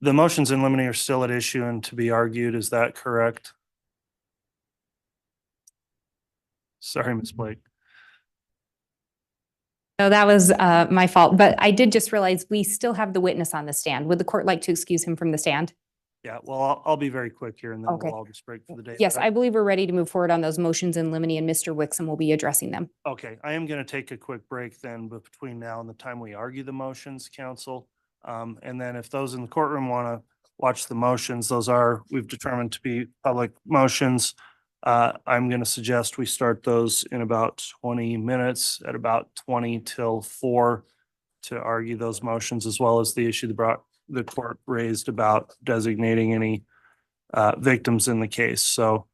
The motions in limine are still at issue and to be argued, is that correct? Sorry, Ms. Blake. No, that was my fault, but I did just realize we still have the witness on the stand. Would the court like to excuse him from the stand? Yeah, well, I'll be very quick here and then Okay. we'll all just break for the day. Yes, But I believe we're ready to move forward on those motions in limine, and Mr. Wixom will be addressing them. Okay, I am going to take a quick break then, but between now and the time we argue the motions, council. And then if those in the courtroom want to watch the motions, those are, we've determined to be public motions. I'm going to suggest we start those in about 20 minutes at about 20 till 4 to argue those motions, as well as the issue the court raised about designating any victims in the case. So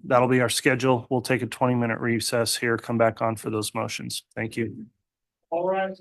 that'll be our schedule. We'll take a 20-minute recess here, come back on for those motions. Thank you. All rise.